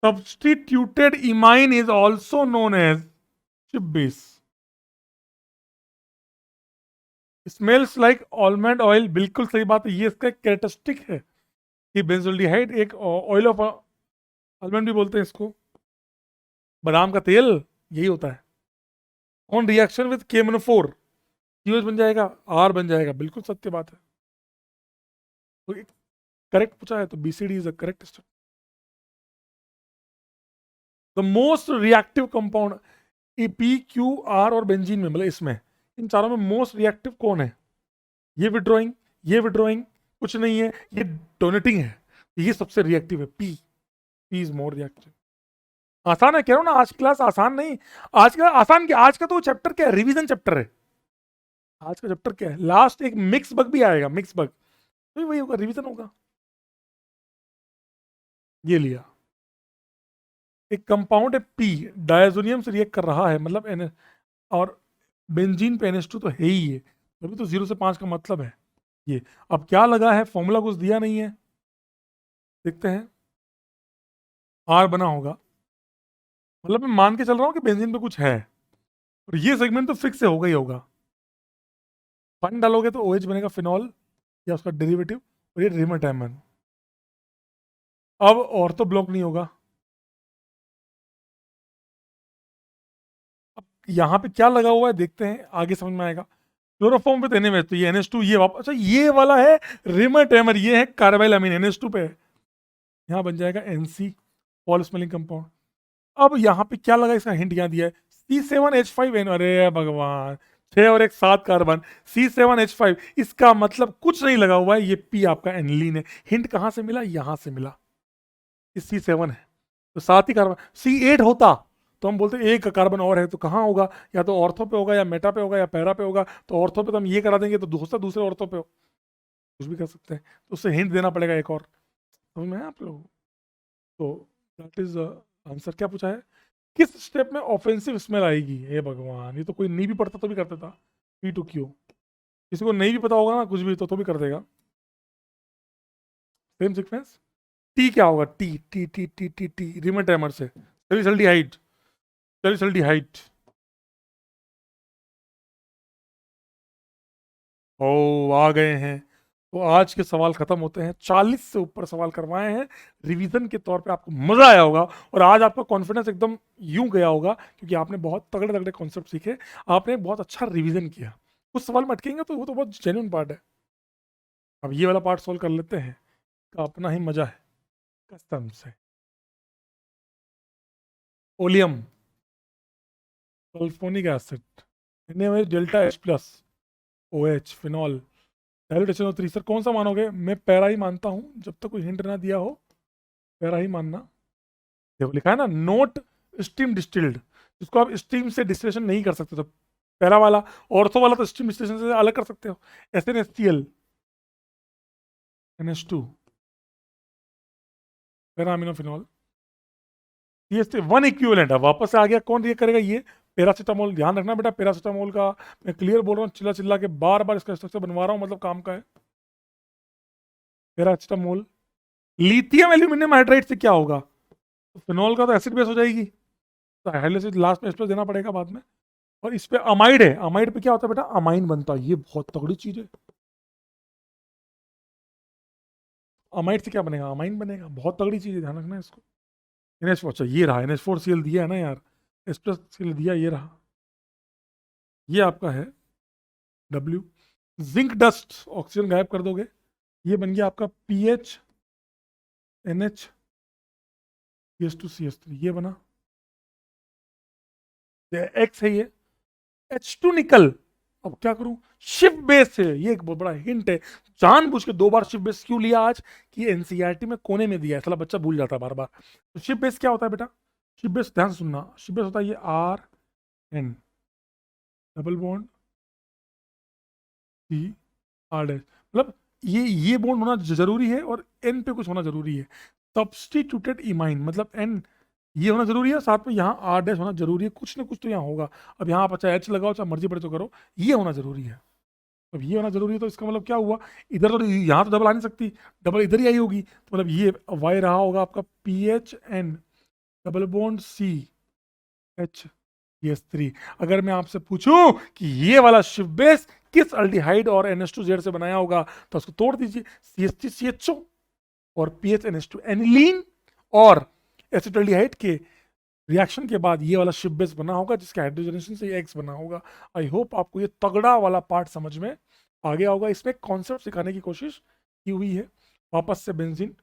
substituted imine is also known as Schiff base. Smells like almond oil, बिल्कुल सही बात है, ये इसका कैरेक्टरिस्टिक है कि बेंजोल्डिहाइड एक ऑयल ऑफ आलमंड भी बोलते हैं इसको, बादाम का तेल, यही होता है। On reaction with KMnO4, COH बन जाएगा, R बन जाएगा, बिल्कुल सत्य बात है। तो करेक्ट पूछा है तो BCD is the correct. The most reactive compound PQR और बेंजीन में, मतलब इसमें इन चारों में मोस्ट रिएक्टिव कौन है? ये विड्रॉइंग, ये विड्रॉइंग, कुछ नहीं है, ये डोनेटिंग है, ये सबसे रिएक्टिव है। P is more reactive. आसान है, कह रहा हूं ना, आज क्लास आसान नहीं। आज का आसान क्या, आज का तो चैप्टर क्या है? रिवीजन चैप्टर है। आज का चैप्टर क्या है? लास्ट एक मिक्स बग भी आएगा, मिक्स बग, तो वही होगा, रिवीजन होगा। ये लिया, एक कंपाउंड है पी, डायजोनियम से रिएक्ट कर रहा है, मतलब और बेंजीन पे NH2 तो है ही है, तभी तो 0 से 5 का मतलब है ये। अब क्या लगा है, फॉर्मूला कुछ दिया नहीं है, देखते हैं। R बना होगा, मतलब मैं मान के चल रहा हूँ कि बेंजीन पे कुछ है, और ये सेगमेंट तो फिक्स से होगा ही होगा। पानी डालोगे तो OH बनेगा, फिनॉल या उसका डेरिवेटिव, और ये रिमेटाइमन। अब ऑर्थो ब्लॉक नहीं होगा। अब यहाँ पे क्या लगा हुआ है देखते हैं, आगे समझ में आएगा। क्लोरोफॉर्म पे देने में तो ये NH2, ये वापस, अच्छा ये वाला है रिमेटाइमर, ये है कार्बाइल अमीन, NH2 पे है। यहाँ बन जाएगा NC, पॉल स्मेलिंग कंपाउंड। अब यहाँ पे क्या लगा, इसका हिंट यहाँ दिया है, C7H5N, अरे भगवान, 6 और एक 7 कार्बन, C7H5, इसका मतलब कुछ नहीं लगा हुआ है, ये P आपका एनिलीन है। हिंट कहाँ से मिला, यहाँ से मिला, ये C7 है तो 7 ही कार्बन। C8 होता तो हम बोलते एक कार्बन और है, तो कहाँ होगा, या तो ऑर्थो पे होगा, या मेटा पे होगा, या पैरा पे होगा। तो ऑर्थो पे तो हम ये करा देंगे, तो दूसरा दूसरे ऑर्थो पे हो, कुछ भी कर सकते हैं, तो उससे हिंट देना पड़ेगा एक और। समझ में आया आप लोग? तो दैट इज आंसर। क्या पूछा है, किस स्टेप में ऑफेंसिव स्मेल आएगी, हे भगवान, ये तो कोई नहीं भी पढ़ता तो भी कर देता। P2Q, किसी को नहीं भी पता होगा ना कुछ भी, तो भी कर देगा। Same sequence. टी क्या होगा, T T T T T T रिमेटाइमर से सैलिसल्डिहाइड, सैलिसल्डिहाइड। ओ आ गए हैं। तो आज के सवाल खत्म होते हैं, 40 से ऊपर सवाल करवाए हैं, रिवीजन के तौर पे आपको मजा आया होगा, और आज आपका कॉन्फिडेंस एकदम यूं गया होगा, क्योंकि आपने बहुत तगड़े तगड़े कॉन्सेप्ट सीखे, आपने बहुत अच्छा रिवीजन किया। कुछ सवाल में अटकेंगे तो वो तो बहुत जेन्युइन पार्ट है। अब ये वाला पार्ट सोल्व कर लेते हैं, का अपना ही मजा है, कसम से। Oleum, sulphonic acid, NaOH delta H plus, OH phenol, dilute HNO3। Sir कौन सा मानोगे, मैं पैरा ही मानता हूँ, जब तक कोई हिंट ना दिया हो पैरा ही मानना। देखो लिखा है ना, नोट स्टीम डिस्टिल्ड, जिसको आप स्टीम से डिस्टिलेशन नहीं कर सकते, तो पैरा वाला। ऑर्थो वाला तो स्टीम डिस्टिलेशन से अलग कर सकते हो। SnHCl, NH2, para aminophenol, CH3 one equivalent है, वापस से आ गया, कौन ये करेगा, ये पैरासीटामोल। ध्यान रखना बेटा, पैरासीटामोल का मैं क्लियर बोल रहा हूँ, चिल्ला चिल्ला के बार बार इसका स्ट्रक्चर बनवा रहा हूँ, मतलब काम का है। पैरासीटामोल, लिथियम एल्यूमिनियम हाइड्राइड से क्या होगा, तो फिनॉल का तो एसिड बेस हो जाएगी, तो हाइड्रोलिसिस लास्ट में इस पर देना पड़ेगा बाद में। और इस पे अमाइड है, अमाइड पे क्या होता है बेटा, अमाइन बनता है, ये बहुत तगड़ी चीज है। अमाइड से क्या बनेगा, अमाइन बनेगा, बहुत तगड़ी चीज है, ध्यान रखना है इसको। NH4, अच्छा ये रहा, NH4Cl दिया है ना यार, H प्लस के लिए दिया, ये रहा, ये आपका है W। जिंक डस्ट, ऑक्सीजन गायब कर दोगे, ये बन गया आपका PH NH CH2CH3, ये बना, X है ये, H2 निकल। अब क्या करूं, शिफ्ट बेस है, ये एक बहुत बड़ा हिंट है। जानबूझ के 2 बार शिफ्ट बेस क्यों लिया आज, कि एनसीईआरटी में कोने में दिया है, साला बच्चा भूल जाता है बार बार। तो शिफ्ट बेस क्या होता है बेटा, शिफ्ट बेस ध्यान से सुनना, शिफ्ट बेस होता है ये RN, double bond C R dash, मतलब ये बॉन्ड होना जरूरी है, और N पे कुछ होना जरूरी है। सब्सटीट्यूटेड इमाइन, मतलब N ये होना जरूरी है, साथ में यहाँ R डैश होना जरूरी है, कुछ ना कुछ तो यहाँ होगा। अब यहाँ आप अच्छा H लगाओ, चाहे मर्जी पड़े तो करो, ये होना जरूरी है। अब ये होना जरूरी है, तो इसका मतलब क्या हुआ, इधर तो यहाँ तो डबल आ नहीं सकती, डबल इधर ही आई होगी, तो मतलब ये वाई रहा होगा आपका PHN, डबल बॉन्ड CH3। अगर मैं आपसे पूछूं कि ये वाला शिफ्ट बेस किस अल्डिहाइड और NH2Z से बनाया होगा, तो उसको तोड़ दीजिए, CH3CHO और PHNH2 एनिलीन और एसिटाल्डिहाइड के रिएक्शन के बाद ये वाला शिफ्ट बेस बना होगा, जिसके हाइड्रोजनेशन से ये X बना होगा। आई होप आपको ये तगड़ा वाला पार्ट समझ में आ गया होगा। इसमें कॉन्सेप्ट सिखाने की कोशिश की हुई है। वापस से बेंजीन,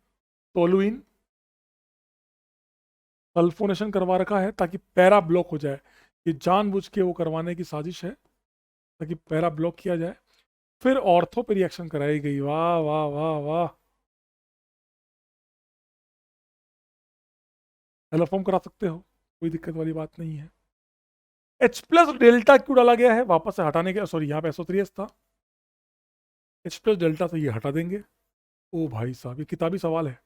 टोलुइन, सल्फोनेशन करवा रखा है ताकि पैरा ब्लॉक हो जाए, ये जानबूझ के वो करवाने की साजिश है, ताकि पैरा ब्लॉक किया जाए। फिर ऑर्थो पे रिएक्शन कराई गई, वाह वाह वाह वाह, एलोफॉर्म करा सकते हो, कोई दिक्कत वाली बात नहीं है। H प्लस डेल्टा क्यों डाला गया है, वापस से हटाने के, सॉरी यहाँ पे SO3H था, H प्लस डेल्टा से ये हटा देंगे। ओ भाई साहब, ये किताबी सवाल है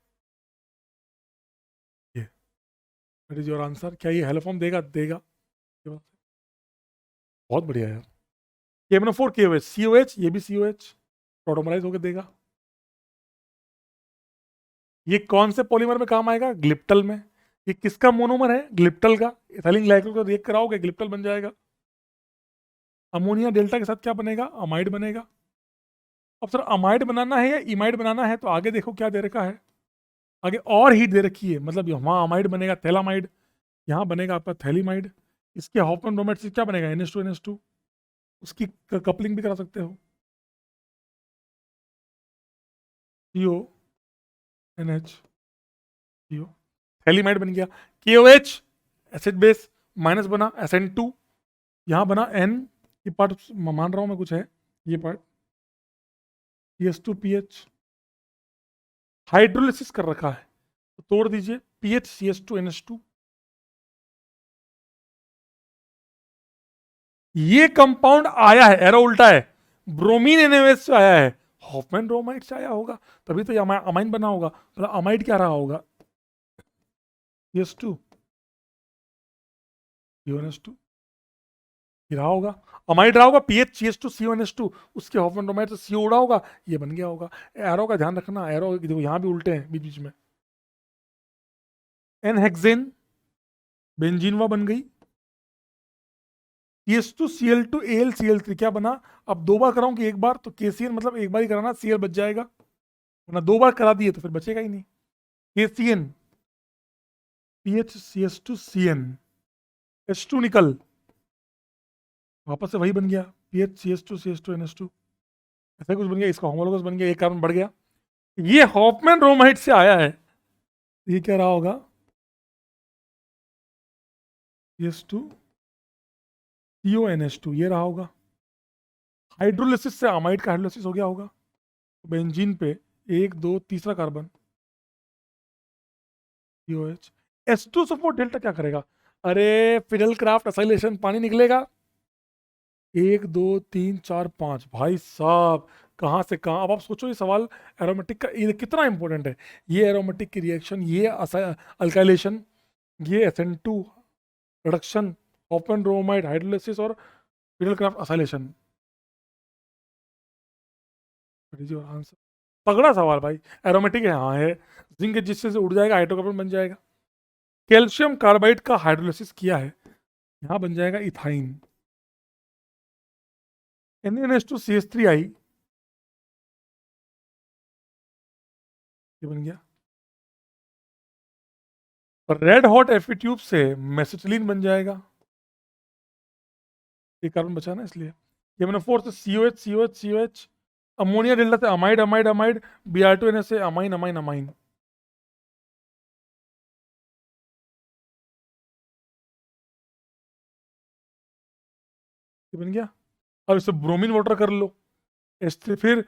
ये। That is your answer. क्या ये हेलोफॉर्म देगा, देगा, बहुत बढ़िया यार। KMnO4 KOH COH, ये भी COH प्रोटोमराइज होकर देगा। ये कौन से पॉलीमर में काम आएगा? ग्लिप्टल में। ये किसका मोनोमर है? ग्लिप्टल का। इथाइलिन ग्लाइकोल को रिएक्ट कराओगे, ग्लिप्टल बन जाएगा। अमोनिया डेल्टा के साथ क्या बनेगा? अमाइड बनेगा। अब सर अमाइड बनाना है या इमाइड बनाना है, तो आगे देखो क्या दे रखा है। आगे और हीट दे रखी है, मतलब वहां अमाइड बनेगा थैलामाइड, यहाँ बनेगा आपका थैलीमाइड। इसके हॉफमैन ब्रोमाइड से क्या बनेगा? NH2NH2। उसकी कपलिंग भी करा सकते हो, CONH, थैलीमाइड बन गया। KOH एसिड बेस माइनस बना SN2, यहाँ बना N, ये पार्ट मान रहा हूं मैं कुछ है, ये पार्ट CS2PH हाइड्रोलिसिस कर रखा है, तो तोड़ दीजिए PH CS2NH2। ये कंपाउंड आया है, एरो उल्टा है, ब्रोमीन NaOH से आया है, हॉफमैन ब्रोमाइड से आया होगा, तभी तो ये अमाइन बना होगा। मतलब अमाइड क्या रहा होगा? CS2 CONH2 रहा होगा, अमाइड रहा होगा PH CS2CONH2, उसके हॉफमैन ब्रोमाइड से CO उड़ा होगा, ये बन गया होगा। एरो का ध्यान रखना, एरो देखो यहाँ भी उल्टे हैं बीच बीच में। N हेक्सेन बेंजीनवा बन गई। CS2Cl2AlCl3 क्या बना? अब दो बार कराऊं कि एक बार? तो KCN मतलब एक बार ही कराना, Cl बच जाएगा, वरना दो बार करा दिए तो फिर बचेगा ही नहीं। KCN PHCS2CN H2 निकल, वापस से वही बन गया PHCS2CH2NH2, ऐसा कुछ बन गया, इसका होमोलोगस बन गया, एक कार्बन बढ़ गया। ये हॉफमैन ब्रोमाइड से आया है, ये क्या रहा होगा? CS2CONH2 ये रहा होगा। हाइड्रोलिसिस से अमाइड का हाइड्रोलिसिस हो गया होगा, तो बेंजीन पे एक दो तीसरा कार्बन COH। H2SO4 डेल्टा क्या करेगा? अरे फिडल क्राफ्ट असाइलेशन, पानी निकलेगा। एक दो तीन चार पाँच, भाई साहब कहाँ से कहाँ। अब आप सोचो ये सवाल एरोमेटिक का ये कितना इंपॉर्टेंट है। ये एरोमेटिक की रिएक्शन, ये अल्काइलेशन, ये SN2 reduction, open bromide hydrolysis और फिडल क्राफ्ट असाइलेशन। आंसर तगड़ा सवाल भाई, एरोमेटिक है, हाँ है। जिंक जिससे से उड़ जाएगा, हाइड्रोकार्बन बन जाएगा। कैल्शियम कार्बाइड का हाइड्रोलिसिस किया है, यहाँ बन जाएगा इथाइन। NaNH2CH3 आई, ये बन गया। रेड हॉट एफी ट्यूब से मेसिटिलीन बन जाएगा, एक कार्बन बचा ना इसलिए। ये मैंने फोर्थ COH अमोनिया डेल्टा से अमाइड अमाइड अमाइड, Br2NH से अमाइन अमाइन अमाइन, ये बन गया। अब इससे ब्रोमीन वाटर कर लो, फिर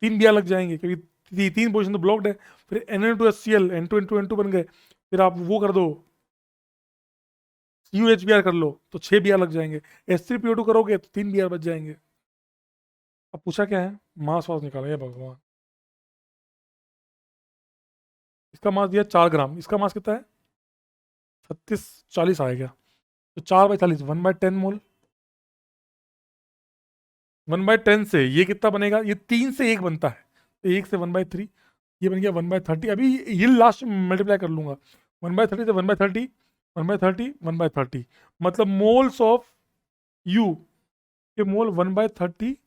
तीन बिया लग जाएंगे क्योंकि तीन पोजीशन तो ब्लॉक्ड है। फिर Na2HCl N2N2N2 बन गए, फिर आप वो कर दो CuHBr कर लो तो 6 बिया लग जाएंगे। H3PO2 करोगे तो 3 बिया बच जाएंगे। अब पूछा क्या है? मास वास निकाला है भगवान। इसका मास दिया 4 ग्राम, इसका मास कितना है? 3640 आएगा, तो 4/40 1/10 मोल। 1/10 से ये कितना बनेगा? ये 3 से 1 बनता है, तो 1 से 1/3, ये बन गया 1/30। अभी ये लास्ट मल्टीप्लाई कर लूंगा, 1/30 से 1/30, 1/30, 1/30, मतलब मोल्स ऑफ यू के मोल 1/30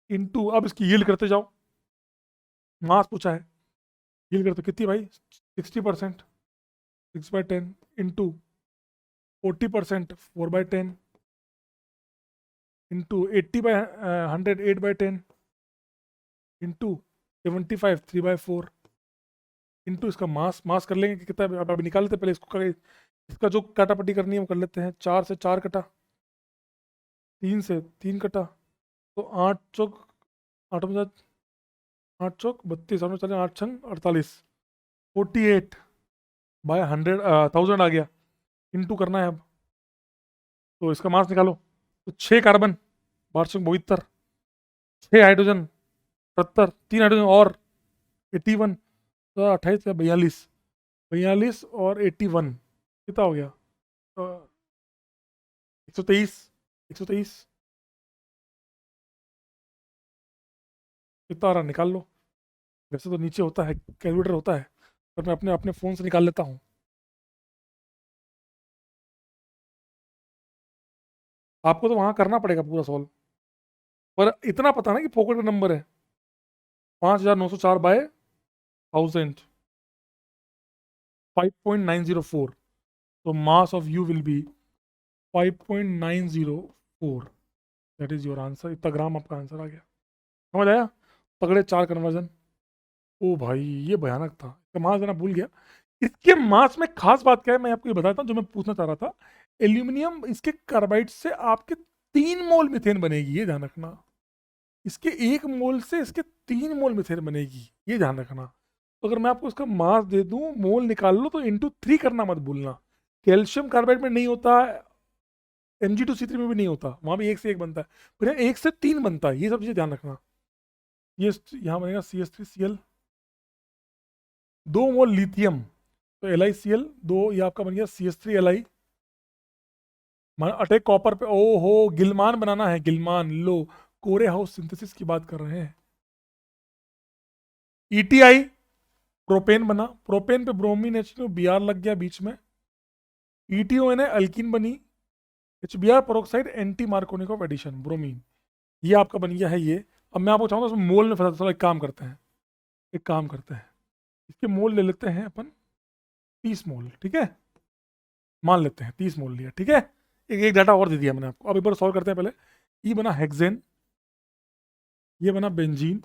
इंटू, अब इसकी यील्ड करते जाओ, मास पूछा है, यील्ड करते कितनी भाई? 60%, 6/10 इंटू 40%, 4/10 इंटू 80/100, 8/10 इंटू 75, 3/4 इंटू इसका मास। मास कर लेंगे कि कितना, अब निकाल लेते पहले इसको कर, इसका जो काटापट्टी करनी है वो कर लेते हैं। 4 से 4 कटा, 3 से 3 कटा, तो 8 चौक 8 8 चौक 32, 8 छंग 48, 48/100 1000 आ गया। इंटू करना है अब, तो इसका मास निकालो, तो 6 कार्बन 1272, 6 हाइड्रोजन 77, 3 हाइड्रोजन और 81, तो 28 या 42, 42 और 81 कितना हो गया? 123, 123 कितना आ रहा निकाल लो। वैसे तो नीचे होता है, कैलकुलेटर होता है, पर मैं अपने अपने फ़ोन से निकाल लेता हूँ। आपको तो वहाँ करना पड़ेगा पूरा सॉल्व, पर इतना पता ना कि फोकट का नंबर है 5904 बाय 1000, 5.904। तो mass of you will be 5.904। That is your answer. इतना ग्राम आपका आंसर आ गया। समझ आया? तगड़े 4 कन्वर्जन। ओ भाई ये भयानक था, इसका मास देना भूल गया। इसके मास में खास बात क्या है मैं आपको ये बताता हूँ जो मैं पूछना चाह रहा था। एल्यूमिनियम इसके कार्बाइड से आपके 3 मोल मीथेन बनेगी, ये ध्यान रखना। इसके 1 मोल से इसके 3 मोल मीथेन बनेगी, ये ध्यान रखना। तो अगर मैं आपको इसका मास दे दूं, मोल निकाल लो, तो इंटू 3 करना मत भूलना। कैल्शियम कार्बाइड में नहीं होता, Mg2C3 में भी नहीं होता, वहां भी 1 से 1 बनता है, फिर 1 से 3 बनता है। ये सब चीजें ध्यान रखना। ये यहाँ बनेगा CH3Cl, 2 मोल लिथियम, तो LiCl, दो ये आपका बन गया CH3Li। अटैक कॉपर पे, ओहो गिलमान बनाना है, गिलमान लो। कोरे हाउस सिंथेसिस की बात कर रहे हैं। ETI प्रोपेन बना, प्रोपेन पे ब्रोमीन H2Br लग गया बीच में। ETON है अल्कीन बनी, HBr peroxide anti Markovnikov of addition bromine. ये आपका बन गया है ये। अब मैं आपको चाहूंगा उसमें मोल में फंसा, एक काम करते हैं, एक काम करते हैं, इसके मोल ले लेते हैं अपन 30 मोल, ठीक है? मान लेते हैं 30 मोल लिया, ठीक है? एक डाटा और दे दिया मैंने आपको। अब एक बार सॉल्व करते हैं पहले। ये बना हेक्सेन, ये बना बेंजीन,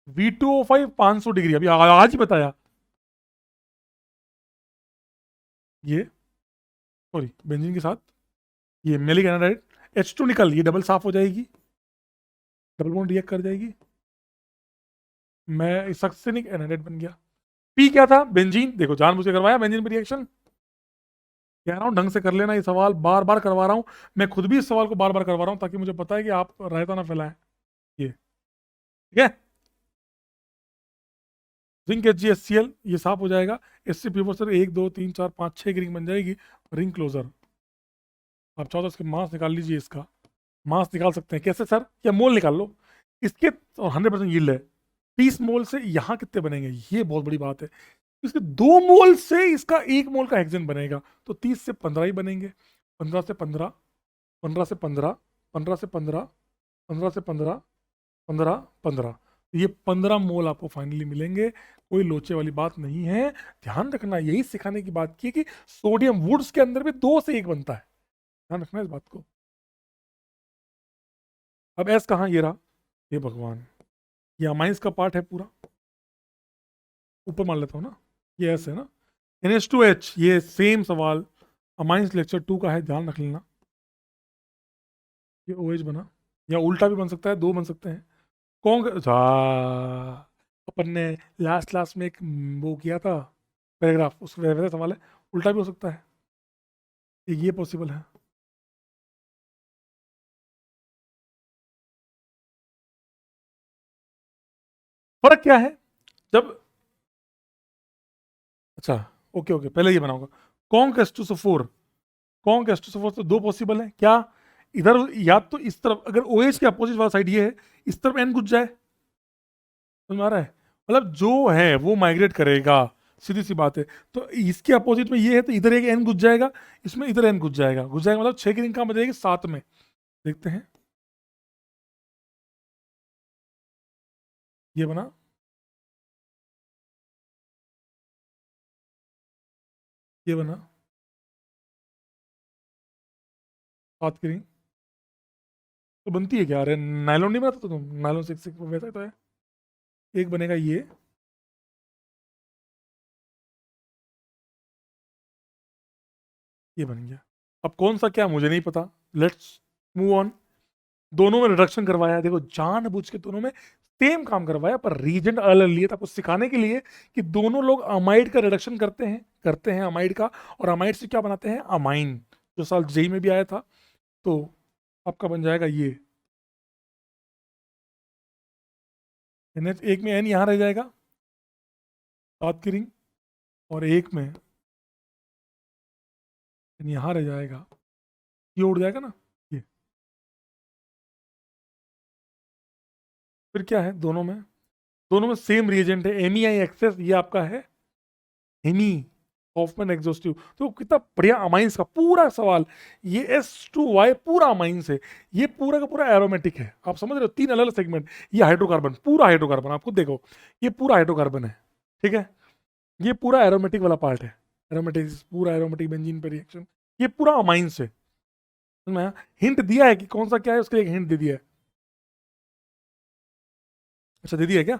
V2O5 500 डिग्री, अभी आज ही बताया। ये सॉरी बेंजीन के साथ ये मेलिक एनाडाइड, H2 निकल, ये डबल साफ हो जाएगी, डबल बॉन्ड रिएक्ट कर जाएगी। मैं सक्सेनिक एनाडाइड बन गया। पी क्या था? बेंजीन। देखो जानबूझ के करवाया बेंजीन पे रिएक्शन। कह रहा हूँ ढंग से कर लेना, ये सवाल बार बार करवा रहा हूँ। मैं खुद भी इस सवाल को बार बार करवा रहा हूँ ताकि मुझे पता है कि आप रायता ना फैलाएं। ये ठीक है। जिंक HgSCl, ये साफ हो जाएगा। SC सर 1 2 3 4 5 6 की रिंग बन जाएगी। Ring closure. आप चाहो तो इसके मास निकाल लीजिए, इसका मास निकाल सकते हैं। कैसे सर? या मोल निकाल लो इसके, और 100% यील्ड है। 30 मोल से यहाँ कितने बनेंगे, ये बहुत बड़ी बात है। इसके 2 मोल से इसका 1 मोल का हेक्सेन बनेगा, तो 30 से 15 ही बनेंगे। 15 से 15, 15 से 15, 15 से 15, 15 से 15, 15, 15, ये 15 मोल आपको फाइनली मिलेंगे। कोई लोचे वाली बात नहीं है। ध्यान रखना, यही सिखाने की बात की कि सोडियम वुड्स के अंदर भी 2 से 1 बनता है। ध्यान रखना इस बात को। अब एस कहाँ, ये रहा। ये भगवान, ये अमाइंस का पार्ट है पूरा, ऊपर मान लेता हूँ ना। ये एस है ना। NH2H, ये सेम सवाल अमाइंस लेक्चर 2 का है, ध्यान रख लेना। ये OH बना, या उल्टा भी बन सकता है, दो बन सकते हैं। कौन अपन ने लास्ट क्लास में एक वो किया था पैराग्राफ, उस वैसा सवाल है। उल्टा भी हो सकता है, ये पॉसिबल है। फर्क क्या है जब, अच्छा ओके ओके, पहले ये बनाऊंगा। कॉन्क H2SO4, कॉन्क H2SO4 तो दो पॉसिबल है क्या? इधर या तो इस तरफ, अगर OH के अपोजिट वाला साइड ये है, इस तरफ N घुस जाए। समझ में आ रहा है? मतलब जो है वो माइग्रेट करेगा, सीधी सी बात है। तो इसके अपोजिट में ये है, तो इधर एक N घुस जाएगा, इसमें इधर N घुस जाएगा, घुस जाएगा, मतलब 6 की रिंग कहाँ बजेगी? 7 में। देखते हैं। ये बना, ये बना 7 की रिंग। तो बनती है क्या? अरे नायलॉन नहीं बनाता तो तुम, नायलॉन 6 वैसा ही तो है। एक बनेगा ये, ये बन गया। अब कौन सा क्या मुझे नहीं पता, लेट्स मूव ऑन। दोनों में रिडक्शन करवाया है, देखो जानबूझ के दोनों में सेम काम करवाया, पर रीजेंट अलग अलग लिए था, कुछ सिखाने के लिए कि दोनों लोग अमाइड का रिडक्शन करते हैं अमाइड का, और अमाइड से क्या बनाते हैं? अमाइन, जो साल जेई में भी आया था। तो आपका बन जाएगा ये NH, एक में N यहाँ रह जाएगा 7 की रिंग, और एक में N यहाँ रह जाएगा ये उड़ जाएगा ना, ये। फिर क्या है दोनों में सेम रिएजेंट है, एमईआई एक्सेस, ये आपका है हेमी, हॉफमैन एग्जॉस्टिव। तो कितना बढ़िया अमाइंस का पूरा सवाल, ये S2Y पूरा अमाइंस है, ये पूरा का पूरा एरोमेटिक है, आप समझ रहे हो, 3 अलग अलग सेगमेंट। ये हाइड्रोकार्बन, पूरा हाइड्रोकार्बन, आप खुद देखो, ये पूरा हाइड्रोकार्बन है, ठीक है। ये पूरा एरोमेटिक वाला पार्ट है, एरोमेटिक, पूरा एरोमेटिक बेंजीन पे रिएक्शन, ये पूरा अमाइंस है। मैं हिंट दिया है कि कौन सा क्या है, उसके लिए एक हिंट दे दिया है। अच्छा, दे दिया है क्या?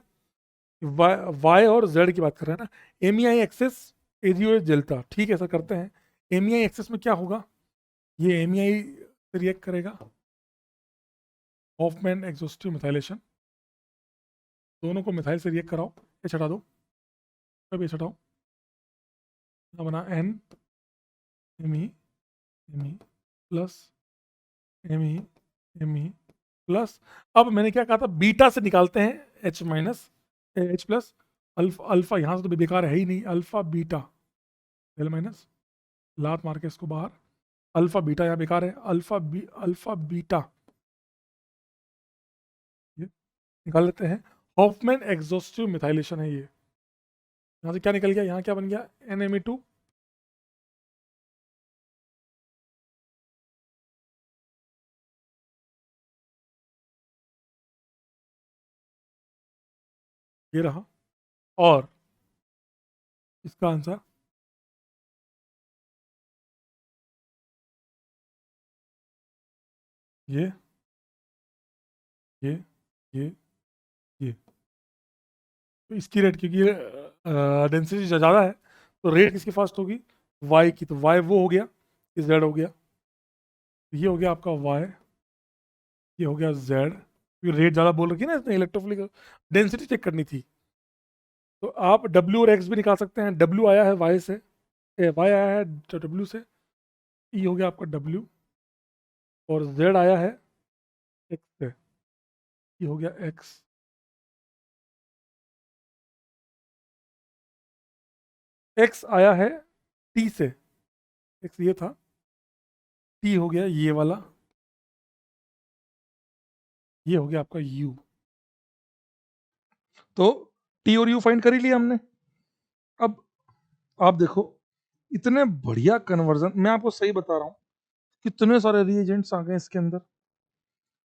वाई और जेड की बात कर रहे हैं ना, एमईआई एक्सेस, एजीओएस जलता, ठीक है, ऐसा करते हैं। एमईआई एक्सेस में क्या होगा, ये एमईआई से रिएक्ट करेगा, हॉफमैन एग्जॉस्टिव मिथाइलेशन, दोनों को मिथाइल से रिएक्ट कराओ, ये छटा दो, अब ये छटाओ, क्या बना, N M E plus M E plus, अब मैंने क्या कहा था, बीटा से निकालते हैं H minus H plus, alpha, alpha यहाँ से तो बेकार है ही नहीं, अल्फा बीटा एल माइनस, लात मार के इसको बाहर, अल्फा बीटा यहाँ बेकार है, अल्फा बीटा, ये निकाल लेते हैं। हॉफमैन एग्जॉस्टिव मिथाइलेशन है ये, यहाँ से क्या निकल गया, यहाँ क्या बन गया, NME2, ये रहा, और इसका आंसर ये ये ये ये, तो इसकी रेट, क्योंकि डेंसिटी ज़्यादा है, तो रेट किसकी फास्ट होगी, वाई की, तो वाई वो हो गया, ये जेड हो गया, ये हो गया आपका वाई, ये हो गया जेड, क्योंकि रेट ज़्यादा बोल रखी है ना इसमें, इलेक्ट्रोफिलिक डेंसिटी चेक करनी थी। तो आप डब्ल्यू और एक्स भी निकाल सकते हैं, डब्ल्यू आया है वाई से, वाई आया है डब्ल्यू से, ये हो गया आपका डब्ल्यू, और जेड आया है एक्स से, ये हो गया एक्स, एक्स आया है टी से, एक्स ये था, टी हो गया ये वाला, ये हो गया आपका यू। तो टी और यू फाइंड कर ही लिया हमने। अब आप देखो, इतने बढ़िया कन्वर्जन, मैं आपको सही बता रहा हूं, कितने सारे रिएजेंट्स आ गए इसके अंदर,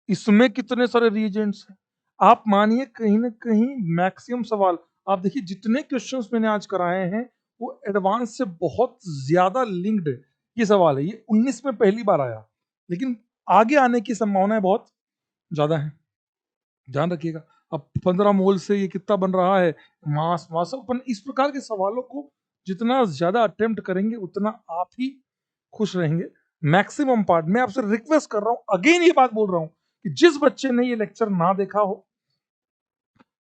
इसमें कितने सारे रिएजेंट्स हैं। आप मानिए कहीं ना कहीं मैक्सिमम सवाल, आप देखिए जितने क्वेश्चंस मैंने आज कराए हैं, वो एडवांस से बहुत ज्यादा लिंक्ड ये सवाल है। ये 19 में पहली बार आया, लेकिन आगे आने की संभावनाएं बहुत ज्यादा है, ध्यान रखिएगा। अब 15 मोल से ये कितना बन रहा है, मास मास अपन इस प्रकार के सवालों को जितना ज्यादा अटेम्प्ट करेंगे, उतना आप ही खुश रहेंगे। मैक्सिमम पार्ट मैं आपसे रिक्वेस्ट कर रहा हूं, अगेन ये बात बोल रहा हूं, कि जिस बच्चे ने ये लेक्चर ना देखा हो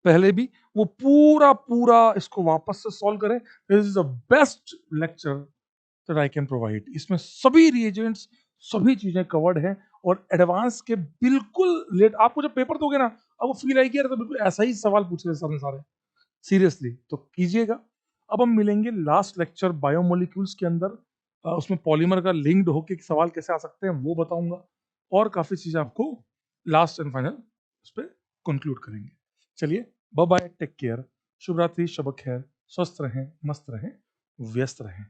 पहले भी, वो पूरा पूरा इसको वापस से सॉल्व करें। This is the best lecture that I can provide. इसमें सभी रिएजेंट्स, सभी चीजें कवर्ड हैं, और एडवांस के बिल्कुल लेट, आपको जब पेपर दोगे ना, अब वो फील आएगी यार तो बिल्कुल ऐसा ही सवाल पूछ रहे सारे सारे, सीरियसली तो कीजिएगा। अब हम मिलेंगे लास्ट लेक्चर बायोमोलिक्यूल्स के अंदर, उसमें पॉलीमर का लिंक्ड होके सवाल कैसे आ सकते हैं वो बताऊंगा, और काफी चीजें आपको लास्ट एंड फाइनल उस पर कंक्लूड करेंगे। चलिए, बाय बाय, टेक केयर, शुभ रात्रि, शब खैर, स्वस्थ रहें, मस्त रहें, व्यस्त रहें।